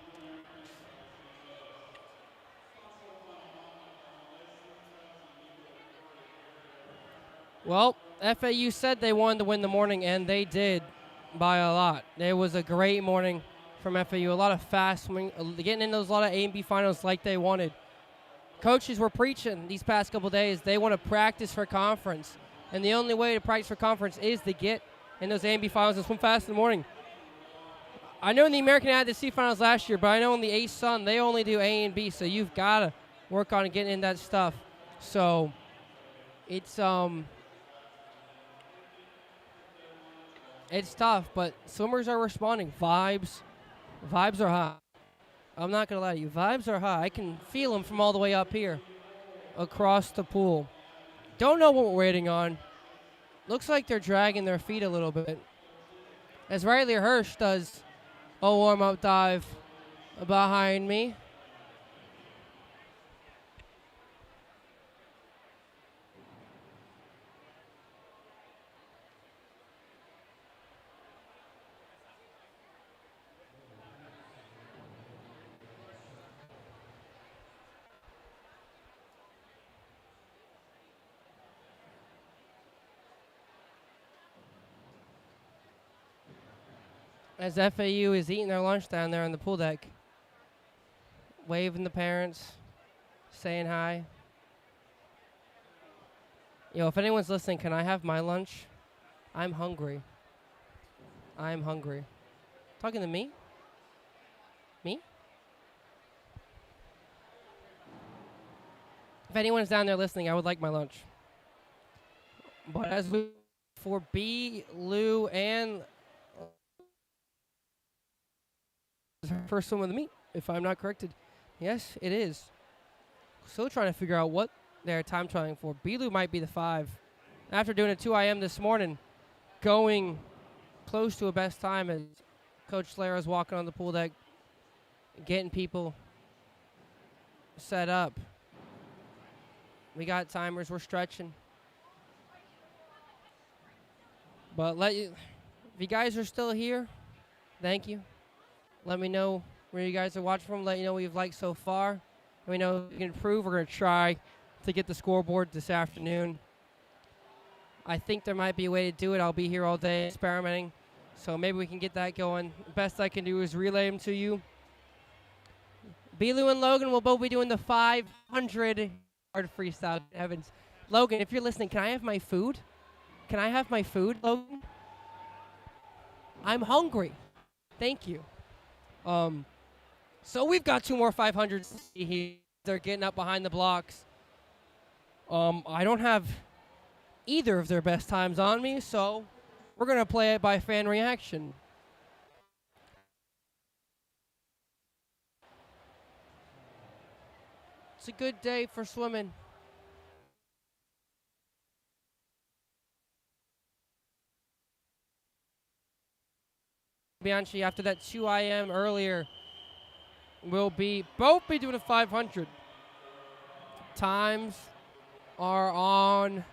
Well, FAU said they wanted to win the morning, and they did by a lot. It was a great morning from FAU. A lot of fast swimming, getting in those a lot of A and B finals like they wanted. Coaches were preaching these past couple days. They want to practice for conference. And the only way to practice for conference is to get in those A and B finals and swim fast in the morning. I know in the American had the C finals last year, but I know in the Ace Sun, they only do A and B, so you've got to work on getting in that stuff. So it's tough, but swimmers are responding. Vibes are high. I'm not going to lie to you. Vibes are high. I can feel them from all the way up here across the pool. Don't know what we're waiting on. Looks like they're dragging their feet a little bit. As Riley Hirsch does a warm-up dive behind me. as FAU is eating their lunch down there on the pool deck. Waving the parents, saying hi. Yo, if anyone's listening, can I have my lunch? I'm hungry. I'm hungry. Talking to me? Me? If anyone's down there listening, I would like my lunch. But as we for B, Lou, and her first swim of the meet, if I'm not corrected. Yes, it is. Still trying to figure out what they're time trialing for. B, Lou might be the 5. After doing a 2 IM this morning, going close to a best time as Coach Slayer is walking on the pool deck, getting people set up. We got timers. We're stretching. But if you guys are still here, thank you. Let me know where you guys are watching from. Let you know what you've liked so far. Let me know if you can improve. We're going to try to get the scoreboard this afternoon. I think there might be a way to do it. I'll be here all day experimenting. So maybe we can get that going. The best I can do is relay them to you. Belu and Logan will both be doing the 500-yard freestyle. Heavens. Logan, if you're listening, can I have my food? Can I have my food, Logan? I'm hungry. Thank you. So we've got 2 more 500s here. They're getting up behind the blocks. I don't have either of their best times on me, so we're going to play it by fan reaction. It's a good day for swimming. Bianchi, after that 2 IM earlier, will both be doing a 500. Times are on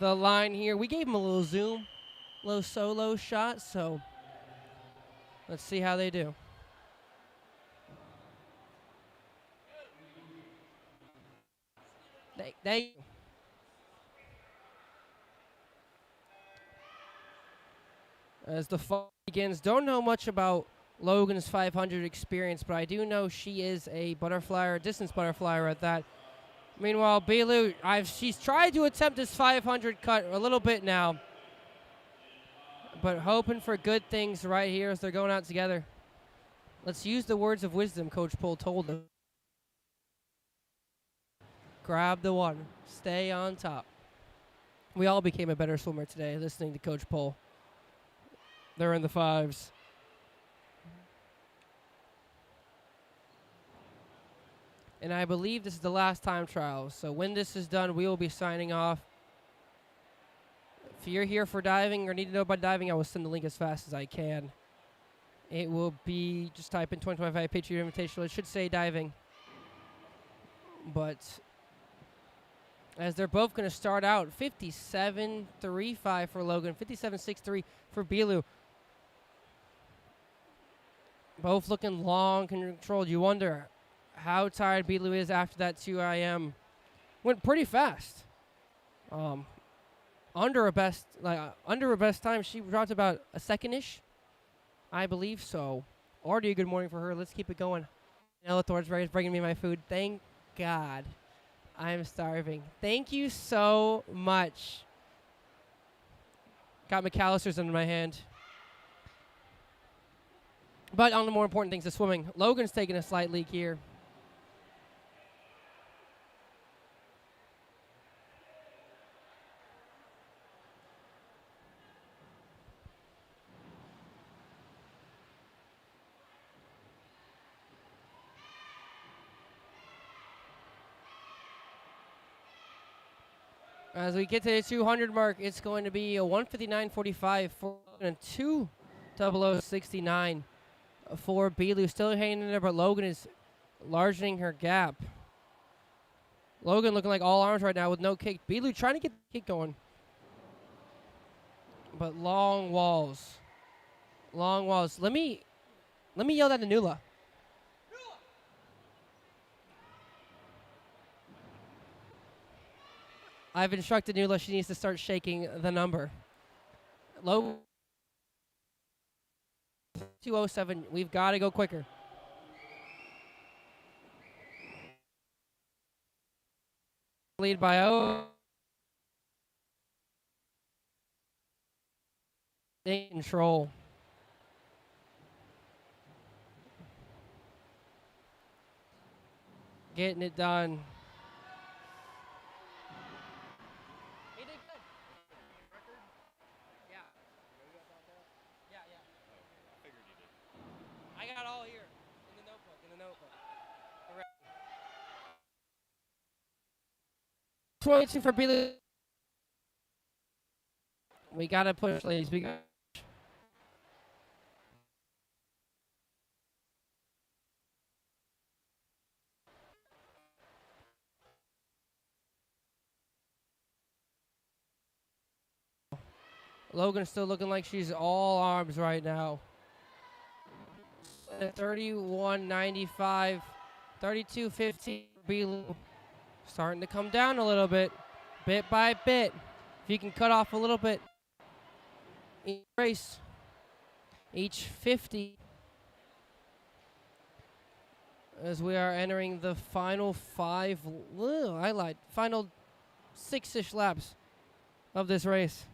the line here. We gave them a little zoom, a little solo shot, so let's see how they do. Thank you. As the fall begins, don't know much about Logan's 500 experience, but I do know she is a butterflyer, distance butterflyer at that. Meanwhile, Belu, she's tried to attempt this 500 cut a little bit now, but hoping for good things right here as they're going out together. Let's use the words of wisdom Coach Pohl told them. Grab the one. Stay on top. We all became a better swimmer today listening to Coach Pohl. They're in the 5s. And I believe this is the last time trial. So when this is done, we will be signing off. If you're here for diving or need to know about diving, I will send the link as fast as I can. It will be, just type in 2025 Patriot Invitational. It should say diving. But as they're both going to start out, 57.35 for Logan, 57.63 for Belu. Both looking long controlled. You wonder how tired Belu is after that 2 IM. Went pretty fast. Under her best time, she dropped about a second-ish, I believe. So, already a good morning for her. Let's keep it going. Ella Thor's bringing me my food. Thank God. I'm starving. Thank you so much. Got McAllister's in my hand. But on the more important things, the swimming. Logan's taking a slight leak here. As we get to the 200 mark, it's going to be a 159.45 for a 2:00.69 for Belu. Still hanging in there, but Logan is largening her gap. Logan looking like all arms right now with no kick. Belu trying to get the kick going. But long walls. Long walls. Let me yell that to Nula. I've instructed Nula she needs to start shaking the number. Low 2:07. We've got to go quicker. Lead by 0. In control. Getting it done. He did good. Yeah. Yeah. I figured you did. I got all here in the notebook. Correct. 22 for Billy. We got to push, ladies. We got. Logan's still looking like she's all arms right now. 31.95, 32.15 Belu. Starting to come down a little bit by bit. If you can cut off a little bit each race, each 50, as we are entering the final final 6-ish laps of this race.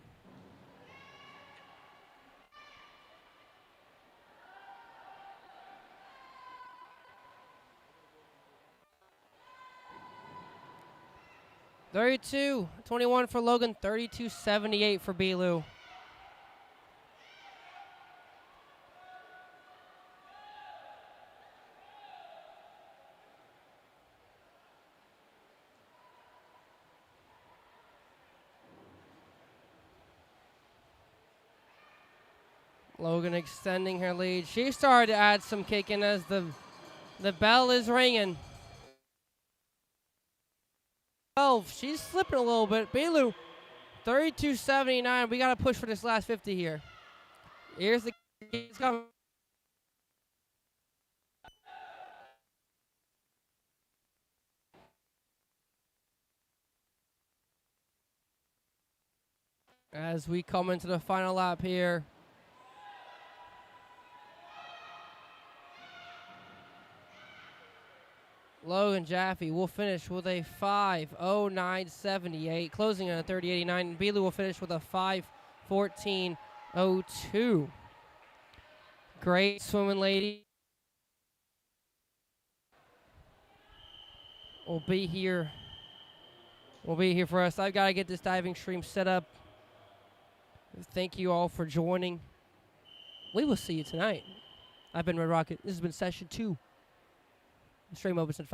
$32.21 for Logan, $32.78 for Belu. Logan extending her lead. She started to add some kicking as the bell is ringing. 12. She's slipping a little bit. Belu, 32.79. We got to push for this last 50 here. Here's the it's coming. As we come into the final lap here. Logan Jaffe will finish with a 5:09.78, closing on a 30.89. And Belu will finish with a 5:14.02. Great swimming lady. Will be here for us. I've got to get this diving stream set up. Thank you all for joining. We will see you tonight. I've been Red Rocket. This has been session 2. Stream opens in 5.